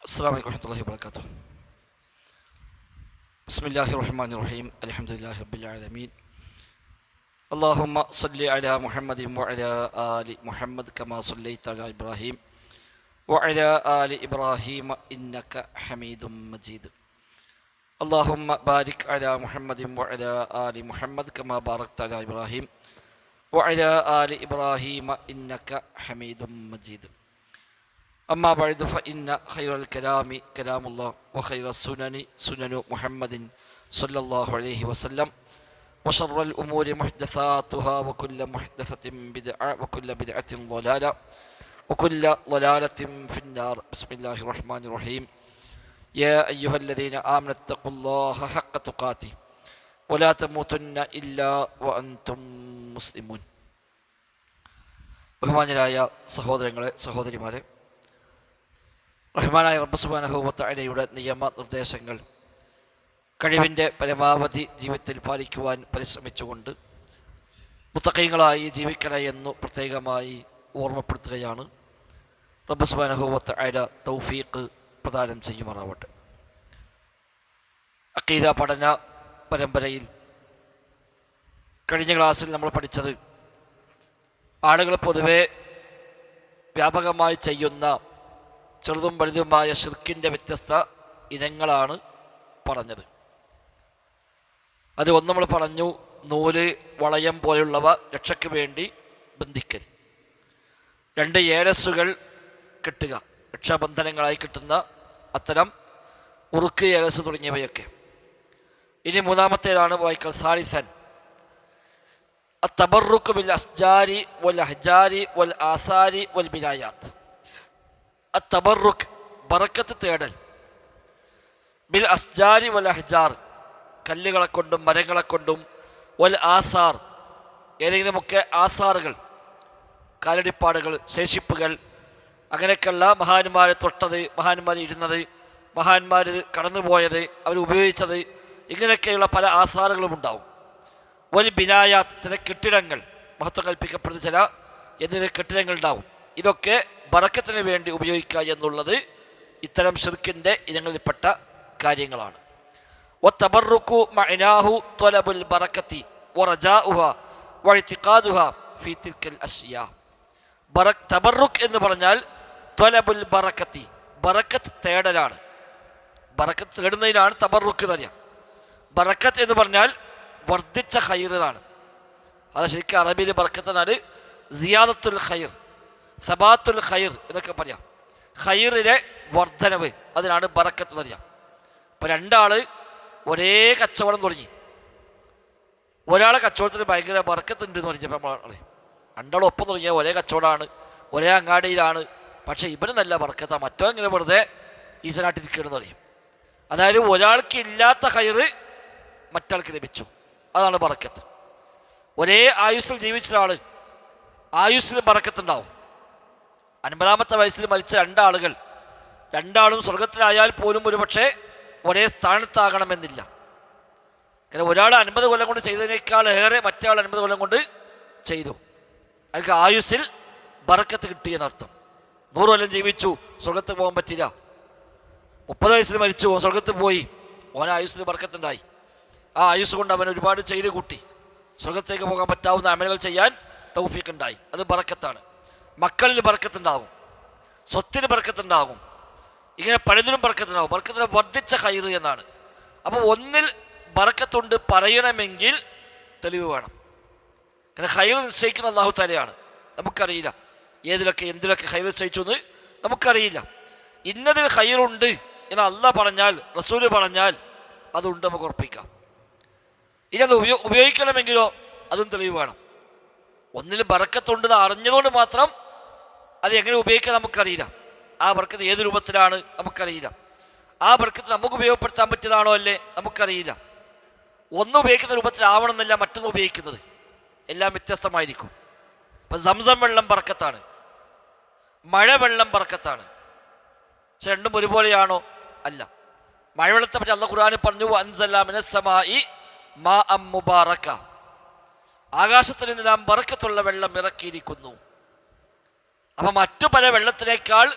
السلام عليكم ورحمة الله وبركاته. بسم الله الرحمن الرحيم. الحمد لله رب العالمين. اللهم صل على محمد وعلى آل محمد كما صليت على إبراهيم وعلى آل إبراهيم إنك حميد مجيد. اللهم بارك على محمد وعلى آل محمد كما باركت على إبراهيم وعلى آل إبراهيم إنك حميد مجيد. أما بعد فإن خير الكلام كلام الله وخير السنن سنن محمد صلى الله عليه وسلم وشر الأمور محدثاتها وكل محدثة بدعة وكل بدعة ضلالة وكل ضلالة في النار. بسم الله الرحمن الرحيم. يا أيها الذين آمنوا اتقوا الله حق تقاته ولا تموتن إلا وأنتم مسلمون. ബഹുമാന്യരായ സഹോദരങ്ങളെ സഹോദരിമാരെ, റഹ്മാനായ റബ്ബ് സുബ്ഹാനഹു വ തആലയുടെ നിയമ നിർദ്ദേശങ്ങൾ കഴിവിൻ്റെ പരമാവധി ജീവിതത്തിൽ പാലിക്കുവാൻ പരിശ്രമിച്ചുകൊണ്ട് മുത്തഖീങ്ങളായി ജീവിക്കണേ എന്നു പ്രത്യേകമായി ഓർമ്മപ്പെടുത്തുകയാണ്. റബ്ബ് സുബ്ഹാനഹു വ തആല തൗഫീഖ് പ്രദാനം ചെയ്യുമാറാവട്ടെ. അഖീദ പഠന പരമ്പരയിൽ കഴിഞ്ഞ ക്ലാസ്സിൽ നമ്മൾ പഠിച്ചത് ആളുകൾ പൊതുവെ വ്യാപകമായി ചെയ്യുന്ന ചെറുതും വലുതുമായ ശിർക്കിൻ്റെ വ്യത്യസ്ത ഇനങ്ങളാണ് പറഞ്ഞത്. അത് ഒന്ന് നമ്മൾ പറഞ്ഞു, നൂല് വളയം പോലെയുള്ളവ രക്ഷയ്ക്ക് വേണ്ടി ബന്ധിക്കൽ. രണ്ട്, ഏലസുകൾ കെട്ടുക, രക്ഷാബന്ധനങ്ങളായി കിട്ടുന്ന അത്തരം ഉറുക്ക് ഏലസ് തുടങ്ങിയവയൊക്കെ. ഇനി മൂന്നാമത്തേതാണ് വായിക്കൽ സാലിസൻ അത്തബറുക്ക് ബിൽ അസ്ജാരി വൽ അഹ്ജാരി വൽ ആസാരി വൽ ബിലായാത്ത്. അത്തബറുക്ക് ബറക്കത്ത് തേടൽ, ബിൽ അസ്ജാരി വൽ അഹ്ജാർ കല്ലുകളെ കൊണ്ടും മരങ്ങളെ കൊണ്ടും, വൽ ആസാർ ഏതെങ്കിലുമൊക്കെ ആസാറുകൾ കാലടിപ്പാടുകൾ ശേഷിപ്പുകൾ അങ്ങനെയൊക്കെയുള്ള മഹാന്മാരെ തൊട്ടത്, മഹാന്മാർ ഇരുന്നത്, മഹാന്മാർ കടന്നുപോയത്, അവർ ഉപയോഗിച്ചത്, ഇങ്ങനെയൊക്കെയുള്ള പല ആസാറുകളും ഉണ്ടാവും. വൽ ബിനായാത്ത് ചില കെട്ടിടങ്ങൾ, മഹത്വം കൽപ്പിക്കപ്പെടുന്ന ചില എന്നിവ കെട്ടിടങ്ങൾ ഉണ്ടാവും. ഇതൊക്കെ ബറക്കത്തിന് വേണ്ടി ഉപയോഗിക്കുക എന്നുള്ളത് ഇത്തരം ശിർക്കിൻ്റെ ഇനങ്ങളിൽപ്പെട്ട കാര്യങ്ങളാണ്. വത്തബറുക്കു മഅനാഹു ത്വലബുൽ ബറക്കത്തി വറജാഉഹ വഇതിഖാദുഹ ഫീ തിൽക്കൽ അശ്യാ. തബറുക്ക് എന്ന് പറഞ്ഞാൽ ത്വലബുൽ ബറക്കത്തി, ബറക്കത്ത് തേടലാണ്. ബറക്കത്ത് തേടുന്നതിനാണ് തബറുക്ക് എന്ന് പറയാം. ബറക്കത്ത് എന്ന് പറഞ്ഞാൽ വർദ്ധിച്ച ഖൈറാണ്. അത് ശരിക്കും അറബിയിൽ ബറക്കത്ത് എന്നാൽ സിയാദത്തുൽ ഖൈർ, സബാത്തുൽ ഖൈർ എന്നൊക്കെ പറയാം. ഖൈറിലെ വർധനവ്, അതിനാണ് ബറക്കത്ത് എന്ന് പറയാം. ഇപ്പം രണ്ടാൾ ഒരേ കച്ചവടം തുടങ്ങി, ഒരാളെ കച്ചവടത്തിന് ഭയങ്കര ബറക്കത്തുണ്ട് എന്ന് പറഞ്ഞപ്പോൾ നമ്മളാണ് രണ്ടാളും ഒപ്പം തുടങ്ങിയ ഒരേ കച്ചവടമാണ്, ഒരേ അങ്ങാടിയിലാണ്, പക്ഷേ ഇവന് നല്ല ബറക്കത്താണ്, മറ്റോ ഇങ്ങനെ വെറുതെ ഈസനായിട്ടിരിക്കുകയെന്ന് പറയും. അതായത് ഒരാൾക്ക് ഇല്ലാത്ത ഖൈറ് മറ്റാൾക്ക് ലഭിച്ചു, അതാണ് ബറക്കത്ത്. ഒരേ ആയുസ്സിൽ ജീവിച്ച ഒരാൾ ആയുസ്സിൽ ബറക്കത്തുണ്ടാവും. 50-ാമത്തെ വയസ്സിൽ മരിച്ച രണ്ടാളുകൾ, രണ്ടാളും സ്വർഗത്തിലായാൽ പോലും ഒരു പക്ഷേ ഒരേ സ്ഥാനത്താകണമെന്നില്ല. കാരണം ഒരാൾ 50 കൊല്ലം കൊണ്ട് ചെയ്തതിനേക്കാൾ ഏറെ മറ്റേ ആൾ 50 കൊല്ലം കൊണ്ട് ചെയ്തു. അയാൾക്ക് ആയുസ്സിൽ ബറക്കത്ത് കിട്ടിയെന്നർത്ഥം. 100 കൊല്ലം ജീവിച്ചു, സ്വർഗത്ത് പോകാൻ പറ്റില്ല. 30 വയസ്സിൽ മരിച്ചു, സ്വർഗത്ത് പോയി, ഓൻ ആയുസ്സിൽ ബറക്കത്തുണ്ടായി. ആ ആയുസ് കൊണ്ട് അവൻ ഒരുപാട് ചെയ്ത് കൂട്ടി, സ്വർഗത്തേക്ക് പോകാൻ പറ്റാവുന്ന അമലുകൾ ചെയ്യാൻ തൗഫീഖ് ഉണ്ടായി, അത് ബറക്കത്താണ്. മക്കളിൽ ബറക്കത്തുണ്ടാകും, സ്വത്തിന് ബറക്കത്തുണ്ടാകും, ഇങ്ങനെ പലതിലും ബറക്കത്തുണ്ടാകും. ബറക്കത്തിന് വർദ്ധിച്ച ഖൈർ എന്നാണ്. അപ്പോൾ ഒന്നിൽ ബറക്കത്തുണ്ട് പറയണമെങ്കിൽ തെളിവ് വേണം. കാരണം ഖൈർ നിശ്ചയിക്കുന്ന അല്ലാഹു തആലയാണ്, നമുക്കറിയില്ല ഏതിലൊക്കെ എന്തിലൊക്കെ ഖൈർ നിശ്ചയിച്ചു എന്ന് നമുക്കറിയില്ല. ഇന്നതിൽ ഖൈറുണ്ട് എന്ന് അല്ലാഹ് പറഞ്ഞാൽ, റസൂല് പറഞ്ഞാൽ അതുണ്ട്, നമുക്ക് ഉറപ്പിക്കാം. ഇനി അത് ഉപയോഗിക്കണമെങ്കിലോ അതും തെളിവ് വേണം. ഒന്നിൽ ബറക്കത്തുണ്ടെന്ന് അറിഞ്ഞതുകൊണ്ട് മാത്രം അത് എങ്ങനെ ഉപയോഗിക്കാൻ നമുക്കറിയില്ല. ആ ബർക്കത്ത് ഏത് രൂപത്തിലാണ് നമുക്കറിയില്ല. ആ ബർക്കത്ത് നമുക്ക് ഉപയോഗപ്പെടുത്താൻ പറ്റിയതാണോ അല്ലേ നമുക്കറിയില്ല. ഒന്ന് ഉപയോഗിക്കുന്ന രൂപത്തിലാവണമെന്നില്ല മറ്റൊന്ന് ഉപയോഗിക്കുന്നത്, എല്ലാം വ്യത്യസ്തമായിരിക്കും. ഇപ്പം സംസം വെള്ളം ബർക്കത്താണ്, മഴവെള്ളം ബർക്കത്താണ്. പക്ഷെ രണ്ടും ഒരുപോലെയാണോ? അല്ല. മഴവെള്ളത്തെ പറ്റി അല്ലാഹു ഖുർആനിൽ പറഞ്ഞു, അൻസൽനാ മിനസ് സമാഇ മാഅം മുബാറക, ആകാശത്തിൽ നിന്ന് നാം ബറക്കത്തുള്ള വെള്ളം ഇറക്കിയിരിക്കുന്നു. അപ്പം മറ്റു പല വെള്ളത്തിനേക്കാൾ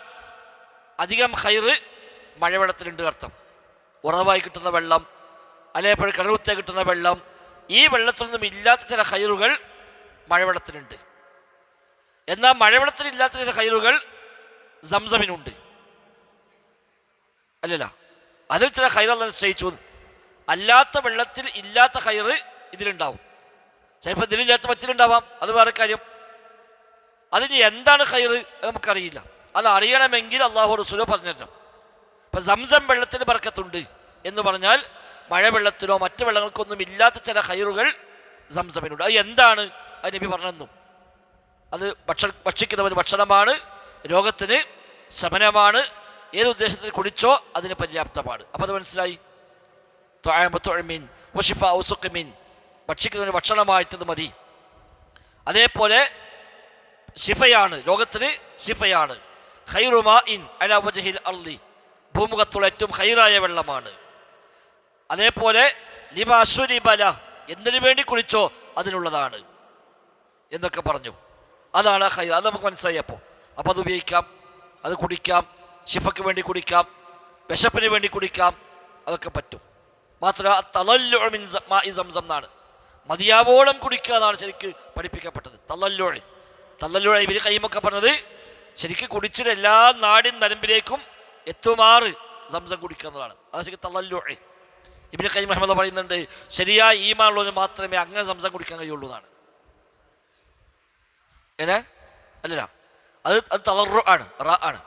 അധികം ഖൈറ് മഴവെള്ളത്തിലുണ്ട് അർത്ഥം. ഉറവായി കിട്ടുന്ന വെള്ളം, അല്ലെങ്കിൽ കിണറുത്തായി കിട്ടുന്ന വെള്ളം, ഈ വെള്ളത്തിലൊന്നും ഇല്ലാത്ത ചില ഹൈറുകൾ മഴവെള്ളത്തിനുണ്ട്. എന്നാൽ മഴവെള്ളത്തിലില്ലാത്ത ചില ഹൈറുകൾ സംസമിനുണ്ട്, അല്ലല്ല. അതിൽ ചില ഹൈർ അല്ലാഹ് നിശ്ചയിച്ചു. അല്ലാത്ത വെള്ളത്തിൽ ഇല്ലാത്ത ഹൈറ് ഇതിലുണ്ടാവും. ചിലപ്പോൾ ഇതിലില്ലാത്ത മറ്റിലുണ്ടാവാം, അത് വേറെ കാര്യം. അതിന് എന്താണ് ഹൈറ് നമുക്കറിയില്ല. അത് അറിയണമെങ്കിൽ അല്ലാഹു റസൂൽ പറഞ്ഞു തരണം. ഇപ്പം സംസം വെള്ളത്തിന് ബർക്കത്തുണ്ട് എന്ന് പറഞ്ഞാൽ മഴവെള്ളത്തിനോ മറ്റു വെള്ളങ്ങൾക്കൊന്നും ഇല്ലാത്ത ചില ഹൈറുകൾ സംസമിനുണ്ട്. അത് എന്താണ്? അത് നബി പറഞ്ഞു. അത് ഭക്ഷിക്കുന്നവന് ഭക്ഷണമാണ്, രോഗത്തിന് ശമനമാണ്, ഏത് ഉദ്ദേശത്തിൽ കുടിച്ചോ അതിന് പര്യാപ്തമാണ്. അപ്പം അത് മനസ്സിലായി. ഭക്ഷിക്കുന്നതിന് ഭക്ഷണമായിട്ടത് മതി. അതേപോലെ ശിഫയാണ്, രോഗത്തിന് ശിഫയാണ്. ഖൈറുമാഇൻ അലാ വജ്ഹിൽ അർളി, ഭൂമുഖത്തുള്ള ഏറ്റവും ഖൈറായ വെള്ളമാണ്. അതേപോലെ ലിമാ ശുരിബല, എന്തിനു വേണ്ടി കുളിച്ചോ അതിനുള്ളതാണ് എന്നൊക്കെ പറഞ്ഞു. അതാണ് ഖൈർ. അത് നമുക്ക് മനസ്സിലായി. അപ്പോൾ അത് ഉപയോഗിക്കാം, അത് കുടിക്കാം, ശിഫയ്ക്ക് വേണ്ടി കുടിക്കാം, വിശപ്പിന് വേണ്ടി കുടിക്കാം, അതൊക്കെ പറ്റും. മാത്രമല്ല തളല്ലുഅ മിൻ മാഇ സംസം എന്നാണ്, മതിയാവോളം കുടിക്കുക എന്നാണ് ശരിക്ക് പഠിപ്പിക്കപ്പെട്ടത്. തളല്ലുഅ ഇബ്നു ഖയ്യിമൊക്കെ പറഞ്ഞത് ശരിക്ക് കുടിച്ചിട്ട് എല്ലാ നാടിൻ നരമ്പിലേക്കും എത്തുമാറ് സംസം കുടിക്കുക എന്നതാണ്. അത് ശരിക്കും തളല്ലുഅ. ഇബ്നു ഖയ്യിം റഹിമഹുല്ലാഹ് പറയുന്നുണ്ട്, ശരിയായ ഈമാനുള്ളവന് മാത്രമേ അങ്ങനെ സംസം കുടിക്കാൻ കഴിയുള്ളൂ എന്നാണ്. അല്ലല്ല, അത് തളറു ആണ്, റ ആണ്.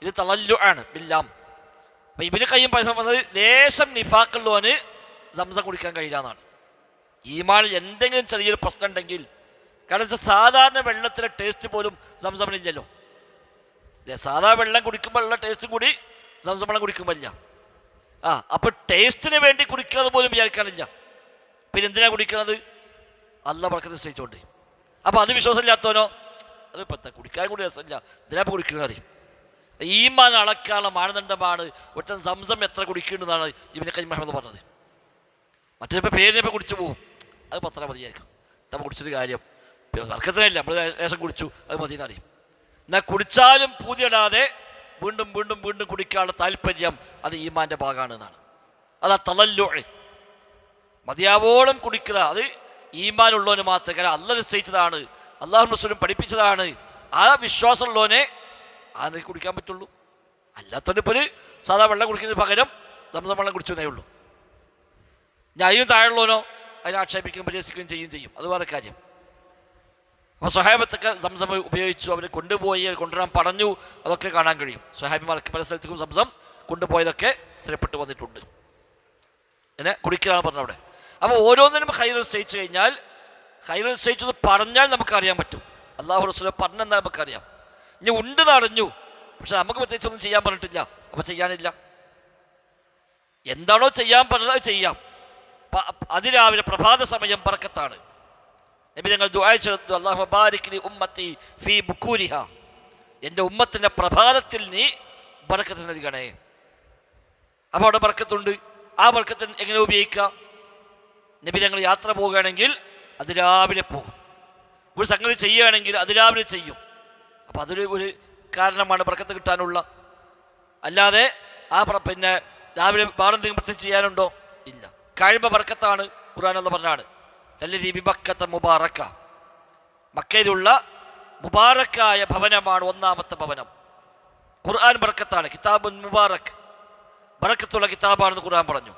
ഇത് തളല്ലു ആണ്, ബില്ലാം. അപ്പം ഇബ്നു ഖയ്യിം പറയുന്നത് ലേശം നിഫാഖുള്ളവന് സംസം കുടിക്കാൻ കഴിയില്ല എന്നാണ്. ഈമാനിൽ എന്തെങ്കിലും ചെറിയൊരു പ്രശ്നം ഉണ്ടെങ്കിൽ, കാരണം സാധാരണ വെള്ളത്തിലെ ടേസ്റ്റ് പോലും സംസമിനില്ലല്ലോ അല്ലേ. സാധാരണ വെള്ളം കുടിക്കുമ്പോൾ ഉള്ള ടേസ്റ്റും കൂടി സംസം വെള്ളം കുടിക്കുമ്പോൾ ഇല്ല. അപ്പോൾ ടേസ്റ്റിന് വേണ്ടി കുടിക്കാതെ പോലും വിചാരിക്കാനില്ല. പിന്നെ എന്തിനാണ് കുടിക്കണത്? അല്ലാഹ് ബർക്കത്ത് നിശ്ചയിച്ചുകൊണ്ട്. അപ്പോൾ അത് വിശ്വാസമില്ലാത്തവനോ അത് ഇപ്പം കുടിക്കാൻ കൂടി രസമില്ല, എന്തിനാ കുടിക്കുന്നത് അറിയും. ഈമാൻ അളക്കാനുള്ള മാനദണ്ഡമാണ് ഒരുത്തൻ സംസം എത്ര കുടിക്കേണ്ടതാണ് ഇബ്നു ഖയ്യിം റഹിമഹുല്ലാഹ് പറഞ്ഞത്. മറ്റേപ്പോൾ പേരിനിപ്പോൾ കുടിച്ചു പോകും, അത് പത്ര മതിയായിരിക്കും. നമ്മൾ കുടിച്ചൊരു കാര്യം വർക്കത്തിനല്ല, നമ്മൾ ലേശം കുടിച്ചു അത് മതിയെന്ന് അറിയും. എന്നാൽ കുടിച്ചാലും പൂതിയിടാതെ വീണ്ടും വീണ്ടും വീണ്ടും കുടിക്കാനുള്ള താല്പര്യം അത് ഈമാൻ്റെ ഭാഗമാണ് എന്നാണ്. അതാ തളല്ലുഅ, മതിയാവോളം കുടിക്കുക. അത് ഈമാനുള്ളവന് മാത്രം, കാരണം അല്ലാഹ് നിശ്ചയിച്ചതാണ്, അല്ലാഹു റസൂലും പഠിപ്പിച്ചതാണ്. ആ വിശ്വാസമുള്ളവനെ അതിന് കുടിക്കാൻ പറ്റുള്ളൂ. അല്ലാത്തവന് ഇപ്പോൾ സാധാ വെള്ളം കുടിക്കുന്നതിന് പകരം സംസം വെള്ളം കുടിച്ചതേ ഉള്ളൂ. ഞാൻ അതിന് താഴെയുള്ളവനോ അതിനെ ആക്ഷേപിക്കുകയും പരിഹസിക്കുകയും ചെയ്യും, അത് വേറെ കാര്യം. അപ്പോൾ സ്വഹാബത്തൊക്കെ സംസം ഉപയോഗിച്ചു, അവർ കൊണ്ടുപോയി, കൊണ്ടുവരാൻ പറഞ്ഞു, അതൊക്കെ കാണാൻ കഴിയും. സ്വഹാബിമാർക്ക് പല സ്ഥലത്തേക്കും സംസം കൊണ്ടുപോയതൊക്കെ സ്ഥിരപ്പെട്ട് വന്നിട്ടുണ്ട്. എന്നെ കുടിക്കലാണ് പറഞ്ഞത് അവിടെ. അപ്പോൾ ഓരോന്നിനും ഖൈർ നിശ്ചയിച്ചു കഴിഞ്ഞാൽ, ഖൈർ നിശ്ചയിച്ചത് പറഞ്ഞാൽ നമുക്കറിയാൻ പറ്റും. അല്ലാഹു റസൂൽ പറഞ്ഞെന്നാൽ നമുക്കറിയാം. ഇനി ഉണ്ട് നടഞ്ഞു, പക്ഷെ നമുക്ക് പ്രത്യേകിച്ചൊന്നും ചെയ്യാൻ പറഞ്ഞിട്ടില്ല, അപ്പോൾ ചെയ്യാനില്ല. എന്താണോ ചെയ്യാൻ പറഞ്ഞത് അത് ചെയ്യാം. അതിരാവിലെ പ്രഭാത സമയം ബർക്കത്താണ്. നബി ഞങ്ങൾ ദുആ ചെയ്തു, അല്ലാഹുമ്മ ബാരിക് ലി ഉമ്മത്തി ഫീ ബുകൂരിഹ, എൻ്റെ ഉമ്മത്തിൻ്റെ പ്രഭാതത്തിൽ നീ ബർക്കത്ത് നൽകണേ. അപ്പോൾ അവിടെ ബർക്കത്തുണ്ട്. ആ ബർക്കത്ത് എങ്ങനെ ഉപയോഗിക്കുക? നബി ഞങ്ങൾ യാത്ര പോവുകയാണെങ്കിൽ അതിരാവിലെ പോകും, ഒരു സംഗതി ചെയ്യുകയാണെങ്കിൽ അതിരാവിലെ ചെയ്യും. അപ്പോൾ അതൊരു കാരണമാണ് ബർക്കത്ത് കിട്ടാനുള്ള. അല്ലാതെ പിന്നെ രാവിലെ വേറെ എന്തെങ്കിലും പ്രത്യേകിച്ച് ചെയ്യാനുണ്ടോ? ഇല്ല. കഴിയുമ്പോൾ ബർക്കത്താണ്. ഖുർആൻ എന്ന് പറഞ്ഞാണ് അല്ലദീ ബിബക്കത മുബാറക, മക്കയിലുള്ള മുബാറക്കായ ഭവനമാണ് ഒന്നാമത്തെ ഭവനം. ഖുർആൻ ബർക്കത്താണ്, കിതാബുൻ മുബാറക്, ബർക്കത്തുള്ള കിതാബാണെന്ന് ഖുർആൻ പറഞ്ഞു.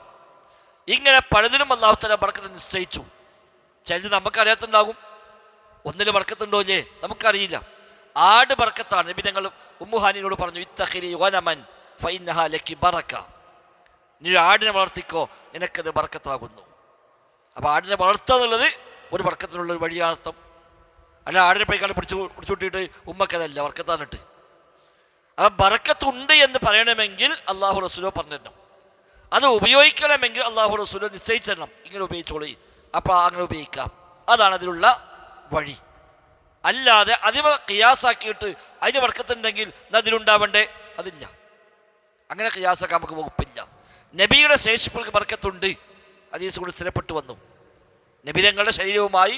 ഇങ്ങനെ പലതിനും അല്ലാഹു തആല ബർക്കത്ത് നിശ്ചയിച്ചു. ചിലത് നമുക്കറിയാത്തുണ്ടാകും, ഒന്നിൽ ബർക്കത്തുണ്ടോ ഇല്ലേ നമുക്കറിയില്ല. ആട് ബർക്കത്താണ്. നബി ഞങ്ങൾ ഉമ്മുഹാനിനോട് പറഞ്ഞു, ഇത്തഖിരി ഗനമൻ ഫഇന്നഹാ ലക്കി ബറക, നീ ആടിനെ വളർത്തിക്കോ, നിനക്കത് ബർക്കത്താകുന്നു. അപ്പോൾ ആടിനെ വളർത്തുക എന്നുള്ളത് ഒരു ബർക്കത്തിനുള്ളൊരു വഴിയാർത്ഥം. അല്ല ആടിനെ പോയി പിടിച്ചുവിട്ടിട്ട് ഉമ്മക്കതല്ല ബർക്കത്താനിട്ട്. അപ്പം ബർക്കത്തുണ്ട് എന്ന് പറയണമെങ്കിൽ അല്ലാഹു റസൂലോ പറഞ്ഞിരണം. അത് ഉപയോഗിക്കണമെങ്കിൽ അല്ലാഹു റസൂലോ നിശ്ചയിച്ചിരണം, ഇങ്ങനെ ഉപയോഗിച്ചോളി, അപ്പോൾ അങ്ങനെ ഉപയോഗിക്കാം. അതാണ് അതിലുള്ള വഴി. അല്ലാതെ അതിന് ഖിയാസാക്കിയിട്ട് അതിന് ബർക്കത്തുണ്ടെങ്കിൽ അതിലുണ്ടാവണ്ടേ, അതില്ല. അങ്ങനെ ഖിയാസാക്കാൻ നമുക്ക് വകുപ്പില്ല. നബിയുടെ ശേഷിപ്പുകൾക്ക് ബർക്കത്തുണ്ട്, ഹദീസ് കൊണ്ട് സ്ഥിരപ്പെട്ടു വന്നു. നബി തങ്ങളുടെ ശരീരവുമായി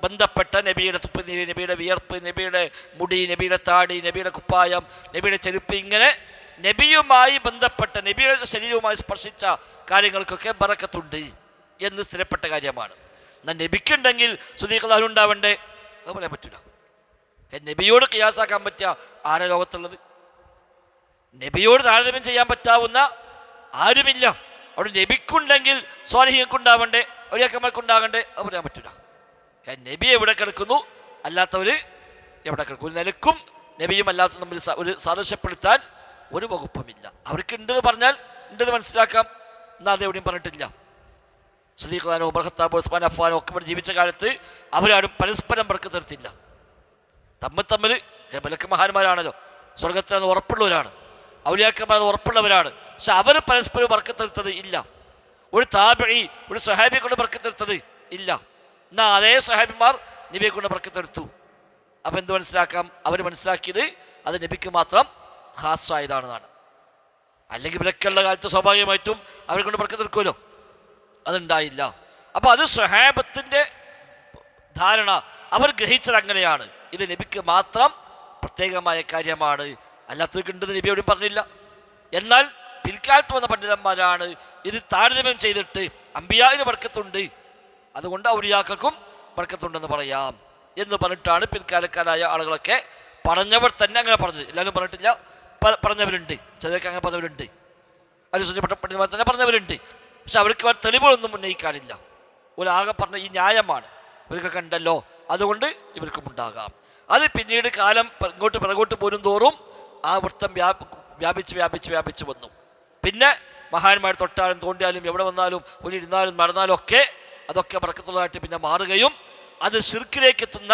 ബന്ധപ്പെട്ട നബിയുടെ തുപ്പുനീര്, നബിയുടെ വിയർപ്പ്, നബിയുടെ മുടി, നബിയുടെ താടി, നബിയുടെ കുപ്പായം, നബിയുടെ ചെരുപ്പ്, ഇങ്ങനെ നബിയുമായി ബന്ധപ്പെട്ട നബിയുടെ ശരീരവുമായി സ്പർശിച്ച കാര്യങ്ങൾക്കൊക്കെ ബറക്കത്തുണ്ട് എന്ന് സ്ഥിരപ്പെട്ട കാര്യമാണ്. എന്നാൽ നബിക്കുണ്ടെങ്കിൽ സുദീഖ് ഉണ്ടാവണ്ടേ? അത് പറയാൻ പറ്റില്ല. നബിയോട് ഖിയാസാക്കാൻ പറ്റുക ആരാ ലോകത്തുള്ളത്? നബിയോട് താരതമ്യം ചെയ്യാൻ പറ്റാവുന്ന ആരുമില്ല. അവിടെ നബിക്കുണ്ടെങ്കിൽ സ്വാലിഹ്യങ്ങൾക്കുണ്ടാവണ്ടേ, ഔലിയാക്കന്മാർക്കുണ്ടാകണ്ടേ? അത് പറയാൻ പറ്റില്ല. നബി എവിടെ കിടക്കുന്നു, അല്ലാത്തവർ എവിടെ കിടക്കും? ഒരു നിലക്കും നബിയും അല്ലാത്ത തമ്മിൽ ഒരു സാദൃശ്യപ്പെടുത്താൻ ഒരു വകുപ്പുമില്ല. അവർക്ക് ഉണ്ടെന്ന് പറഞ്ഞാൽ ഉണ്ടെന്ന് മനസ്സിലാക്കാം, എന്നാൽ അതെവിടെയും പറഞ്ഞിട്ടില്ല. സുദീഖ് ഖാനോ ഉമർ ഖത്താബോ ഉസ്മാൻ അഫ്ഫാനോ ഒക്കെ ഇവിടെ ജീവിച്ച കാലത്ത് അവരാരും പരസ്പരം ബർക്കത്ത് നിർത്തില്ല. തമ്മിൽ മലക്ക് മഹാന്മാരാണല്ലോ, സ്വർഗത്തിൽ ഉറപ്പുള്ളവരാണ്, ഔലിയാക്കന്മാർ ഉറപ്പുള്ളവരാണ്. പക്ഷെ അവർ പരസ്പരം ബർക്കത്ത് നിർത്തത് ഇല്ല. ഒരു താബിഈ ഒരു സ്വഹാബിയെ കൊണ്ട് ബർക്കത്ത് നിർത്തത് ഇല്ല. എന്നാൽ അതേ സ്വഹാബിമാർ നബിയെ കൊണ്ട് ബർക്കത്ത് എടുത്തു. അപ്പം എന്ത് മനസ്സിലാക്കാം? അവർ മനസ്സിലാക്കിയത് അത് നബിക്ക് മാത്രം ഖാസായതാണെന്നാണ്. അല്ലെങ്കിൽ ഇവരൊക്കെയുള്ള കാലത്ത് സ്വാഭാവികമായിട്ടും അവരെ കൊണ്ട് ബർക്കത്ത് എടുക്കുമല്ലോ, അതുണ്ടായില്ല. അപ്പോൾ അത് സ്വഹാബത്തിൻ്റെ ധാരണ, അവർ ഗ്രഹിച്ചത് അങ്ങനെയാണ്. ഇത് നബിക്ക് മാത്രം പ്രത്യേകമായ കാര്യമാണ്, അല്ലാത്തവർക്ക് ഉണ്ടെന്ന് നബി എവിടെയും പറഞ്ഞില്ല. എന്നാൽ പിൽക്കാലത്ത് വന്ന പണ്ഡിതന്മാരാണ് ഇത് താരതമ്യം ചെയ്തിട്ട് അമ്പിയാവിന് ബർക്കത്തുണ്ട്, അതുകൊണ്ട് ഔലിയാക്കൾക്കും ബർക്കത്തുണ്ടെന്ന് പറയാം എന്ന് പറഞ്ഞിട്ടാണ് പിൽക്കാലക്കാരായ ആളുകളൊക്കെ പറഞ്ഞവർ തന്നെ അങ്ങനെ പറഞ്ഞത്. എല്ലാവരും പറഞ്ഞിട്ടില്ല, പറഞ്ഞവരുണ്ട്, ചിലർക്ക് അങ്ങനെ പറഞ്ഞവരുണ്ട്, അനുസരിച്ചപ്പെട്ട പണ്ഡിതന്മാർ തന്നെ പറഞ്ഞവരുണ്ട്. പക്ഷെ അവർക്ക് തെളിവുകളൊന്നും ഉന്നയിക്കാനില്ല. ഒരാകെ പറഞ്ഞ ഈ ന്യായമാണ്, ഇവർക്കൊക്കെ ഉണ്ടല്ലോ, അതുകൊണ്ട് ഇവർക്കും ഉണ്ടാകാം. അത് പിന്നീട് കാലം ഇങ്ങോട്ട് പിറകോട്ട് പോരും തോറും ആ വൃത്തം വ്യാപിച്ച് വന്നു. പിന്നെ മഹാന്മാർ തൊട്ടാലും തോണ്ടിയാലും എവിടെ വന്നാലും ഒലിരുന്നാലും നടന്നാലും ഒക്കെ അതൊക്കെ ബർക്കത്തുള്ളതായിട്ട് പിന്നെ മാറുകയും അത് ശിർക്കിലേക്ക് എത്തുന്ന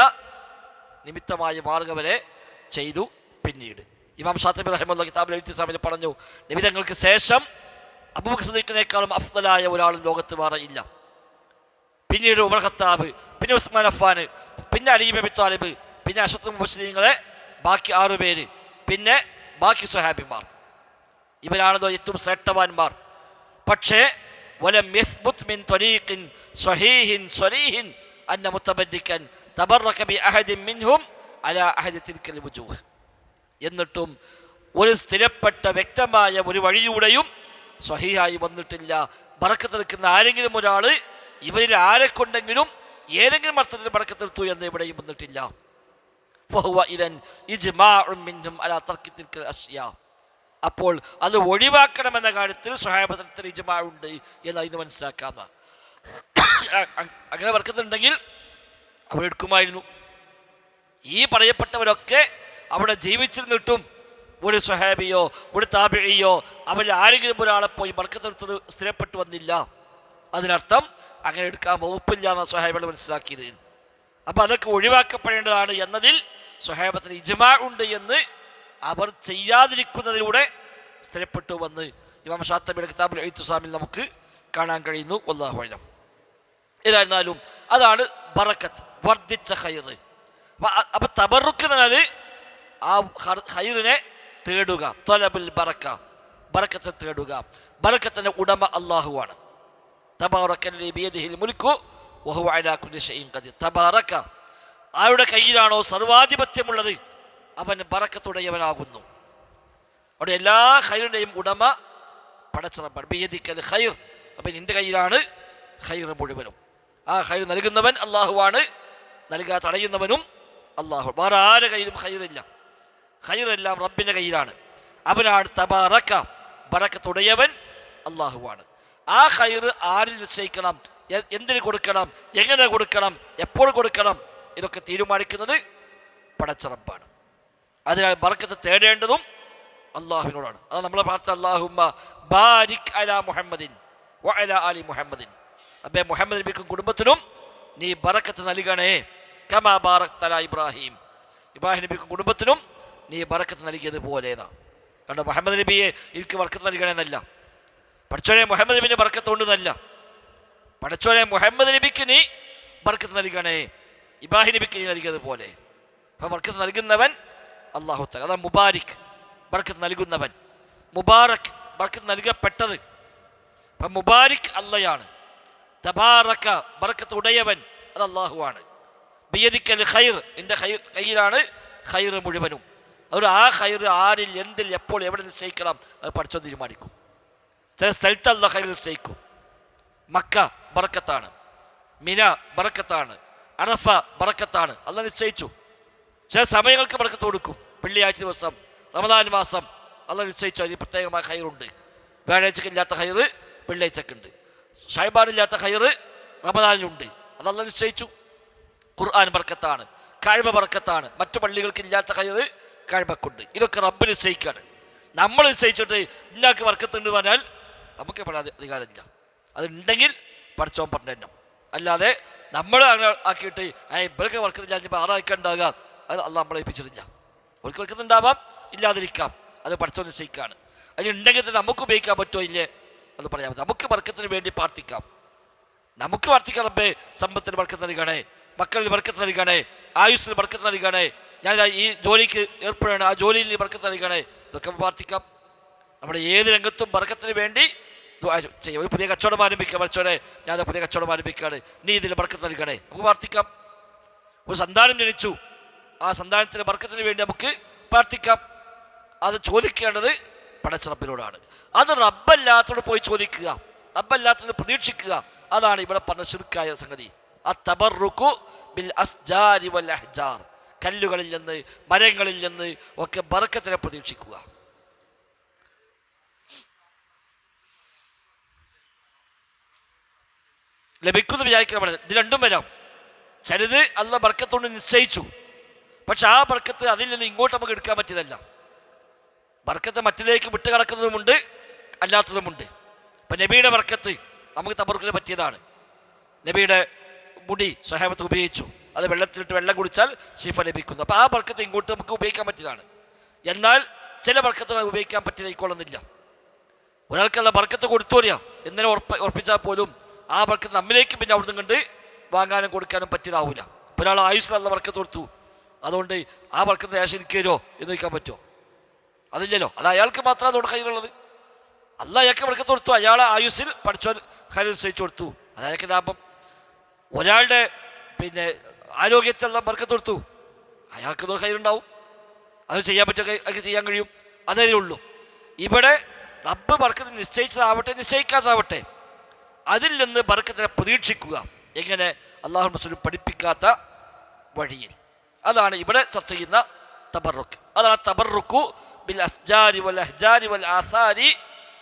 നിമിത്തമായി മാറുക വരെ ചെയ്തു. പിന്നീട് ഇമാം ഷാത്തിബി റഹിമഹുല്ലാഹി കിതാബിൽ എഴുതി സാമിൽ പറഞ്ഞു, നബി തങ്ങൾക്ക് ശേഷം അബൂബക്കർ സിദ്ദീഖിനേക്കാളും അഫ്ദലായ ഒരാളും ലോകത്ത് വേറെ ഇല്ല. പിന്നീട് ഉമർ ഖത്താബ്, പിന്നെ ഉസ്മാൻ അഫ്ഫാൻ, പിന്നെ അലി ഇബ്നു അബീ ത്വാലിബ്, പിന്നെ അശ്റഫുൽ മുബശ്ശിരീങ്ങളെ ബാക്കി 6 പേര്, പിന്നെ ബാക്കി സ്വഹാബിമാർ. ഇവരാണല്ലോ ഏറ്റവും ശ്രേഷ്ഠവാന്മാർ. പക്ഷേ വലം യസ്ബുത് മിൻ ത്വരീഖിൻ സ്വഹീഹിൻ സ്വരീഹിൻ അന്ന മുതബദ്ദികൻ തബറക ബി അഹദിൻ മിൻഹും അലാ അഹദി തിൽക്കൽ വുജൂഹ്. എന്നിട്ടും ഒരു സ്ഥിരപ്പെട്ട വ്യക്തമായ ഒരു വഴിയൂടെയും സ്വഹീഹായി വന്നിട്ടില്ല. ബറക്കത്ത് നിൽക്കുന്ന ആരെങ്കിലും ഒരാൾ ഇവരിൽ ആരെക്കൊണ്ടെങ്കിലും ഏതെങ്കിലും അർത്ഥത്തിൽ ബറക്കത്ത് എടുത്തു എന്ന് എവിടെയും വന്നിട്ടില്ല. ഫഹുവ ഇദൻ ഇജ്മാഉൻ മിൻഹും അലാ തർക്കി തിൽക്കൽ അഷ്യാ. അപ്പോൾ അത് ഒഴിവാക്കണമെന്ന കാര്യത്തിൽ സ്വഹാബത്തിൽ ഇജ്മാ ഉണ്ട് എന്ന് ഇത് മനസ്സിലാക്കാവുന്നതാണ്. അങ്ങനെ ബർക്കത്തുണ്ടെങ്കിൽ അവരെടുക്കുമായിരുന്നു. ഈ പറയപ്പെട്ടവരൊക്കെ അവിടെ ജീവിച്ചിരുന്നിട്ടും ഒരു സ്വഹാബിയോ ഒരു താബിഈയോ അവരിൽ ആരെങ്കിലും ഒരാളെ പോയി ബർക്കത്തെടുത്തത് സ്ഥിരപ്പെട്ടു വന്നില്ല. അതിനർത്ഥം അങ്ങനെ എടുക്കാൻ വകുപ്പില്ല എന്ന സ്വഹാബികൾ മനസ്സിലാക്കിയത്. അപ്പം അതൊക്കെ ഒഴിവാക്കപ്പെടേണ്ടതാണ് എന്നതിൽ സ്വഹാബത്തിന് ഇജ്മാ ഉണ്ട് എന്ന് അവർ ചെയ്യാതിരിക്കുന്നതിലൂടെ സ്ഥിരപ്പെട്ടു വന്ന് ഇമാം ഷാത്തിബിയുടെ കിതാബുൽ ഇഅ്തിസാമിൽ നമുക്ക് കാണാൻ കഴിയുന്നു. വല്ലാഹു അഅലം. ഏതായിരുന്നാലും അതാണ് ബറക്കത്ത്, വർദ്ധിച്ച ഖൈർ. അപ്പം തബറുക്ക് എന്നാൽ ആ ഖൈറിനെ തേടുക, ത്വലബുൽ ബറക്ക, ബറക്കത്ത് തേടുക. ബറക്കത്തിൻ്റെ ഉടമ അല്ലാഹുവാണ്. തബാറക്കല്ലദീ ബിയദിഹിൽ മുൽക്കു വഹുവ അലാ കുല്ലി ഷൈഇൻ ഖദീർ. തബാറക്ക, ആരുടെ കയ്യിലാണോ സർവാധിപത്യമുള്ളത് അവൻ ബറക്കത്തുടയവനാകുന്നു. അവിടെ എല്ലാ ഖൈറിൻ്റെയും ഉടമ പടച്ചറപ്പാണ്. ബിയദിക്കൽ ഖൈർ, അപ്പം നിൻ്റെ കയ്യിലാണ് ഖൈർ മുഴുവനും. ആ ഖൈർ നൽകുന്നവൻ അള്ളാഹുവാണ്, നൽകാൻ തടയുന്നവനും അള്ളാഹു. വേറെ ആരുടെ കയ്യിലും ഖൈറില്ല. ഖൈറെല്ലാം റബ്ബിൻ്റെ കയ്യിലാണ്. അവനാണ് തബാറക്ക, ബറക്കത്തുടയവൻ അള്ളാഹുവാണ്. ആ ഖൈർ ആരിൽ നിശ്ചയിക്കണം, എന്തിന് കൊടുക്കണം, എങ്ങനെ കൊടുക്കണം, എപ്പോൾ കൊടുക്കണം, ഇതൊക്കെ തീരുമാനിക്കുന്നത് പടച്ചറപ്പാണ്. അതിനാൽ ബറക്കത്ത് തേടേണ്ടതും അള്ളാഹുവിനോടാണ്. അത് നമ്മളെ പ്രാർത്ഥന, അല്ലാഹുമ്മ ബാരിക് അലാ മുഹമ്മദിൻ വ അലാ ആലി മുഹമ്മദിൻ. അബ്ബേ മുഹമ്മദ് നബിക്കും കുടുംബത്തിനും നീ ബറക്കത്ത് നൽകണേ. കമാ ബാറക്ത അലാ ഇബ്രാഹിം, ഇബ്രാഹിം നബിക്കും കുടുംബത്തിനും നീ ബറക്കത്ത് നൽകിയതുപോലെതാ. കണ്ടോ, മുഹമ്മദ് നബിയെ എനിക്ക് ബറക്കത്ത് നൽകണമെന്നല്ല, പഠിച്ചോനെ മുഹമ്മദ് നബിൻ്റെ ബറക്കത്ത് കൊണ്ടെന്നല്ല, പഠിച്ചോനെ മുഹമ്മദ് നബിക്ക് നീ ബറക്കത്ത് നൽകണേ, ഇബ്രാഹിം നബിക്ക് നീ നൽകിയതുപോലെ. അപ്പോൾ ബറക്കത്ത് നൽകുന്നവൻ അല്ലാഹു തആല. അതാണ് മുബാരിക്, ബറക്കത്ത് നൽകുന്നവൻ. മുബാറക്, ബറക്കത്ത് നൽകപ്പെട്ടത്. അപ്പം മുബാരിക് അള്ളയാണ്. തബാറക, ബറക്കത്ത് ഉടയവൻ, അത് അള്ളാഹുവാണ്. ബിയദിക്കൽ ഖൈർ, എൻ്റെ കയ്യിലാണ് ഖൈർ മുഴുവനും. അതുകൊണ്ട് ആ ഖൈർ ആരിൽ എന്തിൽ എപ്പോൾ എവിടെ നിശ്ചയിക്കണം അത് പഠിച്ചോ തീരുമാനിക്കും. ചില സ്ഥലത്ത് അല്ലാഹ് ഖൈർ നിശ്ചയിക്കും. മക്ക ബറക്കത്താണ്, മിന ബറക്കത്താണ്, അറഫ ബറക്കത്താണ്, അല്ലാഹ് നിശ്ചയിച്ചു. ചില സമയങ്ങൾക്ക് ബറക്കത്ത് കൊടുക്കും. വെള്ളിയാഴ്ച ദിവസം, റമദാൻ മാസം അല്ലാഹ് നിശ്ചയിച്ചു. അതിന് പ്രത്യേകമായ ഖൈറുണ്ട്. വ്യാഴാഴ്ചക്ക് ഇല്ലാത്ത ഖൈർ വെള്ളിയാഴ്ചക്കുണ്ട്. ഷൈബാനില്ലാത്ത ഖൈർ റമദാനിലുണ്ട്. അത് അല്ലാഹ് നിശ്ചയിച്ചു. ഖുർആൻ ബർക്കത്താണ്, കഅബ ബർക്കത്താണ്, മറ്റു പള്ളികൾക്ക് ഇല്ലാത്ത ഖൈർ കഅബക്കുണ്ട്. ഇതൊക്കെ റബ്ബ് നിശ്ചയിക്കാണ്. നമ്മൾ നിശ്ചയിച്ചിട്ട് ഇന്നാക്ക് ബർക്കത്തുണ്ട് പറഞ്ഞാൽ നമുക്ക് പറയാൻ അധികാരമില്ല. അതുണ്ടെങ്കിൽ പഠിച്ചോൻ പറഞ്ഞു. അല്ലാതെ നമ്മൾ അങ്ങനെ ആക്കിയിട്ട് ഇവർക്ക് വർക്കത്തില്ല ഇപ്പോൾ ആറായിക്കുണ്ടാകുക, അത് അള്ളാഹ് നമ്മളെ ഏൽപ്പിച്ചിട്ടില്ല. അവർക്ക് വർക്കത്തുണ്ടാവാം, ഇല്ലാതിരിക്കാം, അത് പഠിച്ചോൻ നിശ്ചയിക്കാണ്. അതിനുണ്ടെങ്കിൽ തന്നെ നമുക്ക് ഉപയോഗിക്കാൻ പറ്റുമോ ഇല്ലേ അത് പറയാം. നമുക്ക് വർക്കത്തിന് വേണ്ടി പ്രാർത്ഥിക്കാം. നമുക്ക് പ്രാർത്ഥിക്കാം, റബ്ബേ സമ്പത്തിന് ബർക്കത്ത് നൽകണേ, മക്കളിൽ ബർക്കത്ത് നൽകണേ, ആയുസ്സിൽ ബർക്കത്ത് നൽകണേ, ഞാൻ ഈ ജോലിക്ക് ഏർപ്പെടുകയാണ്, ആ ജോലിയിൽ ബർക്കത്ത് നൽകണേ, ഇതൊക്കെ പ്രാർത്ഥിക്കാം. നമ്മുടെ ഏത് രംഗത്തും ബർക്കത്തിന് വേണ്ടി ചെയ്യാം. ഒരു പുതിയ കച്ചവടം ആരംഭിക്കാം, പഠിച്ചോനെ ഞാൻ പുതിയ കച്ചവടം ആരംഭിക്കുകയാണ്, നീ ഇതിൽ ബർക്കത്ത് നൽകണേ, നമുക്ക് പ്രാർത്ഥിക്കാം. ഒരു സന്താനം ജനിച്ചു, ആ സന്താനത്തിൻ്റെ ബർക്കത്തിന് വേണ്ടി നമുക്ക് പ്രാർത്ഥിക്കാം. അത് ചോദിക്കേണ്ടത് പടച്ച റബ്ബിനോടാണ്. അത് റബ്ബല്ലാത്തോട് പോയി ചോദിക്കുക, റബ്ബല്ലാത്തത് പ്രതീക്ഷിക്കുക. അതാണ് ഇവിടെ പറഞ്ഞ ശിർക്കായ സംഗതി. അത്തബറുക്കു ബിൽ അസ്ജാരി വൽ അഹ്ജാർ, കല്ലുകളിൽ നിന്ന് മരങ്ങളിൽ നിന്ന് ഒക്കെ ബർക്കത്തിനെ പ്രതീക്ഷിക്കുക. ലഭിക്കുന്നു വിചാരിക്കണം. ഇത് രണ്ടും വരാം. ചിലത് അല്ലാഹ് ബർക്കത്തോണ്ട് നിശ്ചയിച്ചു, പക്ഷെ ആ ബർക്കത്ത് അതിൽ നിന്ന് ഇങ്ങോട്ട് നമുക്ക് എടുക്കാൻ പറ്റിയതല്ല. ബർക്കത്ത് മറ്റിലേക്ക് വിട്ട് കിടക്കുന്നതുമുണ്ട്, അല്ലാത്തതുമുണ്ട്. ഇപ്പം നബിയുടെ ബർക്കത്ത് നമുക്ക് തബറുക്കിന് പറ്റിയതാണ്. നബിയുടെ മുടി സ്വഹാബത്ത് ഉപയോഗിച്ചു, അത് വെള്ളത്തിലിട്ട് വെള്ളം കുടിച്ചാൽ ശിഫ ലഭിക്കുന്നു. അപ്പോൾ ആ ബർക്കത്ത് ഇങ്ങോട്ട് നമുക്ക് ഉപയോഗിക്കാൻ പറ്റിയതാണ്. എന്നാൽ ചില ബർക്കത്ത് ഉപയോഗിക്കാൻ പറ്റിയതായിക്കൊള്ളുന്നില്ല. ഒരാൾക്കല്ല ബർക്കത്ത് കൊടുത്തു അറിയാം, എന്തിനെ ഉറപ്പിച്ചാൽ പോലും ആ ബർക്കത്ത് നമ്മിലേക്ക് പിന്നെ അവിടുന്ന് കണ്ട് വാങ്ങാനും കൊടുക്കാനും പറ്റിയതാവില്ല. ഒരാൾ ആയുസ്സിലുള്ള ബർക്കത്ത് കൊടുത്തു, അതുകൊണ്ട് ആ ബർക്കത്ത് ആശ എനിക്ക് തരുമോ എന്ന് ചോദിക്കാൻ പറ്റുമോ? അതില്ലല്ലോ. അത് അയാൾക്ക് മാത്രം അതുകൊണ്ട് കയ്യിലുള്ളത്. അല്ലാഹ് അയാൾക്ക് ബർക്കത്ത് കൊടുത്തു, അയാളെ ആയുസ്സിൽ പഠിച്ചോൻ ഖൈർ നിശ്ചയിച്ചു കൊടുത്തു, അതായത് ലാഭം. ഒരാളുടെ ആരോഗ്യത്തിലുള്ള ബർക്കത്ത് കൊടുത്തു, അയാൾക്ക് ഇതൊരു ഖൈറുണ്ടാവും, അത് ചെയ്യാൻ പറ്റുമോ, അയാൾക്ക് ചെയ്യാൻ കഴിയും, അതേ ഉള്ളൂ. ഇവിടെ റബ്ബ് ബർക്കത്ത് നിശ്ചയിച്ചതാവട്ടെ നിശ്ചയിക്കാത്തതാവട്ടെ, അതിൽ നിന്ന് ബർക്കത്തിനെ പ്രതീക്ഷിക്കുക. എങ്ങനെ? അല്ലാഹു റസൂൽ പഠിപ്പിക്കാത്ത വഴിയിൽ. അതാണ് ഇവിടെ ചർച്ച ചെയ്യുന്ന തബറുക്ക്. അതാണ് തബറുക്കു ബിൽ അസ്ജാരി വൽ അഹ്ജാരി വൽ ആസാരി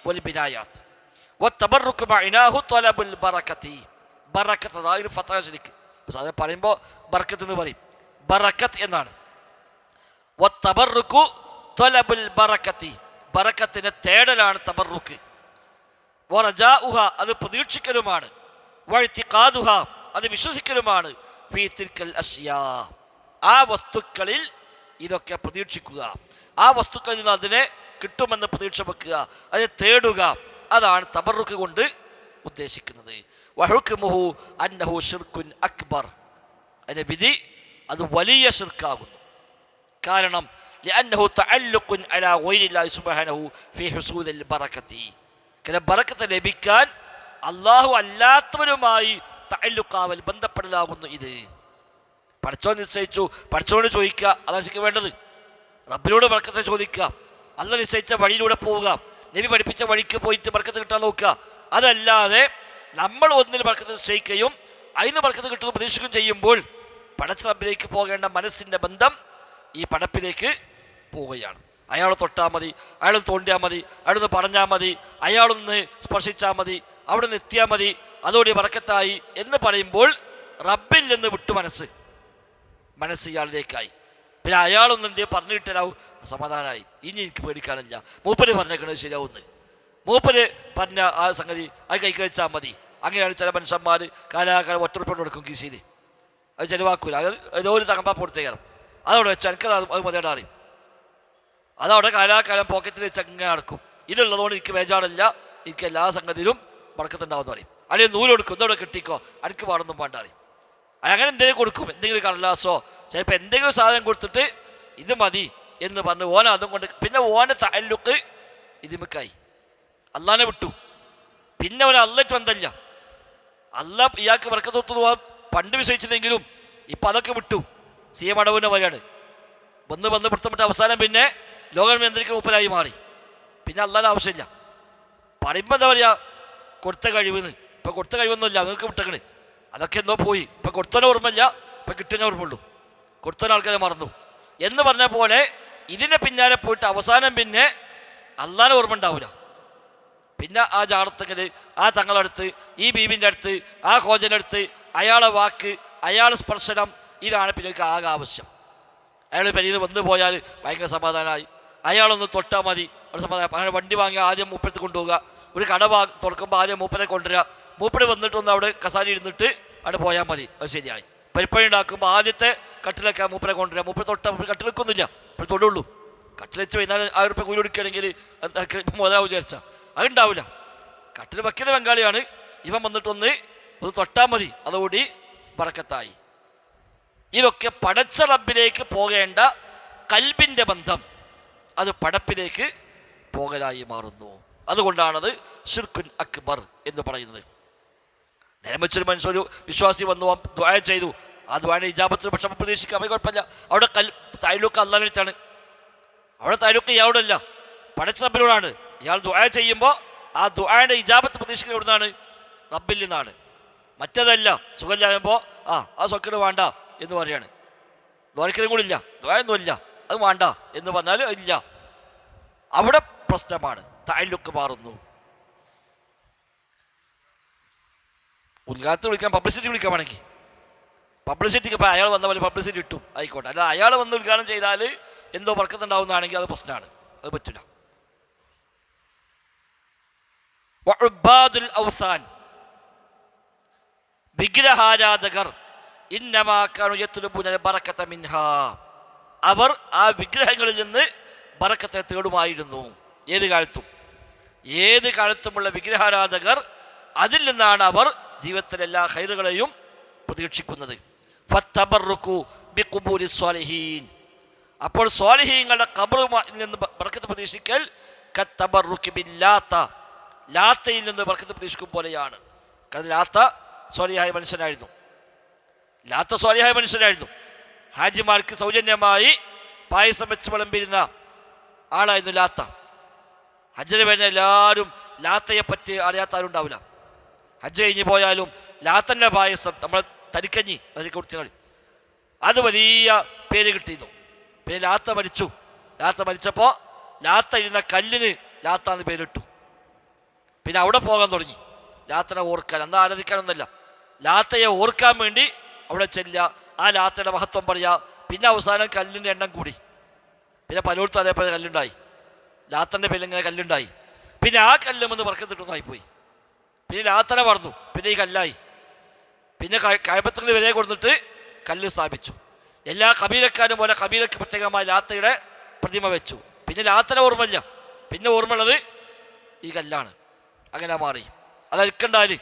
വൽ ബിനായാത്ത്. വത്തബറുക്കു മഅനാഹു തലബുൽ ബറകതി. ബറക്കത്ത് അതായത് ഫതഹ ശരിക്ക് സാധാരണ പറയുമ്പോൾ ബർക്കത്ത് എന്ന് പറയും, ബറക്കത്ത് എന്നാണ്. വത്തബറുക്കു തലബുൽ ബറകതി, ബറക്കത്തിനെ തേടലാണ് തബറുക്ക്. വറജാഉഹ, അത് പ്രതീക്ഷിക്കലുമാണ്. വഇതിഖാദുഹ, അത് വിശ്വസിക്കലുമാണ്. ഫീ തിൽക്കൽ അശ്യാ, ആ വസ്തുക്കളിൽ ഇതൊക്കെ പ്രതീക്ഷിക്കുക, ആ വസ്തുക്കളിൽ നിന്ന് അതിനെ കിട്ടുമെന്ന് പ്രതീക്ഷ വെക്കുക, അതിനെ തേടുക. അതാണ് തബറുക്ക് കൊണ്ട് ഉദ്ദേശിക്കുന്നത്. വഹുക്മുഹു അന്നഹു ശിർക്കുൻ അക്ബർ, അതിന്റെ വിധി അത് വലിയ ശിർക്കാകുന്നു. കാരണം ലഅന്നഹു തഅല്ലുഖുൻ അലാ ഗൈരില്ലാഹി സുബ്ഹാനഹു ഫീ ഹുസൂലിൽ ബറകതി, കാരണം ബറക്കത്ത് ലഭിക്കാൻ അല്ലാഹു അല്ലാത്തവരുമായി തഅല്ലുഖാവൽ ബന്ധപ്പെടലാകുന്നു. ഇത് പഠിച്ചോൻ നിശ്ചയിച്ചു, പഠിച്ചോനോട് ചോദിക്കുക, അതാണ് ശരിക്കും വേണ്ടത്. റബ്ബിനോട് ബർക്കത്ത് ചോദിക്കുക, അല്ലാഹ് നിശ്ചയിച്ച വഴിയിലൂടെ പോവുക, നബി പഠിപ്പിച്ച വഴിക്ക് പോയിട്ട് ബർക്കത്ത് കിട്ടാൻ നോക്കുക. അതല്ലാതെ നമ്മൾ ഒന്നിന് ബർക്കത്ത് നിശ്ചയിക്കുകയും അതിന് ബർക്കത്ത് കിട്ടുന്ന പ്രതീക്ഷിക്കുകയും ചെയ്യുമ്പോൾ പടച്ച റബ്ബിലേക്ക് പോകേണ്ട മനസ്സിൻ്റെ ബന്ധം ഈ പടപ്പിലേക്ക് പോവുകയാണ്. അയാൾ തൊട്ടാൽ മതി, അയാൾ തോണ്ടിയാൽ മതി, അയാളൊന്ന് പറഞ്ഞാൽ മതി, അയാളൊന്ന് സ്പർശിച്ചാൽ മതി, അവിടെ നിന്ന് എത്തിയാൽ മതി, അതോടെ ബർക്കത്തായി എന്ന് പറയുമ്പോൾ റബ്ബിൽ നിന്ന് വിട്ടു മനസ്സ് ഇയാളിലേക്കായി. പിന്നെ അയാളൊന്നും എന്തെങ്കിലും പറഞ്ഞു കിട്ടലാവും, സമാധാനമായി, ഇനി എനിക്ക് പേടിക്കാനില്ല, മൂപ്പര് പറഞ്ഞേക്കണത് ശരിയാവുന്നത്, മൂപ്പര് പറഞ്ഞ ആ സംഗതി അത് കൈക്കഴിച്ചാൽ മതി. അങ്ങനെയാണ് ചില മനുഷ്യന്മാർ കാലാകാലം ഒറ്റ കൊടുക്കും കീശയിൽ, അത് ചിലവാക്കൂല, അത് ഏതോ ഒരു തകമ്പാപ്പ് കൊടുത്തേക്കണം, അതവിടെ വെച്ചാൽ എനിക്കത് അത് മതിയായിട്ട് അറിയും, അതവിടെ കാലാകാലം പോക്കറ്റിൽ വെച്ച് അങ്ങനെ നടക്കും. ഇതുള്ളതുകൊണ്ട് എനിക്ക് ബേജാറില്ല, എനിക്ക് എല്ലാ സംഗതിയിലും ബർക്കത്തുണ്ടാവുമെന്ന് പറയും. അല്ലെങ്കിൽ നൂല് കൊടുക്കും, ഇതവിടെ കിട്ടിക്കോ, എനിക്ക് പാടൊന്നും വേണ്ട അറിയും. അങ്ങനെ എന്തെങ്കിലും കൊടുക്കും, എന്തെങ്കിലും കടലാസോ ചിലപ്പോൾ എന്തെങ്കിലും സാധനം കൊടുത്തിട്ട് ഇത് മതി എന്ന് പറഞ്ഞ് ഓന അതും കൊണ്ട് പിന്നെ ഓന തഅല്ലുഖ് ഇതിമക്കായി, അള്ളാനെ വിട്ടു. പിന്നെ അവനെ അള്ളായിട്ട് ബന്ധമില്ല. അള്ളാഹ് ഇയാൾക്ക് ബർക്കത്ത് കൊടുത്തു പണ്ട് വിശ്വസിച്ചതെങ്കിലും ഇപ്പം അതൊക്കെ വിട്ടു. സി എം അടവിൻ്റെ വരെയാണ് വന്ന് പിടുത്തമിട്ട് അവസാനം പിന്നെ ലോകം നിയന്ത്രിക്കുന്ന മൂപ്പരായി മാറി. പിന്നെ അല്ലാതെ ആവശ്യമില്ല. പറയുമ്പോൾ എന്താ പറയുക, കൊടുത്ത കഴിവെന്ന്. ഇപ്പം കൊടുത്ത കഴിവൊന്നുമില്ല, നിങ്ങൾക്ക് വിട്ടക്കണ്. അതൊക്കെ എന്തോ പോയി. ഇപ്പം കൊടുത്തതിനെ ഓർമ്മയില്ല, ഇപ്പം കിട്ടുന്നേ ഓർമ്മയുള്ളൂ. കൊടുത്തതിന് ആൾക്കാരെ മറന്നു എന്ന് പറഞ്ഞ പോലെ ഇതിൻ്റെ പിന്നാലെ പോയിട്ട് അവസാനം പിന്നെ അല്ലാതെ ഓർമ്മ ഉണ്ടാവില്ല. പിന്നെ ആ ജാടത്തെങ്കിൽ ആ തങ്ങളടുത്ത്, ഈ ബീബിൻ്റെ അടുത്ത്, ആ ഹോജൻ്റെ അടുത്ത് അയാളെ വാക്ക്, അയാളെ സ്പർശനം, ഇതാണ് പിന്നെ എനിക്ക് ആകെ ആവശ്യം. അയാൾ പെരീന്ന് വന്നു പോയാൽ ഭയങ്കര സമാധാനമായി. അയാളൊന്ന് തൊട്ടാൽ മതി, ഒരു സമാധാനം. അങ്ങനെ വണ്ടി വാങ്ങി ആദ്യം മൂപ്പരത്ത് കൊണ്ടുപോവുക. ഒരു കട തുറക്കുമ്പോൾ ആദ്യം മൂപ്പരെ കൊണ്ടുവരിക. മൂപ്പര് വന്നിട്ടൊന്ന് അവിടെ കസാരി ഇരുന്നിട്ട് അവിടെ പോയാൽ മതി, അത് ശരിയായി. പരിപ്പഴി ഉണ്ടാക്കുമ്പോൾ ആദ്യത്തെ കട്ടിലൊക്കെ മൂപ്പരെ കൊണ്ടുവരിക. മൂപ്പര് തൊട്ടാൽ കട്ടിലൊക്കൊന്നുമില്ല, ഇപ്പോൾ തൊടുള്ളൂ. കട്ടിൽ വെച്ച് 14,000 രൂപ കൂലി കൊടുക്കുകയാണെങ്കിൽ മുതലാവും വിചാരിച്ചാൽ അതുണ്ടാവില്ല. കട്ടിൽ വയ്ക്കുന്ന ബംഗാളിയാണ്. ഇവൻ വന്നിട്ടൊന്ന് തൊട്ടാൽ മതി, അതുകൂടി ബറക്കത്തായി. ഇതൊക്കെ പടച്ച റബ്ബിലേക്ക് പോകേണ്ട കൽബിൻ്റെ ബന്ധം അത് പടപ്പിലേക്ക് പോകലായി മാറുന്നു. അതുകൊണ്ടാണത് ഷിർക്കുൻ അക്ബർ എന്ന് പറയുന്നത്. നേരം വെച്ചൊരു മനുഷ്യ, ഒരു വിശ്വാസി വന്നു, ദുആ ചെയ്തു. ആ ദുആയുടെ ഇജാബത്തിന് പക്ഷെ പ്രതീക്ഷിക്കാം, അത് കുഴപ്പമില്ല. അവിടെ തായ്ലൂക്ക് അല്ലാഹ് വേണ്ടിയിട്ടാണ്. അവിടെ തായ്ലൂക്ക് ഇയാളോടല്ല, പടച്ച റബ്ബിനോടാണ്. ഇയാൾ ദുആ ചെയ്യുമ്പോൾ ആ ദുആയുടെ ഇജാബത്ത് പ്രതീക്ഷിക്കുന്നത് എവിടുന്നാണ്? റബ്ബിൽ നിന്നാണ്. മറ്റേതല്ല, സുഖമില്ലാകുമ്പോൾ ആ സ്വക്കട് വേണ്ട എന്ന് പറയാണ്. ദ്വാരക്കലും കൂടി ഇല്ല, ദ്വാരൊന്നുമില്ല, അത് വേണ്ട എന്ന് പറഞ്ഞാൽ ഇല്ല. അവിടെ പ്രശ്നമാണ്, തായ്ലൂക്ക് മാറുന്നു. ഉദ്ഘാടനത്തിന് വിളിക്കാൻ, പബ്ലിസിറ്റി വിളിക്കാൻ വേണമെങ്കിൽ പബ്ലിസിറ്റിക്ക് ഇപ്പോൾ അയാൾ വന്ന പോലെ പബ്ലിസിറ്റി കിട്ടും, ആയിക്കോട്ടെ. അല്ല, അയാൾ വന്ന് ഉദ്ഘാടനം ചെയ്താൽ എന്തോ വർക്കത്തുണ്ടാവുന്നതാണെങ്കിൽ അത് പ്രശ്നമാണ്, അത് പറ്റില്ല. വഉബാദുൽ ഔസാൻ, വിഗ്രഹാരാധകർ, ഇന്നമാകാനു യത്ലുബൂന ബറകത മിൻഹാ, അവർ ആ വിഗ്രഹങ്ങളിൽ നിന്ന് ബറക്കത്തെ തേടുമായിരുന്നു. ഏത് കാലത്തുമുള്ള വിഗ്രഹാരാധകർ, അതിൽ നിന്നാണ് അവർ ജീവിതത്തിലെ എല്ലാ ഖൈറുകളെയും പ്രതീക്ഷിക്കുന്നത്. ഫത്തബറുകു ബിഖുബൂരി സ്വാലിഹീൻ, അപ്പോൾ സ്വാലിഹീങ്ങളുടെ ഖബറിൽ നിന്ന് ബറക്കത്ത് പ്രതീക്ഷിക്കൽ കത്തബറുകി ബില്ലാത്ത, ലാത്തയിൽ നിന്ന് ബറക്കത്ത് പ്രതീക്ഷിക്കും പോലെയാണ്. കാരണം ലാത്ത സ്വാലിഹായ മനുഷ്യനായിരുന്നു. ഹാജിമാർക്ക് സൗജന്യമായി പായസം വെച്ച് വിളമ്പിരുന്ന ആളായിരുന്നു ലാത്ത. ഹജ്ജിന് വരുന്ന എല്ലാവരും ലാത്തയെ പറ്റി അറിയാത്ത ആരും ഉണ്ടാവില്ല. ഹജ്ജ് കഴിഞ്ഞ് പോയാലും ലാത്തൻ്റെ പായസം, നമ്മളെ തരിക്കഞ്ഞി അതിൽ കുടിച്ചാൽ അത് വലിയ പേര് കിട്ടിയിരുന്നു. പിന്നെ ലാത്ത മരിച്ചപ്പോൾ ലാത്ത ഇരുന്ന കല്ലിന് ലാത്ത എന്ന് പേരിട്ടു. പിന്നെ അവിടെ പോകാൻ തുടങ്ങി, ലാത്തനെ ഓർക്കാൻ. അന്ന് ആരാധിക്കാനൊന്നുമല്ല, ലാത്തയെ ഓർക്കാൻ വേണ്ടി അവിടെ ചെല്ലുക, ആ ലാത്തയുടെ മഹത്വം പറയുക. പിന്നെ അവസാനം കല്ലിൻ്റെ എണ്ണം കൂടി. പിന്നെ പലയിടത്തും അതേപോലെ കല്ലുണ്ടായി, ലാത്തൻ്റെ പേരിൽ ഇങ്ങനെ കല്ലുണ്ടായി. പിന്നെ ആ കല്ലുമെന്ന് പറക്കത്തിട്ടൊന്നായിപ്പോയി. പിന്നെ ലാത്തനെ മറന്നു, പിന്നെ ഈ കല്ലായി. പിന്നെ കഅബത്തിന് വില കൊടുത്തിട്ട് കല്ല് സ്ഥാപിച്ചു. എല്ലാ കബീലക്കാരും പോലെ കബീലക്ക് പ്രത്യേകമായ ലാത്തയുടെ പ്രതിമ വെച്ചു. പിന്നെ ലാത്തനെ ഓർമ്മയില്ല, പിന്നെ ഓർമ്മയുള്ളത് ഈ കല്ലാണ്. അങ്ങനെ മാറി. അതൽക്കണ്ടാല്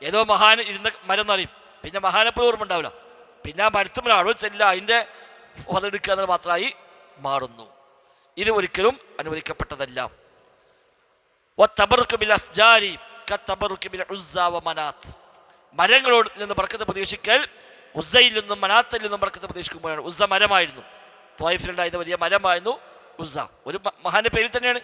ഏതോ മഹാൻ ഇരുന്ന മരം എന്നറിയും, പിന്നെ മഹാനെപ്പോഴും ഓർമ്മ ഉണ്ടാവില്ല. പിന്നെ ആ മരത്തുമ്പോഴാണോ ചെല്ല, അതിൻ്റെ ഫലമെടുക്കുക എന്നത് മാത്രമായി മാറുന്നു. ഇത് ഒരിക്കലും അനുവദിക്കപ്പെട്ടതല്ല. മരങ്ങളോട് നിന്ന് ബർക്കത്ത് പ്രതീക്ഷിക്കൽ ഉസ്സയിൽ നിന്നും മനാത്തിൽ നിന്നും ബർക്കത്ത് പ്രതീക്ഷിക്കുമ്പോഴാണ്. ഉസ്സ മരമായിരുന്നു, ത്വായിഫിലുണ്ടായിരുന്ന വലിയ മരമായിരുന്നു ഉസ്സ. ഒരു മഹാന്റെ പേരിൽ തന്നെയാണ്,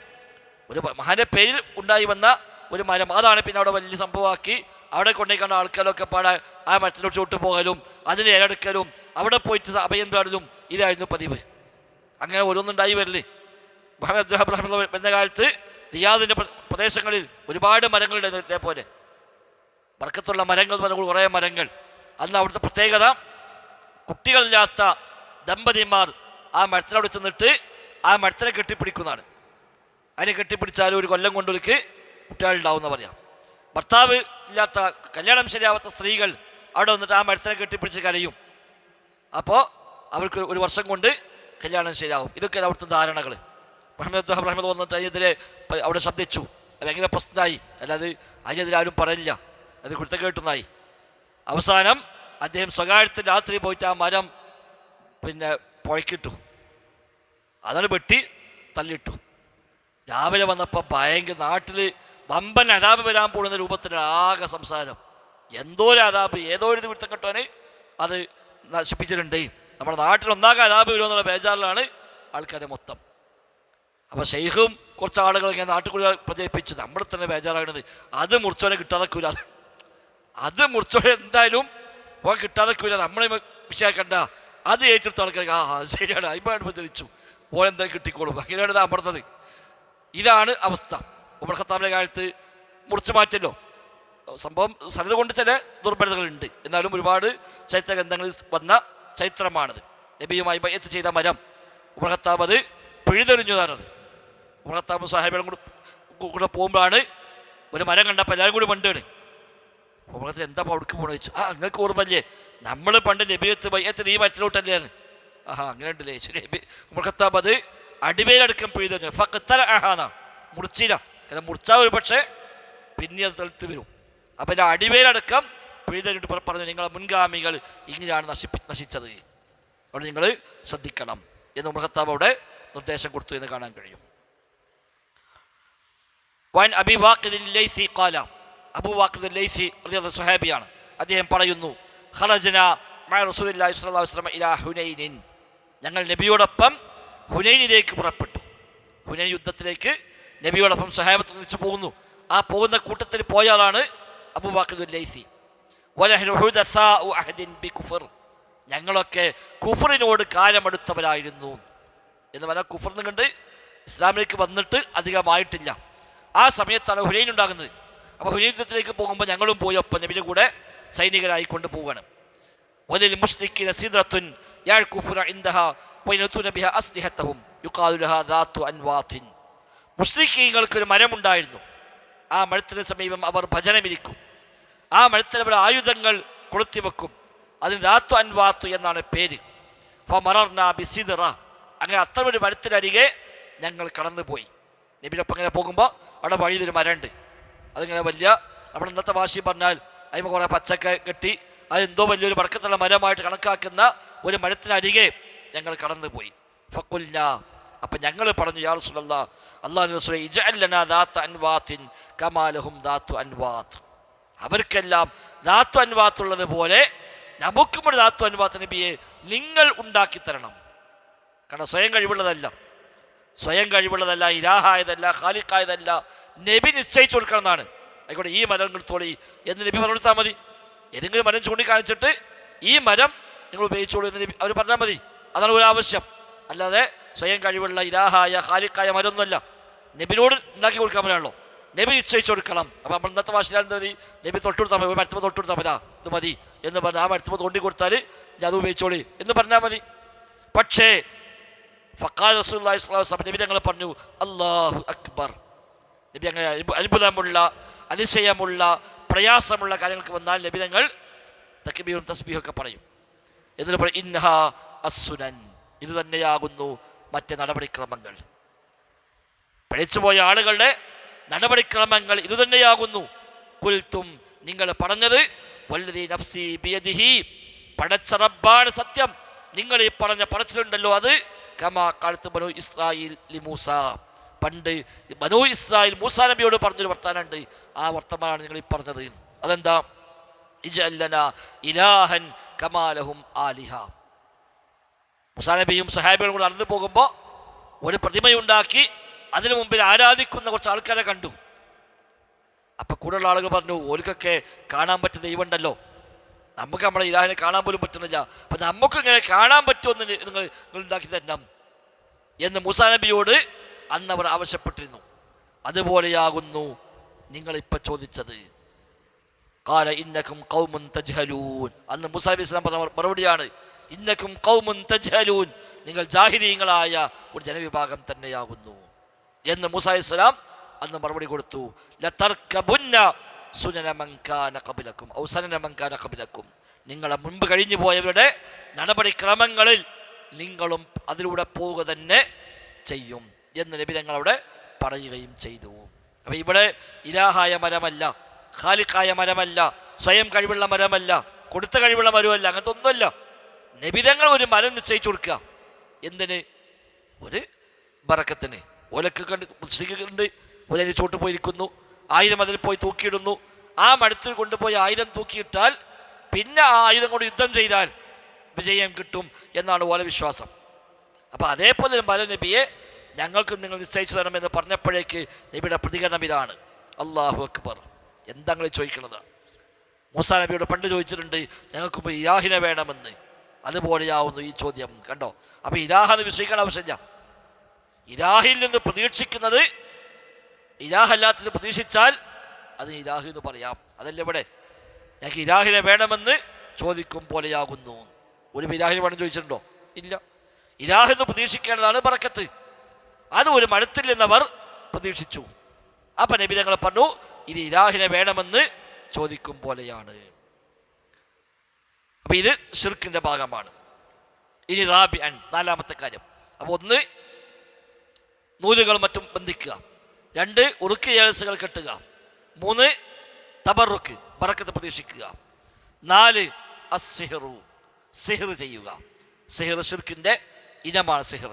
ഒരു മഹാന്റെ പേരിൽ ഉണ്ടായി വന്ന ഒരു മരം. അതാണ് പിന്നെ അവിടെ വലിയ സംഭവമാക്കി അവിടെ കൊണ്ടേക്കണ്ട ആൾക്കാരൊക്കെ പാടെ ആ മരത്തിലോട്ട് ചോട്ട് പോകലും അതിനെ ഇലടുക്കലും അവിടെ പോയിട്ട് അഭയം തേടലും ഇതായിരുന്നു പതിവ്. അങ്ങനെ ഓരോന്നുണ്ടായി വരില്ലേ. മുഹമ്മദ് അബ്ദുൽ വരുന്ന കാലത്ത് റിയാദിൻ്റെ പ്രദേശങ്ങളിൽ ഒരുപാട് മരങ്ങളുണ്ട്. ഇതേപോലെ ബർക്കത്തുള്ള മരങ്ങൾ, കുറേ മരങ്ങൾ. അന്ന് അവിടുത്തെ പ്രത്യേകത, കുട്ടികളില്ലാത്ത ദമ്പതിമാർ ആ മരത്തിനവിടെ ചെന്നിട്ട് ആ മരത്തിനെ കെട്ടിപ്പിടിക്കുന്നതാണ്. അതിനെ കെട്ടിപ്പിടിച്ചാൽ ഒരു കൊല്ലം കൊണ്ടൊരുക്ക് കുട്ടികളുണ്ടാവുമെന്ന് പറയാം. ഭർത്താവ് ഇല്ലാത്ത, കല്യാണം ശരിയാവാത്ത സ്ത്രീകൾ അവിടെ വന്നിട്ട് ആ മരത്തിനെ കെട്ടിപ്പിടിച്ച് കരയും. അപ്പോൾ അവർക്ക് ഒരു വർഷം കൊണ്ട് കല്യാണം ശരിയാവും. ഇതൊക്കെ അവിടുത്തെ ധാരണകൾ. മുഹമ്മദ് വന്നിട്ട് അതിനെതിരെ അവിടെ ശബ്ദിച്ചു. അത് ഭയങ്കര പ്രശ്നമായി. അല്ലാതെ അതിനെതിരെ ആരും പറയില്ല, അത് കുടുത്ത കേട്ടുന്നായി. അവസാനം അദ്ദേഹം സ്വകാര്യത്തിൽ രാത്രി പോയിട്ട് ആ മരം പിന്നെ പുഴക്കിട്ടു. അതാണ് വെട്ടി തള്ളിയിട്ടു. രാവിലെ വന്നപ്പോൾ ഭയങ്കര നാട്ടിൽ വമ്പൻ അതാപ് വരാൻ പോകുന്ന രൂപത്തിന് ആകെ സംസാരം. എന്തോ ഒരു അതാപ്, ഏതോ ഒരു വിടുത്തം കെട്ടോനെ അത് നശിപ്പിച്ചിട്ടുണ്ട് നമ്മുടെ നാട്ടിൽ ഒന്നാകെ അലാപ് വരുമെന്നുള്ള ബേജാറിലാണ് ആൾക്കാരെ മൊത്തം. അപ്പോൾ ഷെയ്ഖും കുറച്ച് ആളുകൾ ഇങ്ങനെ നാട്ടിൽ കൂടി പ്രചരിപ്പിച്ചു, നമ്മൾ തന്നെ ബേജാറാകുന്നത് അത് മുറിച്ചോനെ കിട്ടാതെക്കൂല, അത് മുറിച്ചോനെ എന്തായാലും ഓൻ കിട്ടാതെക്കൂല, നമ്മളെ വിഷയക്കണ്ട, അത് ഏറ്റെടുത്ത ആൾക്കാർക്ക് ശരിയാണ് അയിമാണ് പ്രചരിച്ചു ഓൻ എന്തായാലും കിട്ടിക്കോളും, അങ്ങനെയാണ് ഇത് അമർന്നത്. ഇതാണ് അവസ്ഥ. ഉമർ ഖത്താബിൻ്റെ കാലത്ത് മുറിച്ചു മാറ്റല്ലോ സംഭവം. സനത് കൊണ്ട് ചില ദുർബലതകളുണ്ട്, എന്നാലും ഒരുപാട് ചരിത്ര ഗ്രന്ഥങ്ങളിൽ വന്ന ചരിത്രമാണത്. നബിയുമായി ബൈഅത്ത് ചെയ്ത മരം ഉമർ ഖത്താബ് അത് പിഴുതെറിഞ്ഞതാണത്. ഉമർ ഖത്താബും സാഹിബും കൂടെ പോകുമ്പോഴാണ് ഒരു മരം കണ്ടപ്പോൾ എല്ലാവരും കൂടി മണ്ടാണ്. ഉമർ ഖത്താബ് എന്താ അവിടേക്ക് പോകണമെന്ന് ചോദിച്ചു. നിങ്ങൾക്ക് ഓർമ്മല്ലേ നമ്മൾ പണ്ട് നബിയത്ത് ബൈഅത്ത് ഈ മരത്തിലോട്ടല്ലേ? അങ്ങനെ ഉണ്ടല്ലേ. ശരി. ഉമർ ഖത്താബ് അത് അടിവേലടക്കം പിഴുതെറിഞ്ഞു. ഫഖ്തല അഹാന്നാണ്, മുറിച്ചില്ല. കാരണം മുറിച്ചാൽ ഒരു പക്ഷേ പിന്നെ അത് തെളുത്ത് വരും. അപ്പം എൻ്റെ അടിവേലടക്കം പിഴുതെറിഞ്ഞിട്ട് പറഞ്ഞു, നിങ്ങളെ മുൻഗാമികൾ ഇങ്ങനെയാണ് നശിച്ചത്, അവിടെ നിങ്ങൾ ശ്രദ്ധിക്കണം എന്ന് ഉമർ ഖത്താബ് അവിടെ നിർദ്ദേശം കൊടുത്തു എന്ന് കാണാൻ കഴിയും. വൻ അബി വാഖിദ് ലൈസി ഖാല, അബൂ വാഖിദ് ലൈസി റളിയല്ലാഹു സ്വഹാബിയാണ്. അദ്ദേഹം പറയുന്നു, ഖറജന മഅ റസൂലില്ലാഹി സ്വല്ലല്ലാഹു അലൈഹി വസല്ലം ഇലാ ഹുനൈനിൻ, ഞങ്ങൾ നബിയോടൊപ്പം ഹുനൈനിലേക്ക് പുറപ്പെട്ടു. ഹുനൈൻ യുദ്ധത്തിലേക്ക് നബിയോടൊപ്പം സ്വഹാബത്ത് ഒന്നിച്ച് പോകുന്നു. ആ പോകുന്ന കൂട്ടത്തിൽ പോയ ആളാണ് അബൂ വാഖിദ് ലൈസി. വനഹ്നു ഹുദസാഉ അഹദിൻ ബികുഫർ, ഞങ്ങളൊക്കെ കുഫറിനോട് കാലമെടുത്തവരായിരുന്നു എന്ന് പറഞ്ഞാൽ കുഫറിന് കണ്ട് ഇസ്ലാമിലേക്ക് വന്നിട്ട് അധികമായിട്ടില്ല. ആ സമയത്താണ് ഹുനൈൻ ഉണ്ടാകുന്നത്. അപ്പോൾ ഹുനൈൻ യുദ്ധത്തിലേക്ക് പോകുമ്പോൾ ഞങ്ങളും പോയി ഒപ്പം നബിയുടെ കൂടെ സൈനികരായി കൊണ്ട് പോവുകയാണ്. വലിൽ മുശ്രിക്കീന സിദ്റത്തുൻ യഅ്കുഫുന ഇൻദഹാ വയനതുന ബിഹാ അസ്ലിഹതഹും യുഖാലു ലഹാ ദാതു അൻവാതിൻ, മുശ്രിക്കീങ്ങൾക്കൊരു മരമുണ്ടായിരുന്നു. ആ മരത്തിന് സമീപം അവർ ഭജനമിരിക്കും. ആ മരത്തിൽ അവർ ആയുധങ്ങൾ കൊളുത്തിവെക്കും. അതിന് ദാത്തു അൻവാത്തു എന്നാണ് പേര്. ഫമറർന ബിസിദ്റ, അങ്ങനെ അത്രയൊരു മരത്തിനരികെ ഞങ്ങൾ കടന്നുപോയി. നബിയൊപ്പം ഇങ്ങനെ പോകുമ്പോൾ അവിടെ വഴിയിലൊരു മരമുണ്ട്. അതിങ്ങനെ വലിയ, നമ്മുടെ ഇന്നത്തെ ഭാഷയിൽ പറഞ്ഞാൽ അതിന് കുറേ പച്ചക്ക കെട്ടി അതെന്തോ വലിയൊരു ബർക്കത്തുള്ള മരമായിട്ട് കണക്കാക്കുന്ന ഒരു മരത്തിനരികെ ഞങ്ങൾ കടന്നുപോയി. ഫഖുൽന, അപ്പം ഞങ്ങൾ പറഞ്ഞു, യാ റസൂലല്ലാഹ്, അല്ലാഹുവിൻ്റെ റസൂലേ, ഇജ്അൽ ലനാ ദാത്ത അൻവാത്തിൻ കമാ ലഹും ദാത്തു അൻവാത്ത്, അവർക്കെല്ലാം ദാത്തു അൻവാത്തുള്ളത് പോലെ നമുക്കും ഒരു ദാത്തു അൻവാത്ത് നബിയെ നിങ്ങൾ ഉണ്ടാക്കി തരണം. കാരണം സ്വയം കഴിവുള്ളതല്ല, ഇലാഹായതല്ല, ഖാലിഖായതല്ല, നബി നിശ്ചയിച്ചു കൊടുക്കണം എന്നാണ്. ആയിക്കോട്ടെ, ഈ മരം തോളി എന്ന് നബി പറഞ്ഞു കൊടുത്താൽ മതി. ഏതെങ്കിലും മരം ചൂണ്ടിക്കാണിച്ചിട്ട് ഈ മരം നിങ്ങൾ ഉപയോഗിച്ചോളൂ എന്ന് നബി അവർ പറഞ്ഞാൽ മതി. അതാണ് ഒരു ആവശ്യം. അല്ലാതെ സ്വയം കഴിവുള്ള ഇലാഹായ ഖാലിഖായ മരമൊന്നുമല്ല, നബിനോട് ഉണ്ടാക്കി കൊടുക്കാൻ പറ്റുള്ളൂ, നബി നിശ്ചയിച്ചു കൊടുക്കണം. അപ്പം നമ്മൾ ഇന്നത്തെ ഭാഷയിൽ എന്താ മതി, നബി തൊട്ടുകൊടുത്താൽ മതി, മരത്തുമ്പോൾ തൊട്ടുകൊടുത്താൽ മതി, ഇത് മതി എന്ന് പറഞ്ഞാൽ ആ മരത്തുമ്പോൾ തോണ്ടി കൊടുത്താൽ ഞാൻ അത് ഉപയോഗിച്ചോളി എന്ന് പറഞ്ഞാൽ മതി. പക്ഷേ ഫഖാല റസൂലുള്ളാഹി സ്വല്ലല്ലാഹു അലൈഹി വസല്ലം, നബി ഞങ്ങൾ പറഞ്ഞു, അല്ലാഹു അക്ബർ. നബി അങ്ങനെ അത്ഭുതമുള്ള, അതിശയമുള്ള, പ്രയാസമുള്ള കാര്യങ്ങൾക്ക് വന്നാൽ നബി ഞങ്ങൾ തക്ബീറും തസ്ബീഹും ഒക്കെ പറയും. എന്നിട്ട് പറയും, ഇൻഹാ അസ്സുനൻ, ഇത് തന്നെയാകുന്നു മറ്റ് നടപടിക്രമങ്ങൾ. പഴിച്ചുപോയ ആളുകളുടെ നടപടിക്രമങ്ങൾ ഇതുതന്നെയാകുന്നു. കുൽത്തും, നിങ്ങൾ പറഞ്ഞത്, വല്ലദീ നഫ്സി ബിയദിഹി, പടച്ച റബ്ബാണ് സത്യം, നിങ്ങൾ ഈ പറഞ്ഞ പറച്ചിലുണ്ടല്ലോ അത് കമാ കാലത്ത് ബനൂ ഇസ്രായേൽ ലി മൂസ, പണ്ട് ബനൂ ഇസ്രായേൽ മൂസാ നബിയോട് പറഞ്ഞൊരു വർത്താനുണ്ട്, ആ വർത്തമാനാണ് നിങ്ങൾ ഈ പറഞ്ഞത്. അതെന്താ? ഇജ്അൽ ലനാ ഇലാഹൻ കമാ ലഹും ആലിഹ. മൂസാ നബിയും സഹാബികളും കൂടെ നടന്നു പോകുമ്പോൾ ഒരു പ്രതിമയുണ്ടാക്കി അതിനു മുമ്പിൽ ആരാധിക്കുന്ന കുറച്ച് ആൾക്കാരെ കണ്ടു. അപ്പം കൂടുതലുള്ള ആളുകൾ പറഞ്ഞു, ഓർക്കൊക്കെ കാണാൻ പറ്റുന്ന ദൈവമുണ്ടല്ലോ, നമുക്ക് നമ്മളെ ഇലാഹിനെ കാണാൻ പോലും പറ്റുന്നില്ല, അപ്പം നമുക്ക് ഇങ്ങനെ കാണാൻ പറ്റുമെന്ന് നിങ്ങൾ ഉണ്ടാക്കി തരണം എന്ന് മൂസാ നബിയോട് അന്ന് അവർ ആവശ്യപ്പെട്ടിരുന്നു. അതുപോലെയാകുന്നു നിങ്ങളിപ്പോൾ ചോദിച്ചത്. ഖാല ഇന്നകും ഖൗമുൻ തജ്ഹലൂൻ, അന്ന് മൂസാ നബി ഇസ്ലാം പറഞ്ഞ മറുപടിയാണ്, ഇന്നകും ഖൗമുൻ തജ്ഹലൂൻ, നിങ്ങൾ ജാഹിലീങ്ങളായ ഒരു ജനവിഭാഗം തന്നെയാകുന്നു എന്ന് മൂസാ ഇസ്ലാം അന്ന് മറുപടി കൊടുത്തു. ലതർകബുന്ന സുനന മൻ കാന ഖബലകും ഔ സനന മൻ കാന ഖബലകും, നിങ്ങളെ മുൻപ് കഴിഞ്ഞു പോയവരുടെ നടപടിക്രമങ്ങളിൽ നിങ്ങളും അതിലൂടെ പോവുക തന്നെ ചെയ്യും എന്ന് നബി ഞങ്ങളവിടെ പറയുകയും ചെയ്തു. അപ്പം ഇവിടെ ഇലാഹായ മരമല്ല, ഖാലിഖായ മരമല്ല, സ്വയം കഴിവുള്ള മരമല്ല, കൊടുത്ത കഴിവുള്ള മരമല്ല, അങ്ങനത്തെ ഒന്നുമല്ല. നബിതങ്ങൾ ഒരു മരം നിശ്ചയിച്ചു കൊടുക്കുക. എന്തിന്? ഒരു ബറക്കത്തിന്. ഒലക്ക് കണ്ട് മുസ്ലിക്കുണ്ട്, ഒലന് ചോട്ട് പോയിരിക്കുന്നു, 1000 അതിൽ പോയി തൂക്കിയിടുന്നു. ആ മരത്തിൽ കൊണ്ടുപോയി 1000 തൂക്കിയിട്ടാൽ പിന്നെ ആ ആയുധം കൊണ്ട് യുദ്ധം ചെയ്താൽ വിജയം കിട്ടും എന്നാണ് ഓല വിശ്വാസം. അപ്പോൾ അതേപോലെ മല നബിയെ ഞങ്ങൾക്കും നിങ്ങൾ നിശ്ചയിച്ചു തരണമെന്ന് പറഞ്ഞപ്പോഴേക്ക് നബിയുടെ പ്രതികരണം ഇതാണ്. അല്ലാഹു അക്ബർ. എന്താ നിങ്ങൾ ചോദിക്കുന്നത്? മൂസാ നബിയോട് പണ്ട് ചോദിച്ചിട്ടുണ്ട് ഞങ്ങൾക്കിപ്പോൾ ഇലാഹിനെ വേണമെന്ന്. അതുപോലെയാവുന്നു ഈ ചോദ്യം. കണ്ടോ? അപ്പോൾ ഇലാഹെന്ന് വിശ്വസിക്കാൻ ആവശ്യമില്ല. ഇലാഹിൽ നിന്ന് പ്രതീക്ഷിക്കുന്നത് ഇലാഹല്ലാത്തത് പ്രതീക്ഷിച്ചാൽ അത് ഇലാഹ് എന്ന് പറയാം. അതല്ല ഇവിടെ ഞങ്ങൾക്ക് ഇലാഹിനെ വേണമെന്ന് ചോദിക്കും പോലെയാകുന്നു. ഒരു ഇലാഹിനെ വേണം ചോദിച്ചിട്ടുണ്ടോ? ഇല്ല. ഇലാഹ് എന്ന് പ്രതീക്ഷിക്കേണ്ടതാണ് ബറക്കത്ത്. അത് ഒരു മഴത്തിൽ നിന്നവർ പ്രതീക്ഷിച്ചു. അപ്പം നബി തങ്ങൾ പറഞ്ഞു ഇത് ഇലാഹിനെ വേണമെന്ന് ചോദിക്കും പോലെയാണ്. അപ്പം ഇത് ശിർക്കിൻ്റെ ഭാഗമാണ്. ഇനി റാബിഅൻ, നാലാമത്തെ കാര്യം. അപ്പോൾ ഒന്ന്, നൂലുകൾ മറ്റും ബന്ധിക്കുക. 2, ഉറുക്ക് ഏഴ്സുകൾ കെട്ടുക. 3, തബറുക്ക്, ബറക്കത്ത് പ്രതീക്ഷിക്കുക. 4, അസ്സിഹ്റു, സിഹ്ർ ചെയ്യുക. സിഹ്ർ ശിർക്കിൻ്റെ ഇനമാണ്. സിഹ്ർ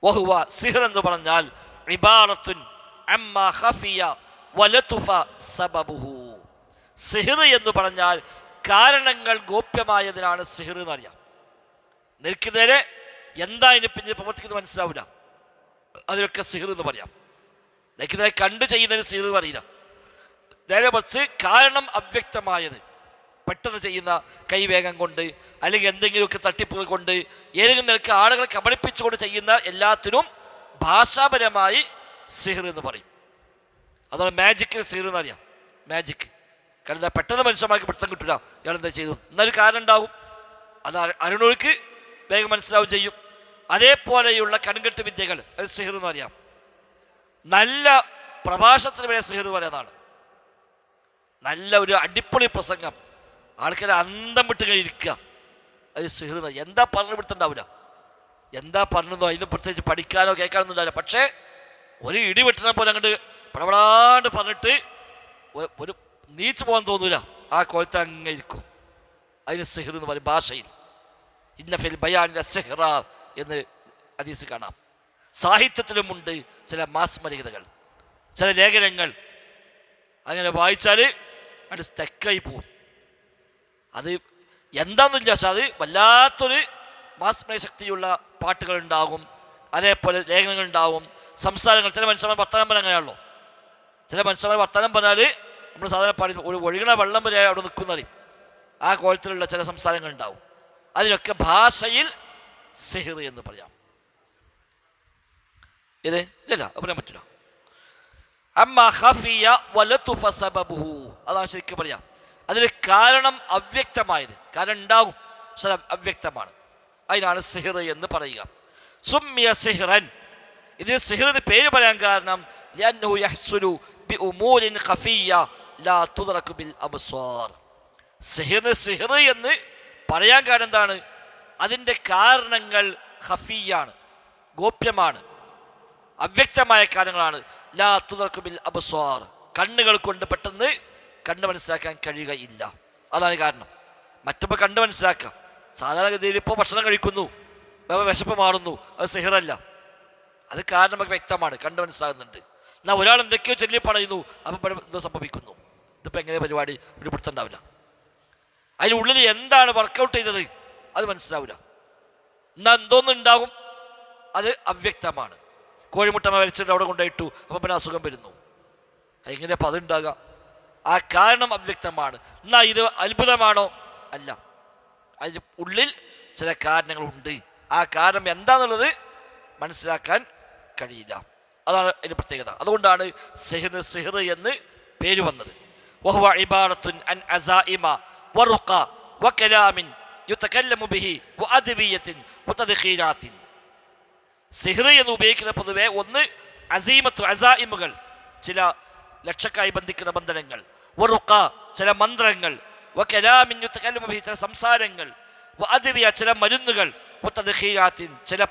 വഹുവ, സിഹ്ർ എന്ന് പറഞ്ഞാൽ ഇബാറത്തുൻ അമ്മാ ഖഫിയ വലതുഫ സബബുഹു. സിഹ്ർ എന്ന് പറഞ്ഞാൽ കാരണങ്ങൾ ഗോപ്യമായതിനാണ് സിഹ്ർ എന്ന് അറിയാം. നിൽക്കുന്നതിന് എന്താ ഇതിന് പിന്നിൽ പ്രവർത്തിക്കുന്നത് മനസ്സിലാവില്ല, അതിനൊക്കെ സിഹ്ർ എന്ന് പറയാം. നിൽക്കുന്നതിനെ കണ്ട് ചെയ്യുന്നതിന് സിഹ്ർ അറിയില്ല. നേരെ മറിച്ച് കാരണം അവ്യക്തമായത്, പെട്ടെന്ന് ചെയ്യുന്ന കൈവേഗം കൊണ്ട് അല്ലെങ്കിൽ എന്തെങ്കിലുമൊക്കെ തട്ടിപ്പുകൾ കൊണ്ട് ഏതെങ്കിലും നിലക്ക് ആളുകളെ കബളിപ്പിച്ചുകൊണ്ട് ചെയ്യുന്ന എല്ലാത്തിനും ഭാഷാപരമായി സിഹ്ർ എന്ന് പറയും. അതാണ് മാജിക്കിന് സിഹ്ർ എന്നറിയാം. മാജിക് കാരണം പെട്ടെന്ന് മനുഷ്യന്മാർക്ക് പിടുത്തം കിട്ടില്ല ഇയാൾ എന്താ ചെയ്തു, എന്നൊരു കാരണം ഉണ്ടാവും. അത് അറിയണവർക്ക് വേഗം മനസ്സിലാവും ചെയ്യും. അതേപോലെയുള്ള കൺകെട്ട് വിദ്യകൾ അത് സിഹ്ർ എന്ന് അറിയാം. നല്ല പ്രഭാഷണത്തിന് വരെ സിഹ്ർ പറയുന്നതാണ്. നല്ല ഒരു അടിപൊളി പ്രസംഗം, ആൾക്കാരെ അന്തം വിട്ട് കഴിക്കുക, അത് സിഹ്ർ. എന്താ പറഞ്ഞു പിടുത്തുണ്ടാവില്ല, എന്താ പറഞ്ഞതോ അതിന് പ്രത്യേകിച്ച് പഠിക്കാനോ കേൾക്കാനൊന്നും ഉണ്ടാവില്ല. പക്ഷേ ഒരു ഇടി വെട്ടണ പോലെ അങ്ങോട്ട് പടപടാണ്ട് പറഞ്ഞിട്ട് ഒരു നീച്ചു പോകാൻ തോന്നൂല, ആ കോലത്ത് അങ്ങനെ ഇരിക്കും. അതിന് സിഹ്ർ എന്ന് പറയും ഭാഷയിൽ. ഇന്ന ഫിൽ ബയാനിലെ സിഹ്റ എന്ന് ഹദീസ് കാണാം. സാഹിത്യത്തിലുമുണ്ട് ചില മാസ്മരികതകൾ, ചില ലേഖനങ്ങൾ അങ്ങനെ വായിച്ചാൽ അത് സ്റ്റക്കായി പോവും. അത് എന്താണെന്നില്ല, പക്ഷെ അത് വല്ലാത്തൊരു മാസ്മരിക ശക്തിയുള്ള പാട്ടുകളുണ്ടാകും, അതേപോലെ ലേഖനങ്ങളുണ്ടാവും, സംസാരങ്ങൾ. ചില മനുഷ്യന്മാർ വർത്തമാനം പറയാൻ അങ്ങനെയാണല്ലോ. ചില മനുഷ്യന്മാർ വർത്തമാനം പറഞ്ഞാൽ നമ്മൾ സാധാരണ പാടി ഒരു ഒഴുകണ വെള്ളം വരെ അവിടെ നിൽക്കുന്നറി ആ കോലത്തിലുള്ള ചില സംസാരങ്ങൾ ഉണ്ടാവും. അതിനൊക്കെ ഭാഷയിൽ സിഹ്ർ എന്ന് പറയാം. ഇത് ഇല്ല പറയാൻ പറ്റില്ല. അമ്മാ ഖഫിയ വലതുഫ സബബുഹു, അതാണ് ശരിക്കും പറയാം. അതിൽ കാരണം അവ്യക്തമായത്, കാരണം ഉണ്ടാകും പക്ഷെ അവ്യക്തമാണ്, അതിനാണ് സിഹ്ർ എന്ന് പറയുക. സുമ്മിയ സിഹ്റൻ, ഇത് സിഹ്റിന് പേര് പറയാൻ കാരണം ലിഅന്നഹു യഹ്സുലു ബിഉമൂരിൻ ഖഫിയ്യ ലാ തുദ്റകു ബിൽ അബ്സാർ. സിഹ്റിന് സിഹ്ർ എന്ന് പറയാൻ കാരണം എന്താണ്? അതിൻ്റെ കാരണങ്ങൾ ഖഫിയാണ്, ഗോപ്യമാണ്, അവ്യക്തമായ കാര്യങ്ങളാണ്. ലാ തുദ്റകു ബിൽ അബ്സാർ, കണ്ണുകൾ കൊണ്ട് പെട്ടെന്ന് കണ്ട് മനസ്സിലാക്കാൻ കഴിയുകയില്ല. അതാണ് കാരണം. മറ്റപ്പോൾ കണ്ട് മനസ്സിലാക്കാം. സാധാരണഗതിയിൽ ഇപ്പോൾ ഭക്ഷണം കഴിക്കുന്നു, വിശപ്പ് മാറുന്നു, അത് സിഹ്റല്ല. അത് കാരണം നമുക്ക് വ്യക്തമാണ്, കണ്ട് മനസ്സിലാകുന്നുണ്ട്. എന്നാൽ ഒരാൾ എന്തൊക്കെയോ ചൊല്ലി പറയുന്നു, അപ്പം എന്തോ സംഭവിക്കുന്നു. ഇതിപ്പോൾ എങ്ങനെ പരിപാടി ഒരു പിടുത്തുണ്ടാവില്ല. അതിനുള്ളിൽ എന്താണ് വർക്കൗട്ട് ചെയ്തത് അത് മനസ്സിലാവില്ല. എന്നാൽ എന്തോന്നുണ്ടാകും, അത് അവ്യക്തമാണ്. കോഴിമുട്ട വരച്ചിട്ട് അവിടെ കൊണ്ടുപോയിട്ടു, അപ്പം പിന്നെ അസുഖം വരുന്നു. എങ്ങനെ അപ്പം അതുണ്ടാകുക? ആ കാരണം അവ്യക്തമാണ്. എന്നാൽ ഇത് അത്ഭുതമാണോ? അല്ല, അതിന് ഉള്ളിൽ ചില കാരണങ്ങളുണ്ട്. ആ കാരണം എന്താണെന്നുള്ളത് മനസ്സിലാക്കാൻ കഴിയില്ല. അതാണ് അതിൻ്റെ പ്രത്യേകത. അതുകൊണ്ടാണ് സിഹ്ർ എന്ന് പേര് വന്നത്. വഹുവ ഇബാറത്തുൻ അൻ അസായിമ വറുഖ വകലാമിൻ യുതകല്ലമു ബിഹി വഅദ്വിയത്തിൻ വതദ്ഖീനാത്തിൻ. സിഹ്ർ എന്ന് ഉപയോഗിക്കുന്ന പൊതുവെ ഒന്ന് അസീമത്ത്, അസായിമുകൾ, ചില ലക്ഷക്കായി ബന്ധിക്കുന്ന ബന്ധനങ്ങൾ, വറുഖ ചില മന്ത്രങ്ങൾ, വകലാമിൻ യുതകല്ലമു ബിഹി ചില സംസാരങ്ങൾ, വഅദ്വിയ ചില മരുന്നുകൾ, വതദ്ഖീനാത്തിൻ ചില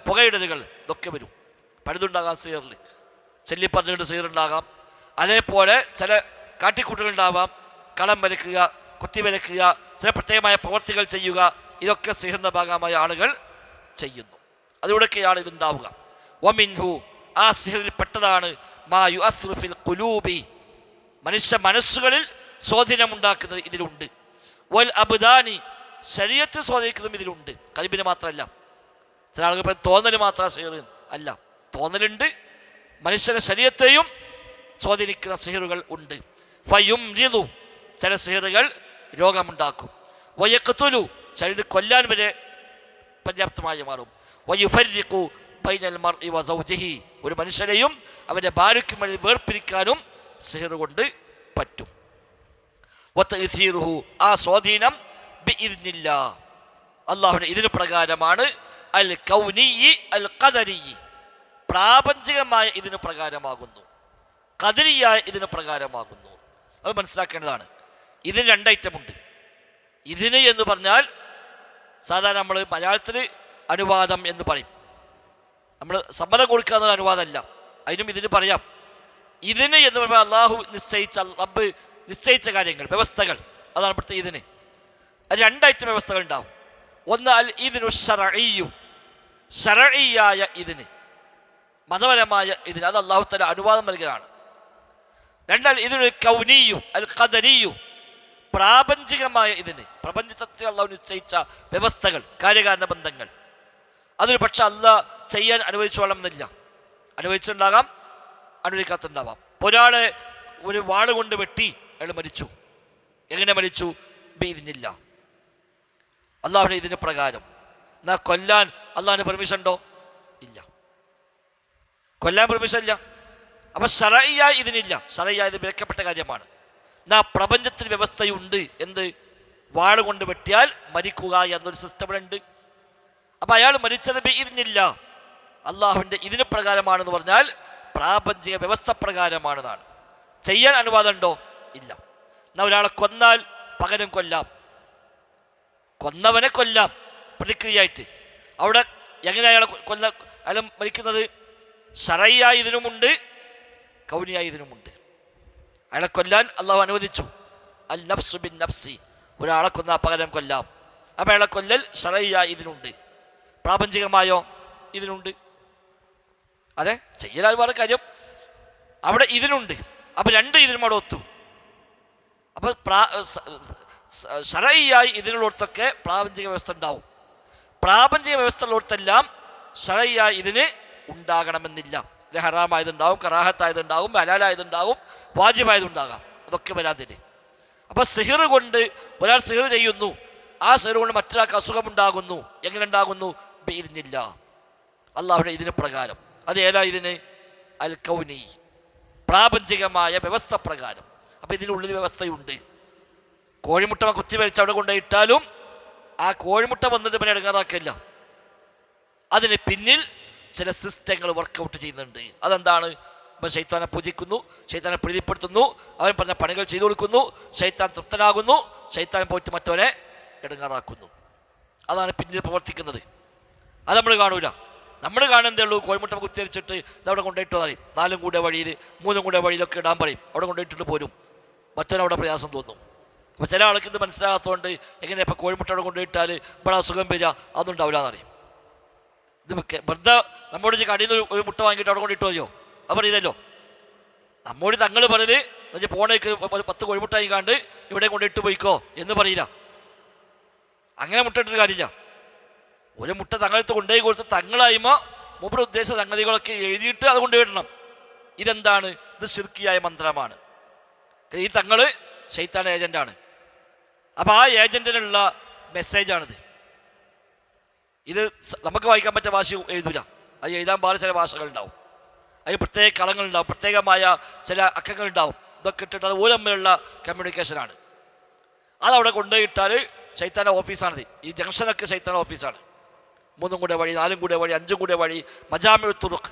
പുകയിടലുകൾ, ഇതൊക്കെ വരും. പഴുതുണ്ടാകാം സിഹ്റിൽ, ചെല്ലിപ്പറഞ്ഞുകൊണ്ട് സിഹ്റുണ്ടാകാം. അതേപോലെ ചില കാട്ടിക്കൂട്ടുകളുണ്ടാവാം, കളം വരയ്ക്കുക, കുത്തി വരയ്ക്കുക, ചില പ്രത്യേകമായ പ്രവർത്തികൾ ചെയ്യുക. ഇതൊക്കെ സിഹ്റിൻ്റെ ഭാഗമായ ആളുകൾ ചെയ്യുന്നു. അതിലൂടെയൊക്കെയാണ് ഇതുണ്ടാവുക. വമിൻഹു, ആ സിഹ്റിൽ പെട്ടതാണ് മാ യുഅസ്സിറു ഫിൽ ഖുലൂബി, മനുഷ്യ മനസ്സുകളിൽ സ്വാധീനമുണ്ടാക്കുന്നത് ഇതിലുണ്ട്. വൽ അബ്ദാനി, ശരീഅത്ത് സ്വാധീനിക്കുന്നതും ഇതിലുണ്ട്. ഖൽബിന് മാത്രമല്ല. ചില ആളുകൾ പറയും തോന്നൽ മാത്രം സിഹിർ അല്ല, തോന്നലുണ്ട്. മനുഷ്യന്റെ ശരീരത്തെയും സ്വാധീനിക്കുന്ന സിഹിറുകൾ ഉണ്ട്. ഫയുംരിദു, ചില സിഹിറുകൾ രോഗമുണ്ടാക്കും. വയഖ്തുലു, ചിലത് കൊല്ലാൻ വരെ പര്യാപ്തമായി മാറും. വയുഫർരിഖു ബൈനൽ മർഇ വസൗജിഹി, ഒരു മനുഷ്യനെയും അവൻ്റെ ഭാര്യയ്ക്കും വഴി വേർപിരിക്കാനും സിഹിർ കൊണ്ട് പറ്റും. വതഅ്സീറുഹു, ആ സ്വാധീനം ബിഇദ്നില്ലാ, അല്ലാഹുവിന്റെ ഇതിന് പ്രകാരമാണ്. അൽ കൗനിയി അൽ ഖദരിയി, പ്രാപഞ്ചികമായ ഇതിന് പ്രകാരമാകുന്നു, ഖദരിയായ ഇതിന് പ്രകാരമാകുന്നു. അത് മനസ്സിലാക്കേണ്ടതാണ്. ഇതിന് 2 ഐറ്റമുണ്ട്. ഇതിന് എന്ന് പറഞ്ഞാൽ സാധാരണ നമ്മൾ മലയാളത്തിൽ അനുവാദം എന്ന് പറയും. നമ്മൾ സമ്മതം കൊടുക്കാവുന്ന അനുവാദമല്ല, അതിനും ഇതിന് പറയാം. ഇതിന് എന്ന് പറയുമ്പോൾ അള്ളാഹു നിശ്ചയിച്ച, റബ്ബ് നിശ്ചയിച്ച കാര്യങ്ങൾ, വ്യവസ്ഥകൾ, അതാണ് ഇവിടുത്തെ ഇതിന്. അത് 2 ഐറ്റം വ്യവസ്ഥകൾ ഉണ്ടാവും. ഒന്ന് അൽ ഇതിനു ശർഈയു, ശർഈയായ ഇതിന്, മതപരമായ ഇതിന്, അത് അള്ളാഹു തആല അനുവാദം നൽകുകയാണ്. 2 ഇതിനു കൗനിയു അൽ ഖദരിയു, പ്രാപഞ്ചികമായ ഇതിന്, പ്രപഞ്ചത്തിൽ അള്ളാഹു നിശ്ചയിച്ച വ്യവസ്ഥകൾ, കാര്യകാരണ ബന്ധങ്ങൾ. അതൊരു പക്ഷെ അള്ളാഹ് ചെയ്യാൻ അനുവദിച്ചോളണം എന്നില്ല. അനുവദിച്ചിട്ടുണ്ടാകാം, അനുവദിക്കാത്തുണ്ടാവാം. ഒരാളെ ഒരു വാള് കൊണ്ട് വെട്ടി അയാൾ മരിച്ചു. എങ്ങനെ മരിച്ചു? ബിഇദ്നില്ല, അള്ളാഹുവിന്റെ ഇതിന് പ്രകാരം. എന്നാ കൊല്ലാൻ അള്ളാഹിന്റെ പെർമിഷൻ ഉണ്ടോ? ഇല്ല, കൊല്ലാൻ പെർമിഷൻ ഇല്ല. അപ്പൊ ശർഈയായ ഇതിനില്ല. ശർഈയായ ഇത് വിലക്കപ്പെട്ട കാര്യമാണ്. എന്നാ പ്രപഞ്ചത്തിന് വ്യവസ്ഥയുണ്ട്. എന്ത്? വാള് കൊണ്ട് വെട്ടിയാൽ മരിക്കുക എന്നൊരു സിസ്റ്റം ഇവിടെ ഉണ്ട്. അപ്പൊ അയാൾ മരിച്ചത് ബിഇദ്നില്ല, അള്ളാഹുവിന്റെ ഇതിന് പ്രകാരമാണെന്ന് പറഞ്ഞാൽ പ്രാപഞ്ചിക വ്യവസ്ഥ പ്രകാരമാണെന്നാണ്. ചെയ്യാൻ അനുവാദം ഉണ്ടോ? ഇല്ല. എന്നാ ഒരാളെ കൊന്നാൽ പകരം കൊല്ലാം, കൊന്നവനെ കൊല്ലാം പ്രതിക്രിയയായിട്ട്. അവിടെ എങ്ങനെ അയാളെ അയാൾ മരിക്കുന്നത്? ശർഈയായ ഇതിനുമുണ്ട്, കൗനിയായ ഇതിനുമുണ്ട്. അയാളെ കൊല്ലാൻ അള്ളാഹു അനുവദിച്ചു. അൽ നഫ്സു ബിൻ നഫ്സി, ഒരാളെ കൊന്നാൽ പകരം കൊല്ലാം. അപ്പം അയാളെ കൊല്ലൽ ശർഈയായ ഇതിനുണ്ട്. പ്രാപഞ്ചികമായോ? ഇതിനുണ്ട്. അതെ, ചെയ്യൽ ഒരുപാട് കാര്യം അവിടെ ഇതിനുണ്ട്. അപ്പം 2 ഇതിനും അവിടെ ഒത്തു. അപ്പം ശർഈയായി ഇതിനുള്ളടത്തൊക്കെ പ്രാപഞ്ചിക വ്യവസ്ഥ ഉണ്ടാവും. പ്രാപഞ്ചിക വ്യവസ്ഥ ഉള്ളിടത്തെല്ലാം ശർഈയായി ഇതിന് ഉണ്ടാകണമെന്നില്ല. ഹറാമായതുണ്ടാവും, കറാഹത്തായതുണ്ടാവും, ഹലാലായതുണ്ടാവും, വാജിബായതുണ്ടാകാം. അതൊക്കെ വരാതിന്. അപ്പം സിഹിർ കൊണ്ട് ഒരാൾ സിഹിർ ചെയ്യുന്നു, ആ സിഹിർ കൊണ്ട് മറ്റൊരാൾക്ക് അസുഖമുണ്ടാകുന്നു. എങ്ങനെ ഉണ്ടാകുന്നു? ബിഇദ്നില്ല, അള്ളാഹുവിന്റെ ഇതിന് പ്രകാരം. അത് ഏതാ ഇതിന്? അൽ കൗനി, പ്രാപഞ്ചികമായ വ്യവസ്ഥ പ്രകാരം. അപ്പം ഇതിനുള്ളിൽ വ്യവസ്ഥയുണ്ട്. കോഴിമുട്ട കുത്തി വരച്ച് അവിടെ കൊണ്ടുപോയിട്ടാലും ആ കോഴിമുട്ട വന്നിട്ട് പിന്നെ ഇടങ്ങാറാക്കില്ല. അതിന് പിന്നിൽ ചില സിസ്റ്റങ്ങൾ വർക്കൗട്ട് ചെയ്യുന്നുണ്ട്. അതെന്താണ്? ഇപ്പം ശൈത്താനെ പൂജിക്കുന്നു, ശൈത്താനെ പ്രീതിപ്പെടുത്തുന്നു, അവൻ പറഞ്ഞ പണികൾ ചെയ്തു കൊടുക്കുന്നു, ശൈത്താൻ തൃപ്തനാകുന്നു, ശൈത്താൻ പോയിട്ട് മറ്റവനെ ഇടങ്ങാറാക്കുന്നു. അതാണ് പിന്നിൽ പ്രവർത്തിക്കുന്നത്. അത് നമ്മൾ കാണൂല. നമ്മൾ കാണുന്നതേ ഉള്ളൂ. കോഴിമുട്ട കുത്തിരിച്ചിട്ട് ഇതവിടെ കൊണ്ടുപോയിട്ട് പറയും, 4 കൂടെ വഴിയിൽ 3 കൂടെ വഴിയിലൊക്കെ ഇടാൻ പറയും. അവിടെ കൊണ്ടുപോയിട്ടിട്ട് പോരും. മറ്റവനവിടെ പ്രയാസം തോന്നും. അപ്പോൾ ചില ആൾക്ക് ഇത് മനസ്സിലാകാത്തതുകൊണ്ട് എങ്ങനെ ഇപ്പം കോഴിമുട്ട അവിടെ കൊണ്ടുപോയിട്ടാൽ ഇവിടെ അസുഖം വരിക, അതൊന്നും ഉണ്ടാവില്ല എന്നറിയും. ഇത് വെറുതെ നമ്മോട് കടയിൽ നിന്ന് ഒരു മുട്ട വാങ്ങിയിട്ട് അവിടെ കൊണ്ടിട്ട് പോയോ? അത് പറയില്ലല്ലോ. നമ്മോട് തങ്ങൾ പറഞ്ഞത് എന്നുവെച്ചാൽ പോണേക്ക് 10 കോഴിമുട്ട വാങ്ങിക്കാണ്ട് ഇവിടെ കൊണ്ടിട്ട് പോയിക്കോ എന്ന് പറയില്ല. അങ്ങനെ മുട്ട ഇട്ടിട്ട് കാര്യമില്ല. ഒരു മുട്ട തങ്ങളടുത്ത് കൊണ്ടുപോയി കൊടുത്ത് തങ്ങളായ്മ മൂപ്പരുടെ ഉദ്ദേശ സംഗതികളൊക്കെ എഴുതിയിട്ട് അത് കൊണ്ടുപോയിടണം. ഇതെന്താണ്? ഇത് ശിർക്കിയായ മന്ത്രമാണ്. ഈ തങ്ങൾ ശൈത്താൻ ഏജന്റാണ്. അപ്പം ആ ഏജന്റിനുള്ള മെസ്സേജാണിത്. ഇത് നമുക്ക് വായിക്കാൻ പറ്റിയ ഭാഷ എഴുതൂല. അത് എഴുതാൻ പാടിയ ചില ഭാഷകളുണ്ടാവും, അതിന് പ്രത്യേക കളങ്ങളുണ്ടാവും, പ്രത്യേകമായ ചില അക്കങ്ങളുണ്ടാവും. ഇതൊക്കെ ഇട്ടിട്ട് അത് ഓരോ തമ്മിലുള്ള കമ്മ്യൂണിക്കേഷനാണ്. അതവിടെ കൊണ്ടുപോയിട്ടാൽ ശൈത്താൻ്റെ ഓഫീസാണിത്. ഈ ജംഗ്ഷനൊക്കെ ശൈത്താൻ്റെ ഓഫീസാണ്. 3 കൂടെ വഴി, 4 കൂടെ വഴി, 5 കൂടെ വഴി, മജാമിഉ തുറുഖ്,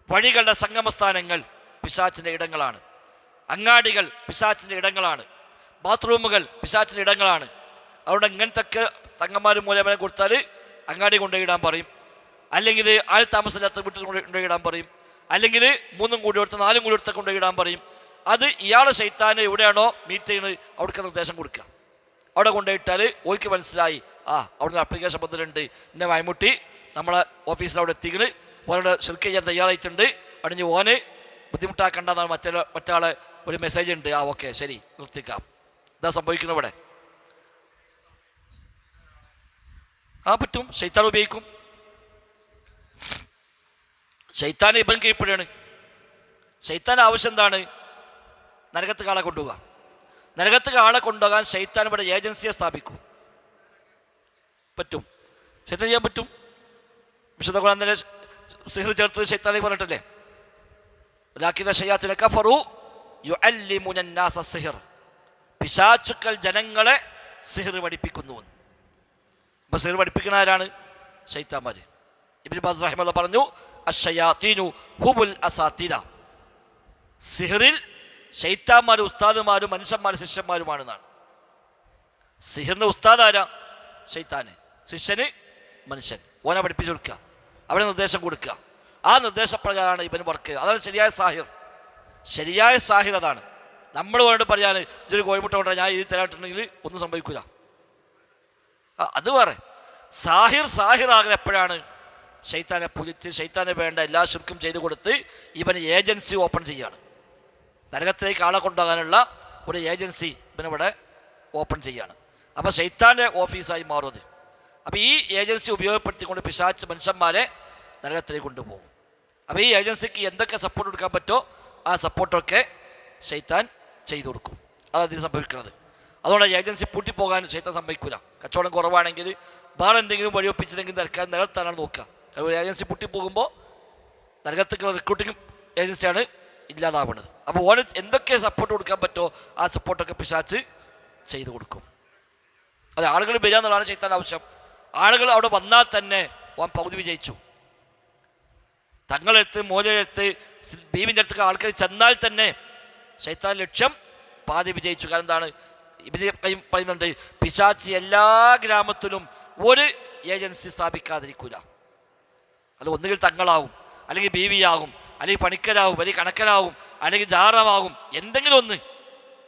വഴികളുടെ സംഗമസ്ഥാനങ്ങൾ പിശാചിൻ്റെ ഇടങ്ങളാണ്. അങ്ങാടികൾ പിശാചിൻ്റെ ഇടങ്ങളാണ്. ബാത്റൂമുകൾ പിശാചിൻ്റെ ഇടങ്ങളാണ്. അതുകൊണ്ട് ഇങ്ങനത്തെ തങ്ങന്മാരും മൂലമനെ കൊടുത്താൽ അങ്ങാടി കൊണ്ടുപോയിടാൻ പറയും, അല്ലെങ്കിൽ ആൾ താമസമില്ലാത്ത വീട്ടിൽ കൊണ്ടുപോയിടാൻ പറയും, അല്ലെങ്കിൽ 3 കൂടി എടുത്ത് 4 കൂടി എടുത്ത് കൊണ്ടുപോയിടാൻ പറയും. അത് ഇയാളെ ശൈത്താൻ എവിടെയാണോ മീറ്റ് ചെയ്യുന്നത് അവിടേക്ക് നിർദ്ദേശം കൊടുക്കുക. അവിടെ കൊണ്ടുപോയിട്ടാൽ ഓർക്ക് മനസ്സിലായി, അവിടുന്ന് അപ്ലിക്കേഷൻ വന്നിട്ടുണ്ട്, എന്നെ മൈമുട്ടി നമ്മളെ ഓഫീസിൽ അവിടെ എത്തിക്കണ്, ഓരോട് ശിർക്ക് ചെയ്യാൻ തയ്യാറായിട്ടുണ്ട്, അടിഞ്ഞ് ഓന് ബുദ്ധിമുട്ടാക്കണ്ടെന്നാണ് മറ്റാളെ ഒരു മെസ്സേജ് ഉണ്ട്. ഓക്കെ ശരി നിർത്തിക്കാം. ഇതാ സംഭവിക്കുന്നത് ഇവിടെ. പറ്റും. ശൈത്താൻ ഉപയോഗിക്കും. ശൈത്താൻ ഇവൻ കീഴ്പ്പെടുകയാണ്. ശൈത്താൻ ആവശ്യം എന്താണ്? നരകത്ത് ആളെ കൊണ്ടുപോകുക. നരകത്ത് ആളെ കൊണ്ടുപോകാൻ ശൈത്താൻ ഇവിടെ ഏജൻസിയെ സ്ഥാപിക്കും. പറ്റും, ശൈത്താൻ ചെയ്യാൻ പറ്റും. വിശുദ്ധ ഖുർആൻ തന്നെ സിഹ്ർ ചേർത്തത് ശൈത്താനെ പറഞ്ഞിട്ടല്ലേ, ലാകിന്ന ശയാത്തിന കഫറു യുഅല്ലിമുന അന്നാസ സിഹ്ർ, പിശാചുക്കൾ ജനങ്ങളെ സിഹ്ർ പഠിപ്പിക്കുന്നു. അപ്പോൾ സിഹ്ർ പഠിപ്പിക്കുന്ന ആരാണ്? ശൈത്താന്മാർ. ഇബ്നു ബാസ് റഹിമഹുല്ലാഹ് പറഞ്ഞു, അശ്ശയാത്തീനു ഹുമുൽ അസാത്തിര, സിഹ്റിൽ ശൈത്താന്മാർ ഉസ്താദുമാരും മനുഷ്യന്മാർ ശിഷ്യന്മാരുമാണെന്നാണ്. സിഹ്റിന്റെ ഉസ്താദ് ആരാ? ശൈത്താന്. ശിഷ്യന് മനുഷ്യൻ. ഓനെ പഠിപ്പിച്ചു കൊടുക്കുക, അവിടെ നിർദ്ദേശം കൊടുക്കുക. ആ നിർദ്ദേശപ്രകാരമാണ് ഇവന് വർക്ക്. അതാണ് ശരിയായ സാഹിർ. ശരിയായ സാഹിർ അതാണ്. നമ്മൾ വേണ്ടി പറയാൻ ഇതൊരു കോഴിമുട്ട കൊണ്ടാണ് ഞാൻ ഇത് തരാട്ടുണ്ടെങ്കിൽ ഒന്നും സംഭവിക്കില്ല. അത് വേറെ. സാഹിറാകൽ എപ്പോഴാണ്? ശൈത്താനെ പുലിച്ച് ശൈത്താനെ വേണ്ട എല്ലാ ശിർക്കും ചെയ്തു കൊടുത്ത് ഇവന് ഏജൻസി ഓപ്പൺ ചെയ്യാണ്. നരകത്തിലേക്ക് ആളെ കൊണ്ടുപോകാനുള്ള ഒരു ഏജൻസി ഇവനിവിടെ ഓപ്പൺ ചെയ്യാണ്. അപ്പോൾ ശൈത്താൻ്റെ ഓഫീസായി മാറും അത്. അപ്പോൾ ഈ ഏജൻസി ഉപയോഗപ്പെടുത്തിക്കൊണ്ട് പിശാച് മനുഷ്യന്മാരെ നരകത്തിലേക്ക് കൊണ്ടുപോകും. അപ്പോൾ ഈ ഏജൻസിക്ക് എന്തൊക്കെ സപ്പോർട്ട് കൊടുക്കാൻ പറ്റുമോ ആ സപ്പോർട്ടൊക്കെ ശൈത്താൻ ചെയ്തു കൊടുക്കും. അതതിന് സംഭവിക്കുന്നത്. അതുകൊണ്ട് ഏജൻസി പൂട്ടിപ്പോകാൻ ശൈത്താൻ സംഭവിക്കില്ല. കച്ചവടം കുറവാണെങ്കിൽ വേറെ എന്തെങ്കിലും വഴിയൊപ്പിച്ചില്ലെങ്കിൽ നിലനിർത്താനാണ് നോക്കുക. ഏജൻസി പൂട്ടിപ്പോകുമ്പോൾ നരകത്തേക്കുള്ള റിക്രൂട്ടിംഗ് ഏജൻസിയാണ് ഇല്ലാതാവുന്നത്. അപ്പോൾ ഓന് എന്തൊക്കെ സപ്പോർട്ട് കൊടുക്കാൻ പറ്റുമോ ആ സപ്പോർട്ടൊക്കെ പിശാച്ച് ചെയ്തു കൊടുക്കും. അത് ആളുകൾ വരിക എന്നുള്ളതാണ് ശൈത്താൻ ആവശ്യം. ആളുകൾ അവിടെ വന്നാൽ തന്നെ ഓൻ പകുതി വിജയിച്ചു. തങ്ങളെടുത്ത് മോചനെടുത്ത് ബീവിൻ്റെ അടുത്തൊക്കെ ആൾക്കാർ ചെന്നാൽ തന്നെ ശൈത്താൻ ലക്ഷ്യം പാതി വിജയിച്ചു. കാരണം എന്താണ്? ഇവര് പറയുന്നുണ്ട്, പിശാച്ച് എല്ലാ ഗ്രാമത്തിലും ഒരു ഏജൻസി സ്ഥാപിക്കാതിരിക്കില്ല. അത് ഒന്നുകിൽ തങ്ങളാവും, അല്ലെങ്കിൽ ബീവിയാകും, അല്ലെങ്കിൽ പണിക്കരാകും, അല്ലെങ്കിൽ കണക്കനാകും, അല്ലെങ്കിൽ ജാറമാകും. എന്തെങ്കിലും ഒന്ന്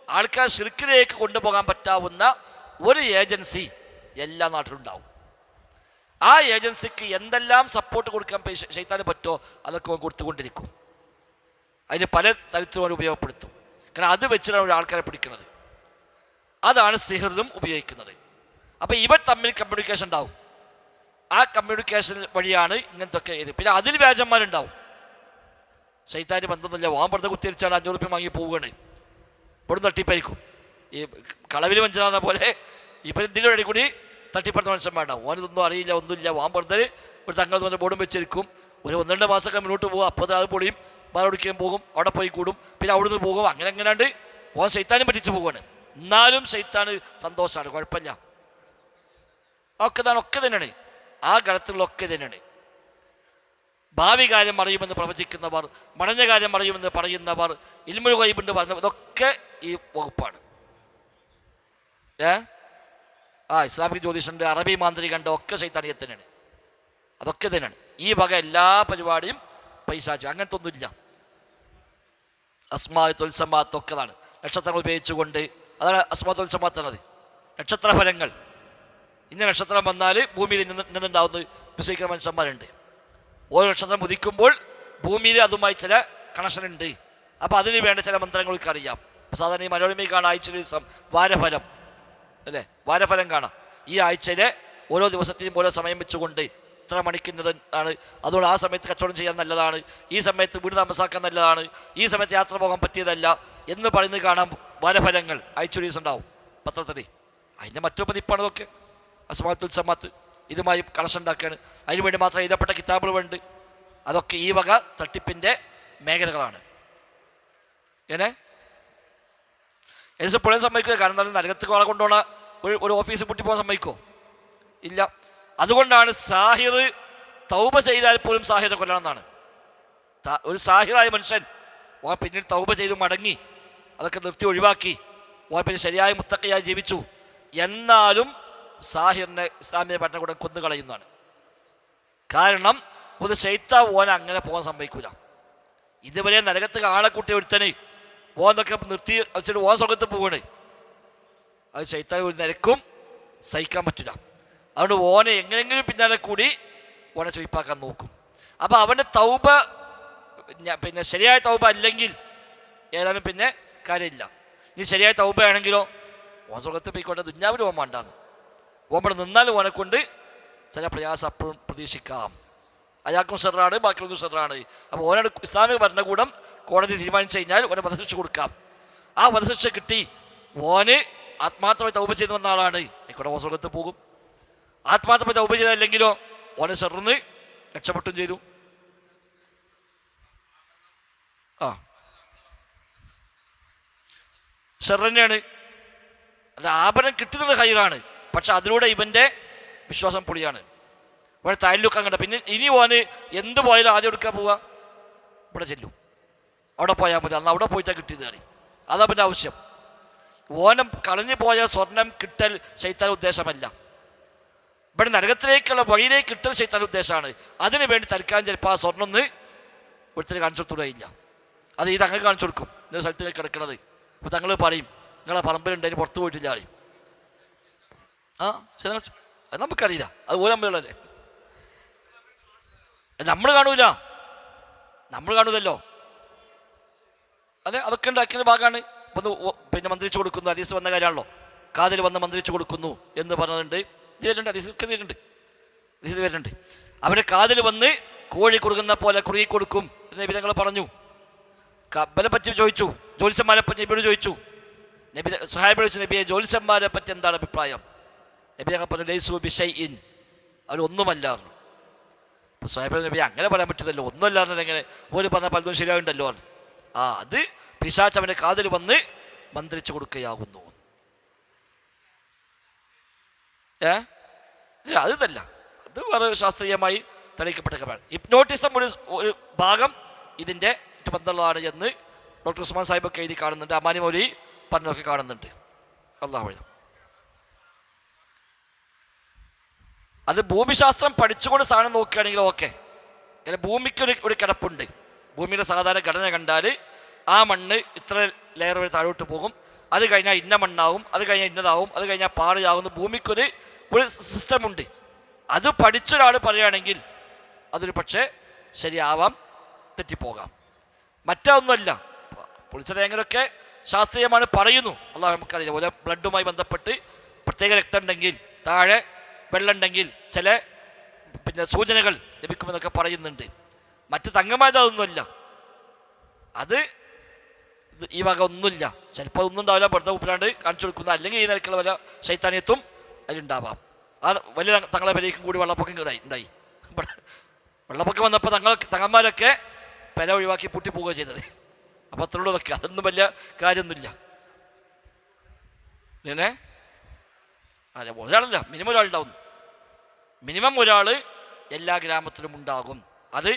ആൾക്കാർ ശിർക്കിലേക്ക് കൊണ്ടുപോകാൻ പറ്റാവുന്ന ഒരു ഏജൻസി എല്ലാ നാട്ടിലുണ്ടാവും. ആ ഏജൻസിക്ക് എന്തെല്ലാം സപ്പോർട്ട് കൊടുക്കാൻ ശൈത്താന് പറ്റുമോ അതൊക്കെ കൊടുത്തുകൊണ്ടിരിക്കും. അതിന് പല തരത്തിലും അവർ ഉപയോഗപ്പെടുത്തും. കാരണം അത് വെച്ചിട്ടാണ് ഒരു ആൾക്കാരെ പിടിക്കുന്നത്. അതാണ് സിഹ്റിലും ഉപയോഗിക്കുന്നത്. അപ്പോൾ ഇവർ തമ്മിൽ കമ്മ്യൂണിക്കേഷൻ ഉണ്ടാവും. ആ കമ്മ്യൂണിക്കേഷൻ വഴിയാണ് ഇങ്ങനത്തൊക്കെ ഇത്. പിന്നെ അതിൽ വ്യാജന്മാരുണ്ടാവും. ശൈത്താന് ബന്ധമൊന്നുമില്ല, വാമ്പറത്തെ കുത്തിരിച്ചാണ് 500 രൂപ വാങ്ങി പോവുകയാണ്. ഇവിടെ തട്ടിപ്പായിരിക്കും. ഈ കളവിൽ മനുഷ്യനാകുന്ന പോലെ ഇപ്പം ഇതിൻ്റെ ഇടയിൽ കൂടി തട്ടിപ്പടുത്ത മനുഷ്യന്മാരുണ്ടാവും. ഓനിതൊന്നും അറിയില്ല, ഒന്നുമില്ല. വാമ്പറത്തിൽ ഒരു തങ്ങൾ പറഞ്ഞ ബോർഡും വെച്ചിരിക്കും. ഒരു 1-2 മാസമൊക്കെ മുന്നോട്ട് പോകും. അപ്പോൾ അത് പൊളിയും, ബാറോടിക്കാൻ പോകും, അവിടെ പോയി കൂടും, പിന്നെ അവിടുന്ന് പോകും. അങ്ങനെ എങ്ങനെയാണ്ട് ഓൻ ശൈത്താനും പറ്റിച്ച് പോവുകയാണ്. എന്നാലും ശൈത്താന് സന്തോഷമാണ്, കുഴപ്പമില്ല. ഒക്കെ തന്നെയാണ്. ആ ഗണത്തിലൊക്കെ തന്നെയാണ്. ഭാവി കാര്യം അറിയുമെന്ന് പ്രവചിക്കുന്നവർ, മടഞ്ഞ കാര്യം അറിയുമെന്ന് പറയുന്നവർ, ഇൽമുൽ ഗൈബുണ്ട് പറഞ്ഞവർ, ഇതൊക്കെ ഈ വകുപ്പാണ്. ഇസ്ലാമിക് ജ്യോതിഷൻ്റെ അറബി മാന്ത്രികൻ്റെ ഒക്കെ ശൈത്താനിയത്ത് തന്നെയാണ്. അതൊക്കെ തന്നെയാണ്. ഈ വക എല്ലാ പരിപാടിയും പൈശാച്. അങ്ങനത്തെ ഒന്നുമില്ല. അസ്മാത്തുൽ സമാത്തൊക്കെ അതാണ്. നക്ഷത്രങ്ങൾ ഉപയോഗിച്ചുകൊണ്ട്, അതാണ് അസ്മാത്തുൽ സമാത്ത് എന്നത്. നക്ഷത്രഫലങ്ങൾ. ഇന്ന നക്ഷത്രം വന്നാൽ ഭൂമിയിൽ നിന്നുണ്ടാവുന്ന വിശ്വസിക്കുന്ന മനുഷ്യന്മാരുണ്ട്. ഓരോ നക്ഷത്രം ഉദിക്കുമ്പോൾ ഭൂമിയിൽ അതുമായി ചില കണക്ഷൻ ഉണ്ട്. അപ്പോൾ അതിന് വേണ്ട ചില മന്ത്രങ്ങൾക്ക് അറിയാം. സാധാരണ ഈ മനോരമയിൽ കാണാം ആഴ്ച ദിവസം വാരഫലം അല്ലേ, വാരഫലം കാണാം. ഈ ആഴ്ചയിലെ ഓരോ ദിവസത്തെയും ഓരോ സമയം വെച്ചുകൊണ്ട് ഇത്ര മണിക്കുന്നത് ആണ്. അതുകൊണ്ട് ആ സമയത്ത് കച്ചവടം ചെയ്യാൻ നല്ലതാണ്, ഈ സമയത്ത് വീട് താമസാക്കാൻ നല്ലതാണ്, ഈ സമയത്ത് യാത്ര പോകാൻ പറ്റിയതല്ല എന്ന് പറയുന്നത് കാണാൻ വാരഫലങ്ങൾ ആഴ്ച ദിവസം ഉണ്ടാവും പത്രത്തിൽ. അതിൻ്റെ മറ്റൊരു പതിപ്പാണ് ഇതൊക്കെ. അസ്മാത്തുൽ സമാത്ത് ഇതുമായി കണക്ഷൻ ഉണ്ടാക്കുകയാണ്. അതിനുവേണ്ടി മാത്രം എഴുതപ്പെട്ട കിതാബുകളുണ്ട്. അതൊക്കെ ഈ വക തട്ടിപ്പിൻ്റെ മേഖലകളാണ്. ഏനെ ഏകദേശം പുഴയും സമ്മതിക്കുക. കാരണം നരകത്ത് ആളെ കൊണ്ടുപോണ ഒരു ഓഫീസ് പൂട്ടിപ്പോകാൻ സമ്മതിക്കുമോ? ഇല്ല. അതുകൊണ്ടാണ് സാഹിർ തൗബ ചെയ്താൽ പോലും സാഹിറെ കൊല്ലണം എന്നാണ്. ഒരു സാഹിറായ മനുഷ്യൻ ഓൻ പിന്നീട് തൗബ ചെയ്ത് മടങ്ങി അതൊക്കെ നിർത്തി ഒഴിവാക്കി ഓൻ പിന്നെ ശരിയായ മുത്തഖിയായി ജീവിച്ചു, എന്നാലും സാഹിറിനെ ഇസ്ലാമിക ഭരണകൂടം കൊന്നുകളയുന്നതാണ്. കാരണം ഒരു ശൈത്താൻ ഓൻ അങ്ങനെ പോകാൻ സമ്മതിക്കൂല. ഇതുവരെ നരകത്ത് ആളെ കൂട്ടി ഒരുത്തന് ഓന്നൊക്കെ നിർത്തി വെച്ചിട്ട് ഓൻ സ്വർഗത്ത് പോവാണ്. അത് ശൈത്താൻ ഒരു നിരക്കും സഹിക്കാൻ പറ്റില്ല. അതുകൊണ്ട് ഓനെ എങ്ങനെയെങ്കിലും പിന്നാലെ കൂടി ഓനെ ചൊയ്പ്പാക്കാൻ നോക്കും. അപ്പോൾ അവൻ്റെ തൗബ പിന്നെ ശരിയായ തൗബ അല്ലെങ്കിൽ ഏതായാലും പിന്നെ കാര്യമില്ല. നീ ശരിയായ തൗബയാണെങ്കിലോ ഓൻ സ്വർഗത്ത് പോയിക്കോട്ടെ, ദുഞ്ഞാവിൽ ഓൻ വേണ്ടാന്ന്. ഓൻ ഇവിടെ നിന്നാലും ഓനെ കൊണ്ട് ചില പ്രയാസം അപ്പോഴും പ്രതീക്ഷിക്കാം. അയാൾക്കും ഷെറാണ്, ബാക്കിയുള്ളവർക്കും ഷെറാണ്. അപ്പോൾ ഓനോട് ഇസ്ലാമിക ഭരണകൂടം കോടതി തീരുമാനിച്ചു കഴിഞ്ഞാൽ ഓനെ വധശിക്ഷ കൊടുക്കാം. ആ വധശിക്ഷ കിട്ടി ഓന് ആത്മാർത്ഥമായി തൗബ ചെയ്ത് വന്ന ആളാണ്, ആയിക്കോട്ടെ, ഓൻ സ്വർഗ്ഗത്തിൽ പോകും. ആത്മാർത്ഥമായി തൗബ ചെയ്തല്ലെങ്കിലോ ഓനെ ഷെറിന്ന് രക്ഷപ്പെട്ടും ചെയ്തു. ഷെർ തന്നെയാണ്. അത് ആഭരണം കിട്ടുന്നത് ഹൈറാണ്, പക്ഷെ അതിലൂടെ ഇവൻ്റെ വിശ്വാസം പൊളിയാണ്. ഇവിടെ താഴെലുക്കാൻ കണ്ട പിന്നെ ഇനി ഓന് എന്ത് പോയാലും ആദ്യം എടുക്കാൻ പോവുക, ഇവിടെ ചെല്ലും, അവിടെ പോയാൽ മതി, അന്ന് അവിടെ പോയിട്ടാണ് കിട്ടിയത് കറി. അതാ പിന്നെ ആവശ്യം. ഓനം കളഞ്ഞു പോയ സ്വർണം കിട്ടൽ ശൈത്താൻ ഉദ്ദേശമല്ല, ഇവിടെ നരകത്തിലേക്കുള്ള വഴിയിലേക്ക് കിട്ടൽ ശൈത്താൻ ഉദ്ദേശമാണ്. അതിനു വേണ്ടി തൽക്കാൻ ചിലപ്പോൾ ആ സ്വർണ്ണം ഒന്ന് ഒരുത്തരെ കാണിച്ചു കൊടുത്തുകയില്ല. അത് ഈ തങ്ങൾ കാണിച്ചു കൊടുക്കും, ഇന്ന സ്ഥലത്തിലേക്ക് കിടക്കണത്. അപ്പോൾ തങ്ങൾ പറയും നിങ്ങളെ പറമ്പിലുണ്ട്, അതിന് പുറത്ത് പോയിട്ടില്ല പറയും. അത് നമുക്കറിയില്ല, അത് ഓരോ തമ്മിലുള്ളതല്ലേ, നമ്മൾ കാണൂല, നമ്മൾ കാണൂലല്ലോ. അതെ, അതൊക്കെ ഉണ്ടാക്കിയ ഭാഗമാണ്. ഒന്ന് പിന്നെ മന്ത്രിച്ചു കൊടുക്കുന്നു, ഹദീസ് വന്ന കാര്യമാണല്ലോ, കാതിൽ വന്ന് മന്ത്രിച്ചു കൊടുക്കുന്നു എന്ന് പറഞ്ഞതുണ്ട്. ഇത് വരുന്നുണ്ട്, ഹദീസ് ഒക്കെ വരുന്നുണ്ട്, ഹദീസ് വരുന്നുണ്ട്. അവരെ കാതിൽ വന്ന് കോഴി കുറുകുന്ന പോലെ കുറുകി കൊടുക്കും എന്ന് നബി തങ്ങൾ പറഞ്ഞു. കബലെ പറ്റി ചോദിച്ചു, ജ്യോത്സ്യന്മാരെ പറ്റി നബിയോട് ചോദിച്ചു. നബി സുഹൈബ് ചോദിച്ചു, നബിയെ ജ്യോത്സ്യന്മാരെ പറ്റി എന്താണ് അഭിപ്രായം? നബി ഞങ്ങൾ പറഞ്ഞു ലൈസു ബിശൈഇൻ, അവരൊന്നുമല്ല. അപ്പോൾ സുഹൈബ് നബി അങ്ങനെ പറയാൻ പറ്റുന്നല്ലോ, ഒന്നുമല്ല എങ്ങനെ ഓര് പറഞ്ഞ പലതും ശരിയാവുണ്ടല്ലോ. അത് പിശാച് അവൻ്റെ കാതിൽ വന്ന് മന്ത്രിച്ചു കൊടുക്കുകയാകുന്നു. അത് ഇതല്ല, അത് വളരെ ശാസ്ത്രീയമായി തെളിയിക്കപ്പെട്ട കാര്യമാണ്. ഹിപ്നോട്ടിസം ഒരു ഭാഗം ഇതിൻ്റെ ബന്ധമുള്ളതാണ് എന്ന് ഡോക്ടർ ഉസ്മാൻ സാഹിബൊക്കെ എഴുതി കാണുന്നുണ്ട്, അമാനി മൗലവി പറഞ്ഞൊക്കെ കാണുന്നുണ്ട്. അല്ലാഹു അഅലം. അത് ഭൂമിശാസ്ത്രം പഠിച്ചുകൊണ്ട് സാധനം നോക്കുകയാണെങ്കിൽ ഓക്കെ. അങ്ങനെ ഭൂമിക്കൊരു കിടപ്പുണ്ട്, ഭൂമിയുടെ സാധാരണ ഘടന കണ്ടാൽ ആ മണ്ണ് ഇത്ര ലെയർ വരെ താഴോട്ട് പോകും, അത് കഴിഞ്ഞാൽ ഇന്ന മണ്ണാവും, അത് കഴിഞ്ഞാൽ ഇന്നതാവും, അത് കഴിഞ്ഞാൽ പാറയാവുന്ന ഭൂമിക്കൊരു സിസ്റ്റമുണ്ട്. അത് പഠിച്ചൊരാൾ പറയുകയാണെങ്കിൽ അതൊരു പക്ഷേ ശരിയാവാം, തെറ്റിപ്പോകാം. മറ്റൊന്നുമല്ല, പൊളിച്ച തേങ്ങലൊക്കെ ശാസ്ത്രീയമാണ് പറയുന്നു, അല്ലാഹ് നമുക്കറിയാം. അതുപോലെ ബ്ലഡുമായി ബന്ധപ്പെട്ട് പ്രത്യേക രക്തം ഉണ്ടെങ്കിൽ താഴെ വെള്ളം ഉണ്ടെങ്കിൽ ചില പിന്നെ സൂചനകൾ ലഭിക്കുമെന്നൊക്കെ പറയുന്നുണ്ട്. മറ്റ് തങ്ങമായത് അതൊന്നുമില്ല, അത് ഈ വക ഒന്നുമില്ല. ചിലപ്പോൾ ഒന്നും ഉണ്ടാവില്ല, വെറുതെ ഉപ്പിലാണ്ട് കാണിച്ചു കൊടുക്കുന്ന, അല്ലെങ്കിൽ ഈ നിലക്കുള്ള വല്ല ശൈത്താനിയത്തും അതിലുണ്ടാവാം. ആ വലിയ തങ്ങളെ വിലയ്ക്കും കൂടി വെള്ളപ്പൊക്കം ഉണ്ടായി. വെള്ളപ്പൊക്കം വന്നപ്പോൾ തങ്ങന്മാരൊക്കെ പെര ഒഴിവാക്കി പൂട്ടി പോവുക ചെയ്തത്. അപ്പോൾ അത്രയുള്ളതൊക്കെ, അതൊന്നും വലിയ കാര്യമൊന്നുമില്ല. ഇങ്ങനെ അതെ, ഒരാളല്ല, മിനിമം ഒരാളുണ്ടാവും. മിനിമം ഒരാൾ എല്ലാ ഗ്രാമത്തിലും ഉണ്ടാകും. അത്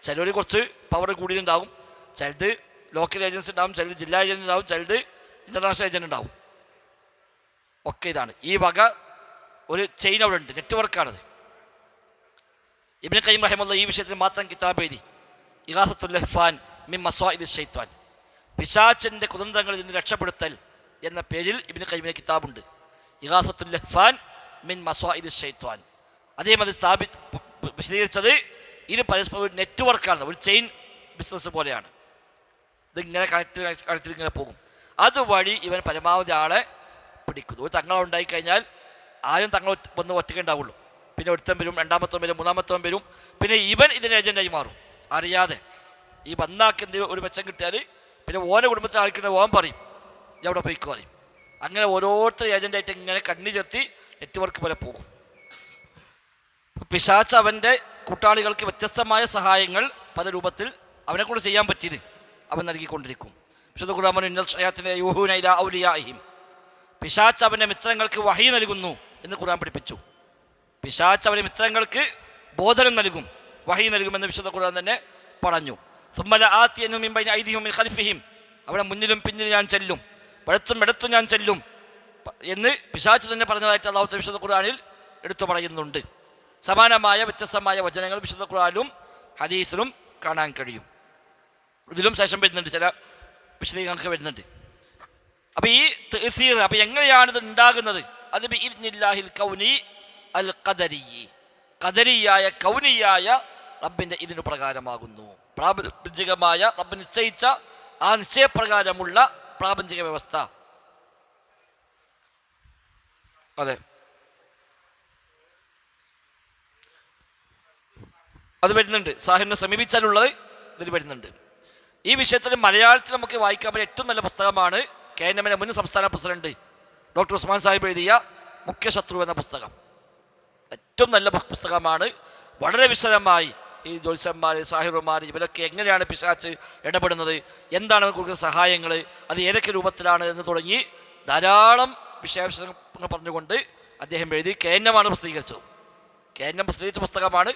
ചിലർ കുറച്ച് പവർ കൂടിയിട്ടുണ്ടാകും, ചിലത് ലോക്കൽ ഏജൻസി ഉണ്ടാവും, ചിലത് ജില്ലാ ഏജൻസി ഉണ്ടാവും, ചിലത് ഇൻ്റർനാഷണൽ ഏജൻറ് ഉണ്ടാവും. ഒക്കെ ഇതാണ് ഈ വക ഒരു ചെയിൻ അവിടെ ഉണ്ട്, നെറ്റ്വർക്കാണത്. ഇബ്നു ഖയ്യിം റഹിമഹുല്ലാഹ് ഈ വിഷയത്തിൽ മാത്രം കിതാബ് എഴുതി, ഇഗാസത്തുൽ ലഹ്ഫാൻ മിൻ മസ്വാഇദി ശൈത്വാൻ, പിശാചിൻ്റെ കുതന്ത്രങ്ങളിൽ നിന്ന് രക്ഷപ്പെടുത്തൽ എന്ന പേരിൽ ഇബ്നു ഖയ്യിമിന്റെ കിതാബുണ്ട്, ഇഗാസത്തുൽ ലഹ്ഫാൻ മിൻ മസ്വാഇദി ശൈത്വാൻ. അദ്ദേഹം അത് വിശദീകരിച്ചത് ഇത് പരസ്പരം ഒരു നെറ്റ്വർക്കാണ്, ഒരു ചെയിൻ ബിസിനസ് പോലെയാണ്. ഇതിങ്ങനെ കണക്ട് ഇങ്ങനെ പോകും. അതുവഴി ഇവൻ പരമാവധി ആളെ പിടിക്കുന്നു. ഒരു തങ്ങളുണ്ടായി കഴിഞ്ഞാൽ ആദ്യം തങ്ങൾ വന്ന് ഒറ്റയ്ക്ക് ഉണ്ടാവുള്ളൂ, പിന്നെ ഒരുത്തൻ വരും, രണ്ടാമത്തവൻ വരും, മൂന്നാമത്തവൻ വരും, പിന്നെ ഇവൻ ഇതിന് ഏജൻ്റായി മാറും അറിയാതെ. ഈ വന്നാക്ക് എന്തെങ്കിലും ഒരു മെച്ചം കിട്ടിയാൽ പിന്നെ ഓരോ കുടുംബത്തിൽ ആൾക്കുണ്ടെ ഓൻ പറയും ഞാൻ അവിടെ പോയിക്കോ പറയും. അങ്ങനെ ഓരോരുത്തർ ഏജൻ്റായിട്ട് ഇങ്ങനെ കണ്ണി ചേർത്തി നെറ്റ്വർക്ക് പോലെ പോകും. പിശാച് അവൻ്റെ കൂട്ടാളികൾക്ക് വ്യത്യസ്തമായ സഹായങ്ങൾ പല രൂപത്തിൽ അവനെക്കൊണ്ട് ചെയ്യാൻ പറ്റിയത് അവൻ നൽകിക്കൊണ്ടിരിക്കും. വിശുദ്ധ ഖുർആൻ പിശാച് അവൻ്റെ മിത്രങ്ങൾക്ക് വഹി നൽകുന്നു എന്ന് ഖുർആൻ പഠിപ്പിച്ചു. പിശാച് അവൻ്റെ മിത്രങ്ങൾക്ക് ബോധനം നൽകും, വഹി നൽകുമെന്ന് വിശുദ്ധ ഖുർആൻ തന്നെ പറഞ്ഞു. അവിടെ മുന്നിലും പിന്നിലും ഞാൻ ചെല്ലും, വലത്തും ഇടത്തും ഞാൻ ചെല്ലും എന്ന് പിശാച് തന്നെ പറഞ്ഞതായിട്ട് അല്ലാഹു വിശുദ്ധ ഖുർആനിൽ എടുത്തു പറയുന്നുണ്ട്. സമാനമായ വ്യത്യസ്തമായ വചനങ്ങൾ വിശുദ്ധ ഖുർആനിലും ഹദീസിലും കാണാൻ കഴിയും. ഇതിലും ശേഷം വരുന്നുണ്ട്, ചില വിശദീകരണങ്ങൾക്ക് വരുന്നുണ്ട്. അപ്പോൾ ഈ തഅ്സീർ, അപ്പോൾ എങ്ങനെയാണിത് ഉണ്ടാകുന്നത്? അത് ബിഇദ്നില്ലാഹിൽ കൗനി അൽ ഖദരി, ഖദരിയായ കൗനിയായ റബ്ബിൻ്റെ ഇതിനു പ്രകാരമാകുന്നു. പ്രാപഞ്ചികമായ റബ്ബ് നിശ്ചയിച്ച ആ നിശ്ചയപ്രകാരമുള്ള പ്രാപഞ്ചിക വ്യവസ്ഥ. അതെ, അത് വരുന്നുണ്ട്. സാഹിറിനെ സമീപിച്ചാലുള്ളത് ഇതിൽ വരുന്നുണ്ട്. ഈ വിഷയത്തിൽ മലയാളത്തിൽ നമുക്ക് വായിക്കാൻ പറ്റിയ ഏറ്റവും നല്ല പുസ്തകമാണ് KNM മുൻ സംസ്ഥാന പ്രസിഡന്റ് ഡോക്ടർ ഉസ്മാൻ സാഹിബ് എഴുതിയ മുഖ്യശത്രു എന്ന പുസ്തകം. ഏറ്റവും നല്ല പുസ്തകമാണ്. വളരെ വിശദമായി ഈ ജ്യോത്സ്യന്മാർ, സാഹിബന്മാർ ഇവരൊക്കെ എങ്ങനെയാണ് പിശാച് ഇടപെടുന്നത്, എന്താണ് കൊടുക്കുന്ന സഹായങ്ങൾ, അത് ഏതൊക്കെ രൂപത്തിലാണ് എന്ന് തുടങ്ങി ധാരാളം വിഷയാംശങ്ങൾ പറഞ്ഞുകൊണ്ട് അദ്ദേഹം എഴുതി. KNM പ്രസിദ്ധീകരിച്ചത്. KNM പ്രസിദ്ധീകരിച്ച പുസ്തകമാണ്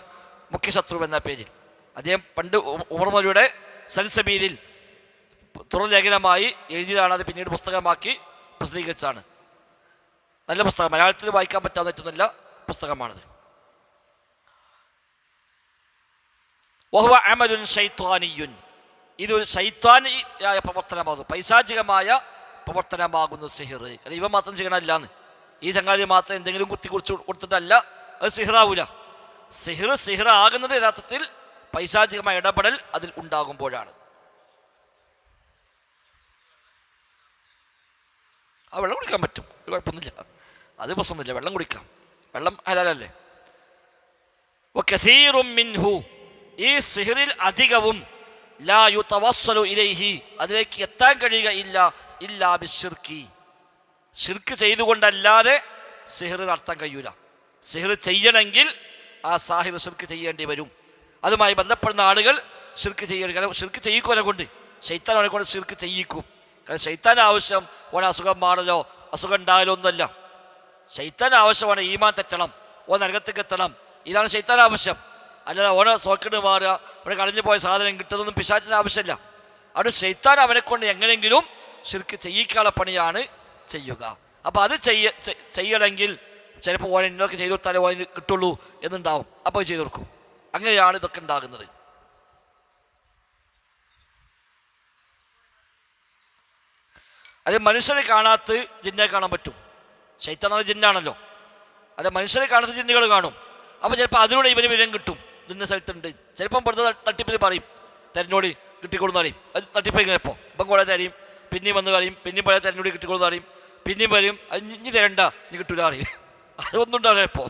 മുഖ്യശത്രു എന്ന പേരിൽ. അദ്ദേഹം പണ്ട് ഉമർ മൗലവിയുടെ സൽസബീലിൽ തുടർലേഖനമായി എഴുതിയതാണ്. അത് പിന്നീട് പുസ്തകമാക്കി പ്രസിദ്ധീകരിച്ചതാണ്. നല്ല പുസ്തകം, മലയാളത്തിൽ വായിക്കാൻ പറ്റാവുന്ന ഏറ്റവും നല്ല പുസ്തകമാണിത്. വഹുവ അമലുൻ ശൈത്വാനിയുൻ, ഇതൊരു ശൈത്വാനിയായ പ്രവർത്തനമാകുന്നു, പൈശാചികമായ പ്രവർത്തനമാകുന്നു സിഹിർ. ഇവ മാത്രം ചെയ്യണമല്ലാന്ന്, ഈ ചങ്ങാതി മാത്രം എന്തെങ്കിലും കുറിച്ച് കൊടുത്തിട്ടല്ല അത് സിഹിറാവൂല. സിഹിർ ആകുന്നത് യഥാർത്ഥത്തിൽ പൈശാചികമായ ഇടപെടൽ അതിൽ ഉണ്ടാകുമ്പോഴാണ്. ആ വെള്ളം കുടിക്കാൻ പറ്റും, കുഴപ്പമൊന്നുമില്ല, അത് പ്രശ്നമൊന്നുമില്ല. വെള്ളം കുടിക്കാം, വെള്ളം ഹലാലല്ലേ. വകസീറും മിൻഹു, ഈ സിഹിറിൽ അധികവും ലാ യുതവസ്സലു ഇലൈഹി, അതിലേക്ക് എത്താൻ കഴിയുകയില്ല ഇല്ലാ ബിശ്ശിർക്കി, ശിർക്ക് ചെയ്തുകൊണ്ടല്ലാതെ സിഹിർ നടത്താൻ കഴിയൂല. സിഹിർ ചെയ്യണമെങ്കിൽ ആ സാഹിർ ശിർക്ക് ചെയ്യേണ്ടി വരും. അതുമായി ബന്ധപ്പെടുന്ന ആളുകൾ ശിർക്ക് ചെയ്യണം. കാരണം ശിർക്ക് ചെയ്യിക്കുവനെ കൊണ്ട്, ശൈത്താൻ അവനെ കൊണ്ട് ശിർക്ക് ചെയ്യിക്കും. കാരണം ശൈത്താൻ്റെ ആവശ്യം ഓനെ അസുഖം മാറലോ അസുഖം ഉണ്ടാകലോ ഒന്നുമല്ല. ശൈത്താൻ ആവശ്യമാണ് ഈമാൻ തെറ്റണം, ഓൻ നരകത്തേക്ക് എത്തണം. ഇതാണ് ശൈത്താൻ ആവശ്യം. അല്ലാതെ ഓനെ സോക്കിട്ട് മാറുക, അവനെ കളഞ്ഞു പോയ സാധനം കിട്ടുന്നതൊന്നും പിശാചിന് ആവശ്യമില്ല. അവിടെ ശൈത്താൻ അവനെ കൊണ്ട് എങ്ങനെയെങ്കിലും ശിർക്ക് ചെയ്യിക്കാനുള്ള പണിയാണ് ചെയ്യുക. അപ്പോൾ അത് ചെയ്യണമെങ്കിൽ ചിലപ്പോൾ ഓൻ ഇന്നൊക്കെ ചെയ്തു കൊടുത്താലേ ഓന് കിട്ടുള്ളൂ എന്നുണ്ടാവും. അപ്പോൾ ചെയ്തു കൊടുക്കും. അങ്ങനെയാണ് ഇതൊക്കെ ഉണ്ടാകുന്നത്. അത് മനുഷ്യരെ കാണാത്ത ജിന്നെ കാണാൻ പറ്റും. ശൈത്താൻ എന്ന ജിന്നാണല്ലോ. അത് മനുഷ്യരെ കാണാത്ത ജിന്നുകൾ കാണും. അപ്പോൾ ചിലപ്പോൾ അതിലൂടെ ഇവന് വിവരം കിട്ടും, ഇതിൻ്റെ സ്ഥലത്തുണ്ട്. ചിലപ്പം പെടുന്ന തട്ടിപ്പിൽ പറയും, തെരഞ്ഞോടി കിട്ടിക്കൊള്ളുന്ന അറിയും. അത് തട്ടിപ്പ് ഇപ്പോൾ ഇപ്പം കൂടെ തരും, പിന്നെയും വന്ന് പറയും, പിന്നെയും പഴയ തെരഞ്ഞോടി കിട്ടിക്കൊള്ളുന്ന അറിയും, പിന്നെയും വരും, അത് ഇനി തരണ്ട, ഇനി കിട്ടൂല അറിയും. അതൊന്നും ഉണ്ടാവില്ല ഇപ്പോൾ.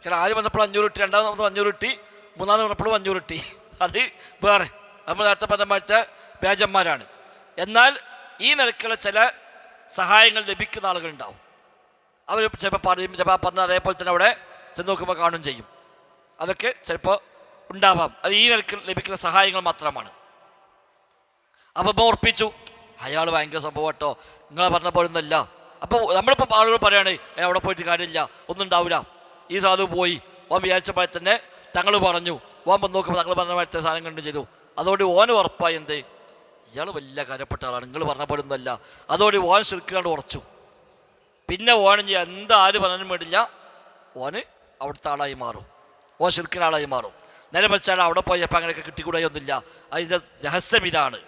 കാരണം ആദ്യം വന്നപ്പോൾ 500 കിട്ടി, രണ്ടാമത് വന്നപ്പോൾ 500 കിട്ടി, മൂന്നാമത് വന്നപ്പോഴും 500 കിട്ടി. അത് വേറെ നമ്മൾ നേരത്തെ പറഞ്ഞ മാറ്റത്തെ വ്യാജന്മാരാണ്. എന്നാൽ ഈ നിലക്കുള്ള ചില സഹായങ്ങൾ ലഭിക്കുന്ന ആളുകളുണ്ടാവും. അവർ ചിലപ്പോൾ പറയും, ചിലപ്പോൾ പറഞ്ഞ അതേപോലെ തന്നെ അവിടെ ചെന്ന് നോക്കുമ്പോൾ കാണും ചെയ്യും. അതൊക്കെ ചിലപ്പോൾ ഉണ്ടാവാം. അത് ഈ നിലക്ക് ലഭിക്കുന്ന സഹായങ്ങൾ മാത്രമാണ്. അപ്പോൾ ഓർപ്പിച്ചു, അയാൾ ഭയങ്കര സംഭവം കേട്ടോ, നിങ്ങളെ പറഞ്ഞ പോലൊന്നുമല്ല. അപ്പോൾ നമ്മളിപ്പോൾ ആളുകൾ പറയുകയാണ് അവിടെ പോയിട്ട് കാര്യമില്ല, ഒന്നും ഉണ്ടാവില്ല, ഈ സാധു പോയി, ഓൻ വിചാരിച്ച പോലെ തന്നെ തങ്ങൾ പറഞ്ഞു, ഓൻ വന്ന് നോക്കുമ്പോൾ തങ്ങൾ പറഞ്ഞ പോലത്തെ സാധനം കണ്ടു ചെയ്തു. അതോടെ ഓന് ഉറപ്പായി എന്ത്, ഇയാൾ വലിയ കാര്യപ്പെട്ട ആളാണ്, നിങ്ങൾ പറഞ്ഞ പോലൊന്നുമല്ല. അതോടെ ഓൻ ശിർക്കിലാണ്ട് ഉറച്ചു. പിന്നെ ഓൻ എന്താരും പറയാനും വേണ്ടില്ല, ഓന് അവിടുത്തെ ആളായി മാറും, ഓൻ ശിർക്കിന് ആളായി മാറും. നേരെ വെച്ചാൽ അവിടെ പോയപ്പോൾ അങ്ങനെയൊക്കെ കിട്ടിക്കൂടെയൊന്നുമില്ല. അതിൻ്റെ രഹസ്യം ഇതാണ്,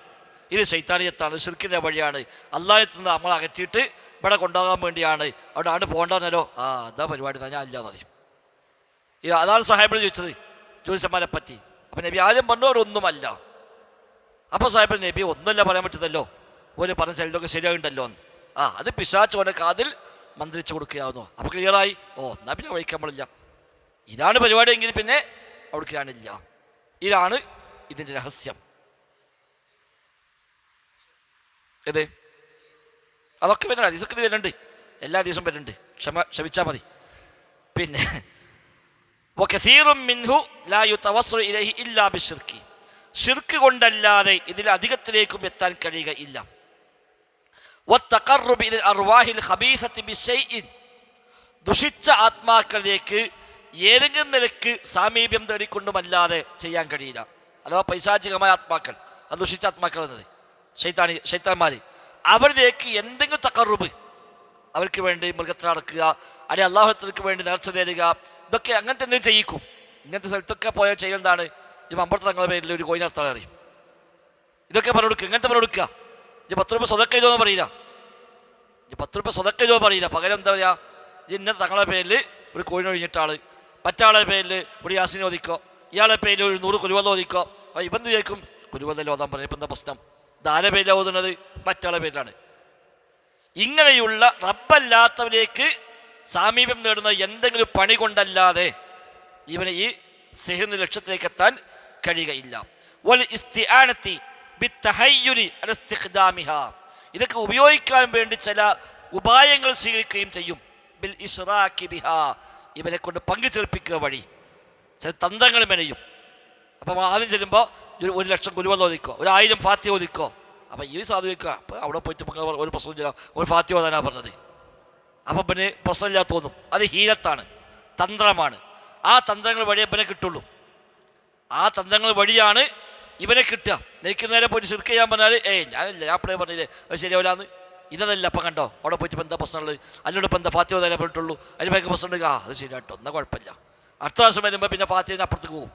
ഇത് ശൈത്താനിയത്താണ്, ശിർക്കിൻ്റെ വഴിയാണ്, അള്ളാഹത്തിൽ നിന്ന് നമ്മൾ അകറ്റിയിട്ട് ഇവിടെ കൊണ്ടുപോകാൻ വേണ്ടിയാണ്. അവിടെ ആണ് പോകണ്ടെന്നല്ലോ, അതാ പരിപാടി ഞാൻ ഇല്ലാന്ന് പറയും. അതാണ് സാഹിബിന് ചോദിച്ചത് ജ്യോത്സ്യന്മാരെ പറ്റി. അപ്പം നബി ആദ്യം പറഞ്ഞവരൊന്നുമല്ല. അപ്പോൾ സാഹിബ് നബി ഒന്നുമല്ല പറയാൻ പറ്റുന്നല്ലോ, ഒരു പറഞ്ഞ ചിലതൊക്കെ ശരിയായിട്ടുണ്ടല്ലോ എന്ന്. അത് പിശാചോൻ്റെ കാതിൽ മന്ത്രിച്ചു കൊടുക്കുകയാവുന്നു. അപ്പോൾ ക്ലിയറായി, എന്നാൽ പിന്നെ വഴിക്കാൻ പാടില്ല, ഇതാണ് പരിപാടി എങ്കിൽ പിന്നെ അവിടേക്ക് കാണില്ല. ഇതാണ് ഇതിൻ്റെ രഹസ്യം. ഏത് അതൊക്കെ വരുന്നുണ്ട്, ഹദീസൊക്കെ ഇത് വരുന്നുണ്ട്, എല്ലാ ദിവസവും വരുന്നുണ്ട്, ക്ഷമിച്ചാൽ മതി. പിന്നെ വകസീറും മിൻഹു ലാ യുതവസ്സലു ഇലൈഹി ഇല്ലാ ബിശ്ശിർക്കി, ശിർക്ക് കൊണ്ടല്ലാതെ ഇതിൽ അധികത്തിലേക്കും എത്താൻ കഴിയുകയില്ല. വത്തഖർറുബി ഇലൽ അർവാഹിൽ ഖബീസത്തി ബിശൈഇൻ, ദുഷിച്ച ആത്മാക്കളിലേക്ക് ഏതെങ്കിലും നിലക്ക് സാമീപ്യം തേടിക്കൊണ്ടുമല്ലാതെ ചെയ്യാൻ കഴിയില്ല. അഥവാ പൈശാചികമായ ആത്മാക്കൾ, അത് ദുഷിച്ച ആത്മാക്കൾ എന്നത് ശൈത്താന്മാർ, അവരിലേക്ക് എന്തെങ്കിലും തഖറുബ്, അവർക്ക് വേണ്ടി മൃഗത്തിൽ അടക്കുക, അല്ലെങ്കിൽ അള്ളാഹുക്ക് വേണ്ടി നേർച്ച നേടുക, ഇതൊക്കെ അങ്ങനത്തെ എന്തെങ്കിലും ചെയ്യിക്കും. ഇങ്ങനത്തെ സ്ഥലത്തൊക്കെ പോയാൽ ചെയ്യുന്നതാണ് ഇപ്പം അമ്പലത്തെ തങ്ങളുടെ പേരിൽ ഒരു കോഴി നടത്താൻ അറിയും. ഇതൊക്കെ പറഞ്ഞു കൊടുക്കുക, ഇങ്ങനത്തെ പറഞ്ഞു കൊടുക്കുക. ഇത് 10 രൂപ സ്വതക്ക ചെയ്തോ എന്ന് പറയില്ല, ഇത് 10 രൂപ സ്വതക്ക ചെയ്തോ പറയില്ല. പകരം എന്താ പറയുക, ഇന്നത്തെ തങ്ങളുടെ പേരിൽ ഒരു കോഴി ഒഴിഞ്ഞിട്ടാൾ, മറ്റാളെ പേരിൽ ഒരു യാസിനെ ഓദിക്കോ, ഇയാളെ പേരിൽ ഒരു 100 കുരുവല്ല ഓദിക്കോ. അപ്പോൾ ഇപ്പം എന്ത് ചോദിക്കും, കുരുവല്ല ഓതാൻ പറഞ്ഞു, ഇപ്പം എന്താ പ്രശ്നം, ഇതാരെ പേരിലാണ് ഓതുന്നത്, മറ്റാളെ പേരിലാണ്. ഇങ്ങനെയുള്ള റബ്ബല്ലാത്തവരേക്ക് സാമീപ്യം നേടുന്ന എന്തെങ്കിലും പണി കൊണ്ടല്ലാതെ ഇവന് ഈ സിഹിറിന്റെ ലക്ഷ്യത്തിലേക്ക് എത്താൻ കഴിയുകയില്ല. വൽ ഇസ്തിആനതി ബിത്തഹയ്യുലി അല ഇസ്തിഖ്ദാമിഹാ, ഇതൊക്കെ ഉപയോഗിക്കാൻ വേണ്ടി ചില ഉപായങ്ങൾ സ്വീകരിക്കുകയും ചെയ്യും. ബിൽ ഇശ്റാഖി ബിഹാ, ഇവരെ കൊണ്ട് പങ്കുചേർപ്പിക്കുക വഴി ചില തന്ത്രങ്ങൾ മെനയും. അപ്പം ആദ്യം ചെല്ലുമ്പോൾ 1,00,000 കുലുവ ഓദിക്കോ, 1,000 ഫാത്തിഹ ഓദിക്കോ. അപ്പം ഈ സാധുവെക്കുക, അപ്പോൾ അവിടെ പോയിട്ട് ഒരു പ്രശ്നവും ചെയ്യാം, ഒരു ഫാത്തിഹ ഓതാനാണ് പറഞ്ഞത്. അപ്പം പിന്നെ പ്രശ്നമില്ലാത്ത തോന്നും. അത് ഹീലത്താണ്, തന്ത്രമാണ്. ആ തന്ത്രങ്ങൾ വഴിയേ ഇവനെ കിട്ടുള്ളൂ. ആ തന്ത്രങ്ങൾ വഴിയാണ് ഇവനെ കിട്ടുക. നെയ്ക്ക് നേരെ പോയിട്ട് ശിർക്ക് ചെയ്യാൻ പറഞ്ഞാൽ ഞാനില്ല, ഞാൻ അപ്പളേ പറഞ്ഞില്ലേ അത് ശരിയാവില്ലാന്ന്. ഇതല്ല അപ്പം കണ്ടോ അവിടെ പോയിട്ട് ഇപ്പം എന്താ പ്രശ്നമുള്ളത്, അതിനോട് ഇപ്പം എന്താ ഫാത്തിഹ ഓതാനേ പറഞ്ഞിട്ടുള്ളൂ, അതിന് ഭയങ്കര പ്രശ്നം ഉണ്ടെങ്കിൽ അത് ശരിയാട്ടോ, എന്നാൽ കുഴപ്പമില്ല. അടുത്ത പ്രാവശ്യം വരുമ്പോൾ പിന്നെ ഫാത്തിഹയുടെ അപ്പുറത്തേക്ക് പോകും.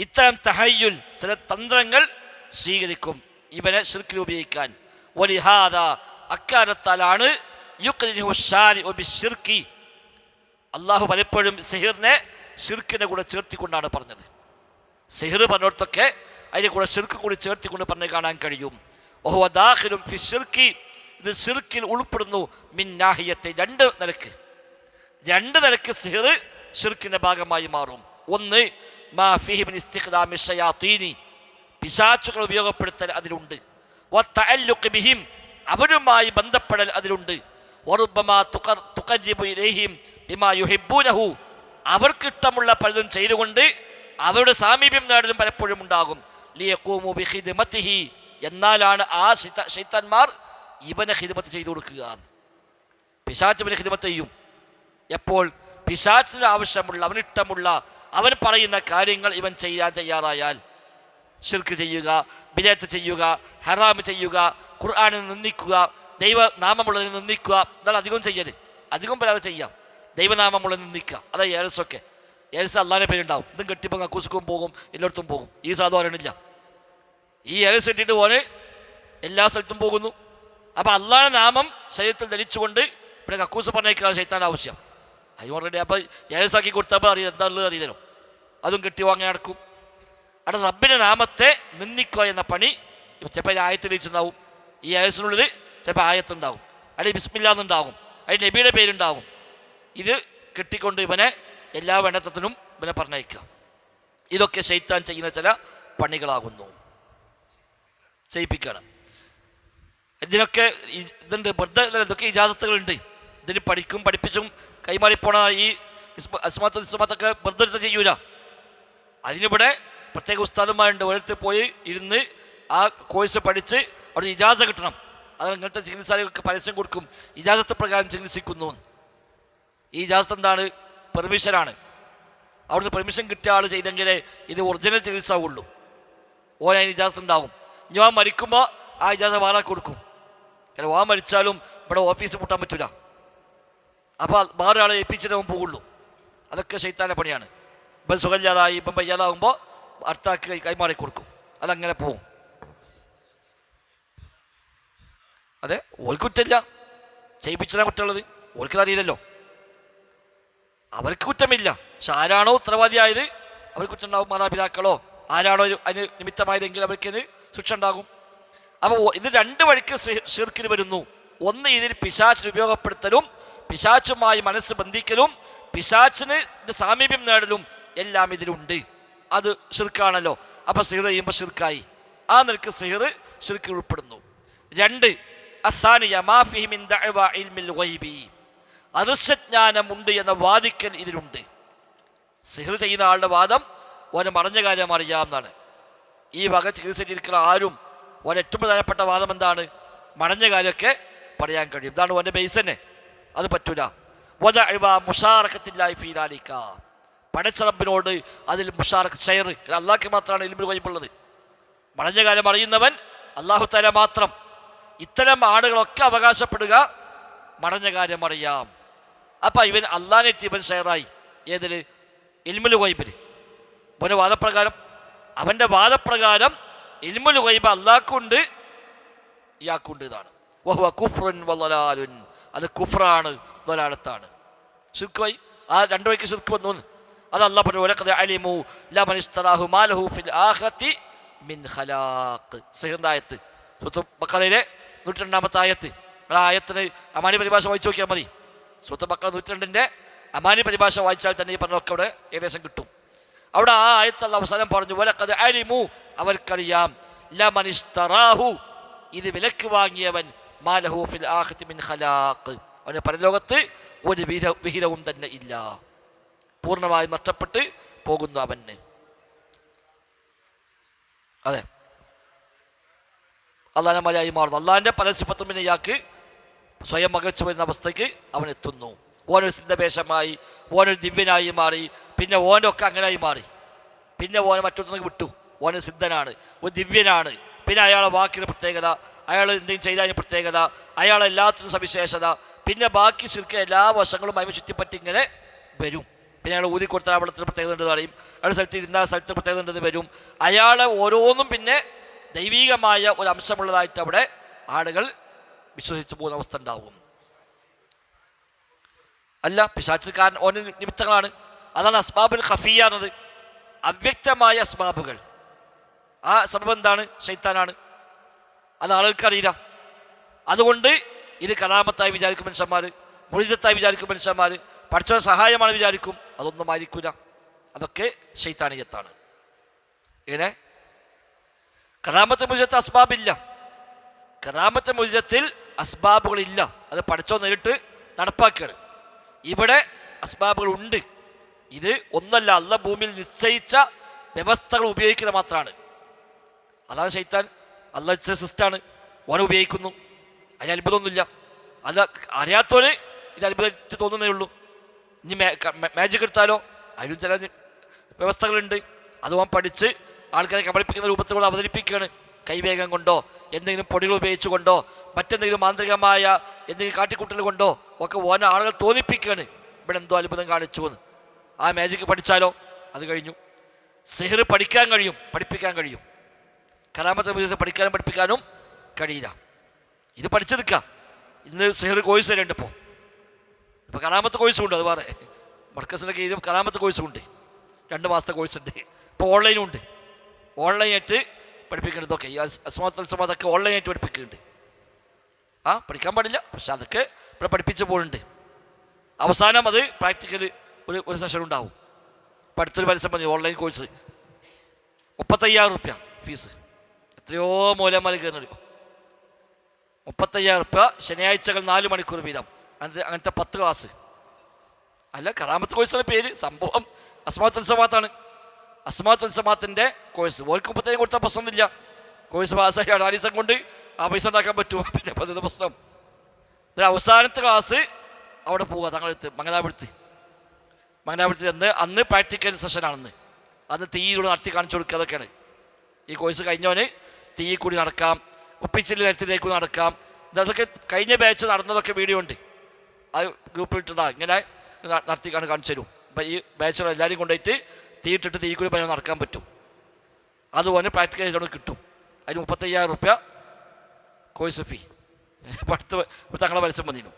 ഇത്തരം തഹയ്യുൽ ചില തന്ത്രങ്ങൾ സ്വീകരിക്കും ഇവനെ ശിർക്കിൽ ഉപയോഗിക്കാൻ. വലിഹാദ, അക്കാലത്താലാണ് അള്ളാഹു പലപ്പോഴും സിഹിറിനെ ശിർക്കിനെ കൂടെ ചേർത്തിക്കൊണ്ടാണ് പറഞ്ഞത്. സിഹിർ പറഞ്ഞിടത്തൊക്കെ അതിനെ കൂടെ ശിർക്ക് കൂടി ചേർത്തിക്കൊണ്ട് പറഞ്ഞ് കാണാൻ കഴിയും. ഓഹോ ദാഖിലും ഫി ശിർക്കി, ഇത് ശിർക്കിൽ ഉൾപ്പെടുന്നു. മിൻ നാഹിയത്തെ, രണ്ട് നിലക്ക് സിഹിർ ശിർക്കിന്റെ ഭാഗമായി മാറും. ഒന്ന് മാ ഫീഹി മിൻ ഇസ്തിഖ്ദാമി ശയാത്തീനി, പിശാചുകൾ ഉപയോഗപ്പെടുത്തൽ അതിലുണ്ട്. വതഅല്ലുഖ് ബിഹിം, അവരുമായി ബന്ധപ്പെടൽ അതിലുണ്ട്. വറുബ്ബമാ തുഖർജിബു ഇലൈഹിം ബിമാ യുഹിബ്ബൂനഹു, അവർക്ക് ഇഷ്ടമുള്ള പലതും ചെയ്തുകൊണ്ട് അവരുടെ സാമീപ്യം നേടലും പലപ്പോഴും ഉണ്ടാകും. ലിയഖൂമു ബിഖിദ്മതിഹി, എന്നാലാണ് ആ ശൈത്താന്മാർ ഇവനെ ഖിദ്മത്ത് ചെയ്തു കൊടുക്കുക. പിശാച് ഇവനെ ഖിദ്മത്ത് ചെയ്യും. എപ്പോൾ പിശാചിന് ആവശ്യമുള്ള, അവനിഷ്ടമുള്ള, അവൻ പറയുന്ന കാര്യങ്ങൾ ഇവൻ ചെയ്യാൻ തയ്യാറായാൽ, ശിർക്ക് ചെയ്യുക, ബിദഅത്ത് ചെയ്യുക, ഹറാം ചെയ്യുക, ഖുർആനെ നിന്ദിക്കുക, ദൈവനാമമുള്ളതിനെ നിന്ദിക്കുക, ഇതാണ് അധികം ചെയ്യൽ. അധികം പരാതെ ചെയ്യാം. ദൈവനാമമുള്ളത് നിന്ദിക്കുക, അതായത് ഏഴ്സൊക്കെ. ഏഴ്സ് അള്ളാഹിൻ്റെ പേരുണ്ടാവും. ഇതും കെട്ടിപ്പോൾ കക്കൂസുക്കും പോകും, എല്ലായിടത്തും പോകും. ഈ സാധു അറിയണില്ല. ഈ ഏഴ്സ് ഇട്ടിട്ട് പോലെ എല്ലാ സ്ഥലത്തും പോകുന്നു. അപ്പം അള്ളാഹിൻ്റെ നാമം ശരീരത്തിൽ ധരിച്ചുകൊണ്ട് ഇവിടെ കക്കൂസ് പറഞ്ഞേക്കാണ് ശൈത്താൻ്റെ ആവശ്യം. അതിന് ഓൾറെഡി അപ്പം ഏഴ്സാക്കി കൊടുത്തപ്പോൾ അറിയാം എന്താണുള്ളത് അറിയില്ലല്ലോ. അതും കെട്ടി വാങ്ങി നടക്കും. അവിടെ റബ്ബിൻ്റെ നാമത്തെ നിന്ദിക്കുക എന്ന പണി ചിലപ്പോൾ ആയത്തിൽ വെച്ചിട്ടുണ്ടാവും. ഈ ഏഴ്സിനുള്ളിൽ ചിലപ്പോൾ ആയത്തുണ്ടാവും, അല്ലെങ്കിൽ ബിസ്മില്ലാന്നുണ്ടാവും, അതിൽ നബിയുടെ പേരുണ്ടാവും. ഇത് കെട്ടിക്കൊണ്ട് ഇവനെ എല്ലാ വേണ്ടത്തിനും ഇവനെ പറഞ്ഞയക്കുക. ഇതൊക്കെ ശൈത്താൻ ചെയ്യുന്ന ചില പണികളാകുന്നു, ചെയ്യിപ്പിക്കുകയാണ്. ഇതിനൊക്കെ ഇതുണ്ട്, വെറുതെ ഇതൊക്കെ ഇജാസത്തുകളുണ്ട്. ഇതിന് പഠിപ്പിച്ചും കൈമാറിപ്പോണ ഈ ഇസ്മാത്തൊക്കെ വെറുതെ ചെയ്യൂല. അതിനിവിടെ പ്രത്യേക ഉസ്താദന്മാരുണ്ട്. ഒരിടത്ത് പോയി ഇരുന്ന് ആ കോഴ്സ് പഠിച്ച് അവിടെ ഇജാസ കിട്ടണം. അത് അങ്ങനത്തെ ചികിത്സകൾക്ക് പരസ്യം കൊടുക്കും, ഇജാസത്ത് പ്രകാരം ചികിത്സിക്കുന്നു. ഈ ഇജാസത്ത് എന്താണ്? പെർമിഷനാണ്. അവിടുന്ന് പെർമിഷൻ കിട്ടിയ ആൾ ചെയ്തെങ്കിലേ ഇത് ഒറിജിനൽ ചികിത്സ ഉള്ളൂ. അതിന് ഇജാസത്ത് ഉണ്ടാകും. ഞാൻ മരിക്കുമ്പോൾ ആ ഇജാസ വേറെ കൊടുക്കും. കാരണം ഓൻ മരിച്ചാലും ഇവിടെ ഓഫീസ് പൂട്ടാൻ പറ്റില്ല. അപ്പോൾ വേറെ ആളെ ഏൽപ്പിച്ചിട്ട് അവൻ പോകുള്ളൂ. അതൊക്കെ ശൈത്താൻ്റെ പണിയാണ്. ഇപ്പം സുഖമില്ലാതായി, ഇപ്പം വയ്യാതാകുമ്പോൾ അടുത്താക്കി കൈമാറി കൊടുക്കും. അതങ്ങനെ പോവും. അതെ, ഓർക്ക് കുറ്റമില്ല, ചെയ്യിപ്പിച്ചതാണ് കുറ്റമുള്ളത്. ഓർക്ക് അറിയില്ലല്ലോ, അവർക്ക് കുറ്റമില്ല. പക്ഷെ ആരാണോ ഉത്തരവാദിയായത് അവർക്ക് കുറ്റം ഉണ്ടാവും. മാതാപിതാക്കളോ ആരാണോ അതിന് നിമിത്തമായതെങ്കിൽ അവർക്ക് ശിക്ഷ ഉണ്ടാകും. അപ്പോൾ ഇത് രണ്ട് വഴിക്ക് ശിർക്കിന് വരുന്നു. ഒന്ന്, ഇതിൽ പിശാചിന് ഉപയോഗപ്പെടുത്തലും പിശാചുമായി മനസ്സ് ബന്ധിക്കലും പിശാചിന് സാമീപ്യം നേടലും എല്ലാം ഇതിലുണ്ട്. അത് ശിർക്കാണല്ലോ. അപ്പോൾ സിഹിർ ചെയ്യുമ്പോൾ ശിർക്കായി. ആ നിലക്ക് സിഹിർ ശിർക്കിൽ ഉൾപ്പെടുന്നു. രണ്ട്, അസാനിയ മാഫിഹി മിൻ ദഅവ ഇൽമിൽ ഗൈബി, അദൃശ്യജ്ഞാനമുണ്ട് എന്ന വാദിക്കൽ ഇതിലുണ്ട്. സിഹിർ ചെയ്യുന്ന ആളുടെ വാദം ഓനെ മറഞ്ഞ കാര്യം അറിയാമെന്നാണ്. ഈ വക ചികിത്സയിലിരിക്കുന്ന ആരും ഓൻ ഏറ്റവും പ്രധാനപ്പെട്ട വാദം എന്താണ്? മറഞ്ഞ കാര്യമൊക്കെ പറയാൻ കഴിയും. ഇതാണ് ഓൻ്റെ ബേസ് തന്നെ. അത് പറ്റൂല. മുഷാറക്കത്തില്ലായി ഫീലാലിക്ക, പടച്ചറബിനോട് അതിൽ മുഷാറക്ക് ഷെയർ അള്ളാഹ്ക്ക് മാത്രമാണ് ഇൽമുൽ ഗൈബുള്ളത്. മറഞ്ഞ കാര്യം അറിയുന്നവൻ അള്ളാഹു തആല മാത്രം. ഇത്തരം ആളുകളൊക്കെ അവകാശപ്പെടുക മറഞ്ഞ കാര്യം അറിയാം. അപ്പം ഇവൻ അള്ളാഹിനെത്തി ഇവൻ ഷെയറായി. ഏതിൽ? ഇൽമുൽ ഗൈബിൽ. അവൻ്റെ വാദപ്രകാരം ഇൽമുൽ ഗൈബ് അള്ളാഹ്ക്കുണ്ട്, ഇയാൾക്കുണ്ട്. ഇതാണ് വഹുവ കുഫ്റുൻ വളലാലുൻ, അത് കുഫ്റാണ്, ദലാലത്താണ്, ശിർക്കായി. ആ രണ്ട് വഴിക്ക് ശിർക്ക് വന്നു. അത് അള്ളാഹ് പറഞ്ഞു, വലഖദ് അലിമു ലമൻ ഇശ്തറാഹു മാ ലഹു ഫിൽ ആഖിറതി മിൻ ഖലാഖ്. സിഹിറിൻ്റെ ആയത്ത്, സൂറത്തുൽ ബഖറയിലെ 102-ാമത്തെ ആയത്ത്. ആ ആയത്തിന് അമാനി പരിഭാഷ വായിച്ചു നോക്കിയാൽ മതി. സൂറത്തുൽ ബഖറ 102-ന്റെ അമാനി പരിഭാഷ വായിച്ചാൽ തന്നെ ഈ പറഞ്ഞൊക്കെ അവിടെ ഏകദേശം കിട്ടും. അവിടെ ആ ആയത്തുള്ള അവസാനം പറഞ്ഞു വലഖദ് അലിമു, അവർക്കറിയാം, ലമൻ ഇശ്തറാഹു, ഇത് വിലക്ക് വാങ്ങിയവൻ, മാലഹു ഫിൽ ആഖിറതി മിൻ ഖലാഖ്, അവന് പരലോകത്ത് ഒരു വിഹിതവും തന്നെ ഇല്ല, പൂർണ്ണമായും നഷ്ടപ്പെട്ട് പോകുന്നു അവന്. അതെ, അള്ളാഹിനെ മലയായി മാറുന്നു. അള്ളാഹിൻ്റെ പല സിഫത്തും പിന്നെ ഇയാൾക്ക് സ്വയം മകച്ചു വരുന്ന അവസ്ഥയ്ക്ക് അവൻ എത്തുന്നു. ഓനൊരു സിദ്ധവേഷമായി, ഓനൊരു ദിവ്യനായി മാറി, പിന്നെ ഓനൊക്കെ അങ്ങനെയായി മാറി. പിന്നെ ഓനെ മറ്റൊരുത്തർക്ക് വിട്ടു, ഓന് സിദ്ധനാണ്, ഒരു ദിവ്യനാണ്. പിന്നെ അയാളെ വാക്കിന് പ്രത്യേകത, അയാൾ എന്തെങ്കിലും ചെയ്തതിന് പ്രത്യേകത, അയാളെല്ലാത്തിനും സവിശേഷത, പിന്നെ ബാക്കി ശിർക്ക് എല്ലാ വശങ്ങളും അതിന് ചുറ്റിപ്പറ്റി ഇങ്ങനെ വരും. പിന്നെ അയാൾ ഊതി കൊടുത്താൽ അവിടത്തിന് പ്രത്യേകത ഉണ്ടെന്ന് പറയും, അയാൾ സ്ഥലത്ത് ഇരുന്ന സ്ഥലത്ത് പ്രത്യേകത ഉണ്ടെന്ന് വരും. അയാളെ ഓരോന്നും പിന്നെ ദൈവീകമായ ഒരു അംശമുള്ളതായിട്ട് അവിടെ ആളുകൾ വിശ്വസിച്ച് പോകുന്ന അവസ്ഥ ഉണ്ടാവും. അല്ല, പിശാചുകാരൻ ഓന് നിമിത്തങ്ങളാണ്. അതാണ് അസ്ബാബുൽ ഖഫിയ എന്നത്, അവ്യക്തമായ അസ്ബാബുകൾ. ആ സബബ് എന്താണ്? ശൈത്താനാണ്. അത് ആളുകൾക്കറിയില്ല. അതുകൊണ്ട് ഇത് കറാമത്തായി വിചാരിക്കും മനുഷ്യന്മാർ, മുഴിജത്തായി വിചാരിക്കും മനുഷ്യന്മാർ, പഠിച്ച സഹായമാണ് വിചാരിക്കും. അതൊന്നും ആയിരിക്കില്ല, അതൊക്കെ ശൈത്താനിയത്താണ്. ഇങ്ങനെ കറാമത്ത് മുഴിജത്ത് അസ്ബാബില്ല. കറാമത്ത് മുഴിജത്തിൽ അസ്ബാബുകളില്ല, അത് പഠിച്ചോ നേരിട്ട് നടപ്പാക്കുകയാണ്. ഇവിടെ അസ്ബാബുകൾ ഉണ്ട്. ഇത് ഒന്നല്ല, അള്ളാഹ് ഭൂമിയിൽ നിശ്ചയിച്ച വ്യവസ്ഥകൾ ഉപയോഗിക്കുന്നത് മാത്രമാണ്. അതാണ് ശൈത്താൻ. അള്ളാഹ് നിശ്ചയ സിസ്റ്റാണ്, ഓനെ ഉപയോഗിക്കുന്നു. അതിന് അത്ഭുതമൊന്നുമില്ല. അത് അറിയാത്തവന് ഇത് അത്ഭുതമായിട്ട് തോന്നുന്നേ ഉള്ളൂ. ഇനി മാജിക് എടുത്താലോ, അതിലും ചില വ്യവസ്ഥകളുണ്ട്. അത് ഓൻ പഠിച്ച് ആൾക്കാരെ കബളിപ്പിക്കുന്ന രൂപത്തിലൂടെ അവതരിപ്പിക്കുകയാണ്. കൈവേഗം കൊണ്ടോ, എന്തെങ്കിലും പൊടികൾ ഉപയോഗിച്ചുകൊണ്ടോ, മറ്റെന്തെങ്കിലും മാന്ത്രികമായ എന്തെങ്കിലും കാട്ടിക്കൂട്ടൽ കൊണ്ടോ ഒക്കെ ഓന ആളുകൾ തോന്നിപ്പിക്കുകയാണ് ഇവിടെ എന്തോ അത്ഭുതം കാണിച്ചു എന്ന്. ആ മാജിക്ക് പഠിച്ചാലോ അത് കഴിഞ്ഞു. സിഹർ പഠിക്കാൻ കഴിയും, പഠിപ്പിക്കാൻ കഴിയും. കറാമത്തെ മുഴുവൻ പഠിക്കാനും പഠിപ്പിക്കാനും കഴിയില്ല. ഇത് പഠിച്ചെടുക്കുക. ഇന്ന് സിഹർ കോഴ്സ് തരുന്നുണ്ട്. ഇപ്പോൾ കറാമത്തെ കോഴ്സും ഉണ്ട്. അത് വേറെ മർക്കസിൻ്റെ കീഴിലും കറാമത്തെ കോഴ്സും ഉണ്ട്. 2 മാസത്തെ കോഴ്സ് ഉണ്ട്. ഇപ്പോൾ ഓൺലൈനും ഉണ്ട്. ഓൺലൈനായിട്ട് പഠിപ്പിക്കുന്നുണ്ട്. ഇതൊക്കെ ഈ അസ്മാത്തൊക്കെ ഓൺലൈനായിട്ട് പഠിപ്പിക്കുന്നുണ്ട്. പഠിക്കാൻ പാടില്ല, പക്ഷെ അതൊക്കെ ഇവിടെ പഠിപ്പിച്ച് പോകുന്നുണ്ട്. അവസാനം അത് പ്രാക്ടിക്കൽ ഒരു സെഷൻ ഉണ്ടാവും. പഠിത്തൊരു പരസ്യം മതി. ഓൺലൈൻ കോഴ്സ് 35,000 റുപ്യ ഫീസ്. എത്രയോ മൂലന്മാർ കയറുന്നു. 35,000 റുപ്യ, ശനിയാഴ്ചകൾ 4 മണിക്കൂർ വീതം. അങ്ങനത്തെ 10 ക്ലാസ്. അല്ല, കറാമത്ത് കോഴ്സിൻ്റെ പേര് സംഭവം അസ്മാത്തുൽസമാത്താണ്. അസ്മാത്തുൽസമാത്തിൻ്റെ കോഴ്സ് ഓർക്ക് 35 കൊടുത്താൽ പ്രശ്നമില്ല. കോഴ്സ് പാസ്സായി 4 ദിവസം കൊണ്ട് ആ പൈസ ഉണ്ടാക്കാൻ പറ്റുമോ? പിന്നെ പതിന് പ്രശ്നം. അവസാനത്തെ ക്ലാസ് അവിടെ പോവുക, തങ്ങളെടുത്ത് മംഗലാപുരത്ത് അന്ന് പ്രാക്ടിക്കൽ സെഷനാണെന്ന്. അന്ന് തീയിലൂടെ നടത്തി കാണിച്ചു കൊടുക്കുക. അതൊക്കെയാണ് ഈ കോഴ്സ് കഴിഞ്ഞവന്. തീ കൂടി നടക്കാം, കുപ്പിച്ചില്ല് നിരത്തിലേക്ക് നടക്കാം. അതൊക്കെ കഴിഞ്ഞ ബാച്ച് നടന്നതൊക്കെ വീഡിയോ ഉണ്ട്. അത് ഗ്രൂപ്പിൽ ഇട്ടതാ. ഇങ്ങനെ നടത്തി കാണിച്ചു തരും. അപ്പം ഈ ബാച്ചുകൾ എല്ലാവരും കൊണ്ടുപോയിട്ട് തീയിട്ടിട്ട് തീ കൂടി പയ്യ നടക്കാൻ പറ്റും. അതുപോലെ പ്രാക്ടിക്കൽ ചെയ്തോണ്ട് കിട്ടും. അതിന് 35,000 റുപ്യ കോഴ്സ് ഫീ. പഠിത്ത തങ്ങളെ പരസ്യം വന്നിരുന്നു.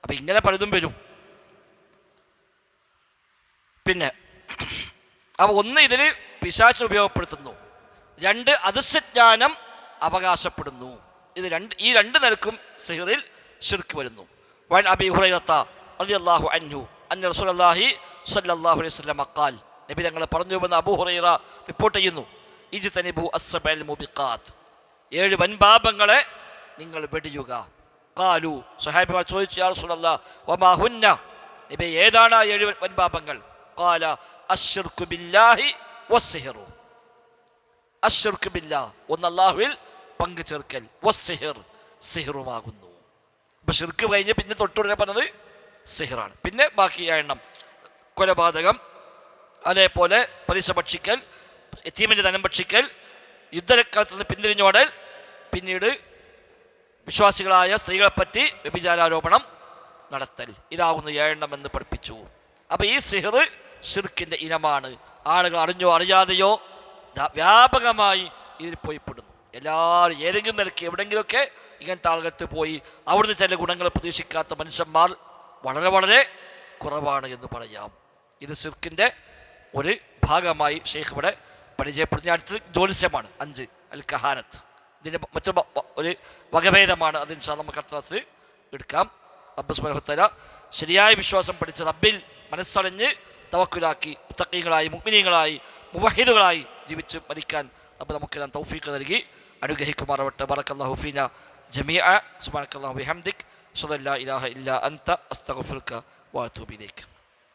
അപ്പം ഇങ്ങനെ പലതും വരും. പിന്നെ അപ്പോൾ ഒന്ന്, ഇതിൽ പിശാചിനെ ഉപയോഗപ്പെടുത്തുന്നു. 2, അദൃശ്യജ്ഞാനം അവകാശപ്പെടുന്നു. ഈ രണ്ട് നിലക്കും സിഹറിൽ ശിർക്ക് വരുന്നു. വൻ അബീ ഹുറൈറത്ത റളിയല്ലാഹു അൻഹു അന്ന റസൂലുള്ളാഹി സ്വല്ലല്ലാഹു അലൈഹി വസല്ലം ഖാൽ, നബി തങ്ങൾ പറഞ്ഞുവെന്ന് അബൂ ഹുറൈറ റിപ്പോർട്ട് ചെയ്യുന്നു. ഇജ്തനിബു അസ്സബഅൽ മുബിഖാത്ത്, 7 വൻപാപങ്ങളെ നിങ്ങൾ വെടിയുക. ഖാലു, സ്വഹാബിമാർ ചോദിച്ചു, യാ റസൂലല്ലാഹ് വമാ ഹുന്ന, നബി ഏതാണ് ആ 7 വൻപാപങ്ങൾ? ഖാല അശ്ശിർക്കു ബില്ലാഹി വസ്സിഹ്റു. അശ്ശിർക്ക് ബില്ലാഹ്, ഒന്ന് അല്ലാഹുവിൽ പങ്കു ചേർക്കൽ, വസ്സിഹ്ർ, സിഹ്റുമാകുന്നു. അപ്പം ഷിർക്ക് കഴിഞ്ഞ് പിന്നെ തൊട്ടുടനെ പറഞ്ഞത് സിഹ്റാണ്. പിന്നെ ബാക്കി 7 എണ്ണം: കൊലപാതകം, അതേപോലെ പലിശ ഭക്ഷിക്കൽ, യതീമിൻ്റെ ധനം ഭക്ഷിക്കൽ, യുദ്ധകാലത്ത് നിന്ന് പിന്തിരിഞ്ഞോടൽ, പിന്നീട് വിശ്വാസികളായ സ്ത്രീകളെപ്പറ്റി വ്യഭിചാരാരോപണം നടത്തൽ. ഇതാകുന്നു 7 എണ്ണം എന്ന് പഠിപ്പിച്ചു. അപ്പം ഈ സിഹർ ഷിർക്കിൻ്റെ ഇനമാണ്. ആളുകൾ അറിഞ്ഞോ അറിയാതെയോ വ്യാപകമായി ഇതിൽ പോയി പെടുന്നു. എല്ലാവരും ഏതെങ്കിലും നിലയ്ക്ക് എവിടെയെങ്കിലുമൊക്കെ ഇങ്ങനത്തെ ആളുകൾക്ക് പോയി അവിടുന്ന് ചില ഗുണങ്ങൾ പ്രതീക്ഷിക്കാത്ത മനുഷ്യന്മാർ വളരെ വളരെ കുറവാണ് എന്ന് പറയാം. ഇത് ഷിർക്കിൻ്റെ ഒരു ഭാഗമായി ഷെയ്ഖ് ഇവിടെ പരിചയപ്പെടുന്ന. അടുത്തത് ജ്യോത്സ്യമാണ്. 5 അൽ കഹാനത്ത്. ഇതിൻ്റെ മറ്റൊരു ഒരു വകഭേദമാണ്. അത് ഇൻഷാ അല്ലാഹ് നമുക്ക് അടുത്ത ക്ലാസ്സിൽ എടുക്കാം. റബ്ബ് സുബ്ഹാനഹു വ തആല ശരിയായ വിശ്വാസം പഠിച്ച് റബ്ബിൽ മനസ്സറിഞ്ഞ് തവക്കുലാക്കി മുത്തഖീങ്ങളായി മുഅ്മിനീങ്ങളായി മുവഹിദുകളായി ജീവിച്ച് മരിക്കാൻ അപ്പോൾ നമുക്കെല്ലാം തൗഫീഖ് നൽകി അനുഗ്രഹിക്കുമാറാവട്ടെ. ബറക്കല്ലാഹു ഫീന ജമീഅ. സുബ്ഹാനക്കല്ലാഹു വബിഹംദിക് അശ്ഹദു അല്ലാ ഇലാഹ ഇല്ലാ അൻത അസ്തഗ്ഫിറുക വഅതൂബു ഇലൈക്.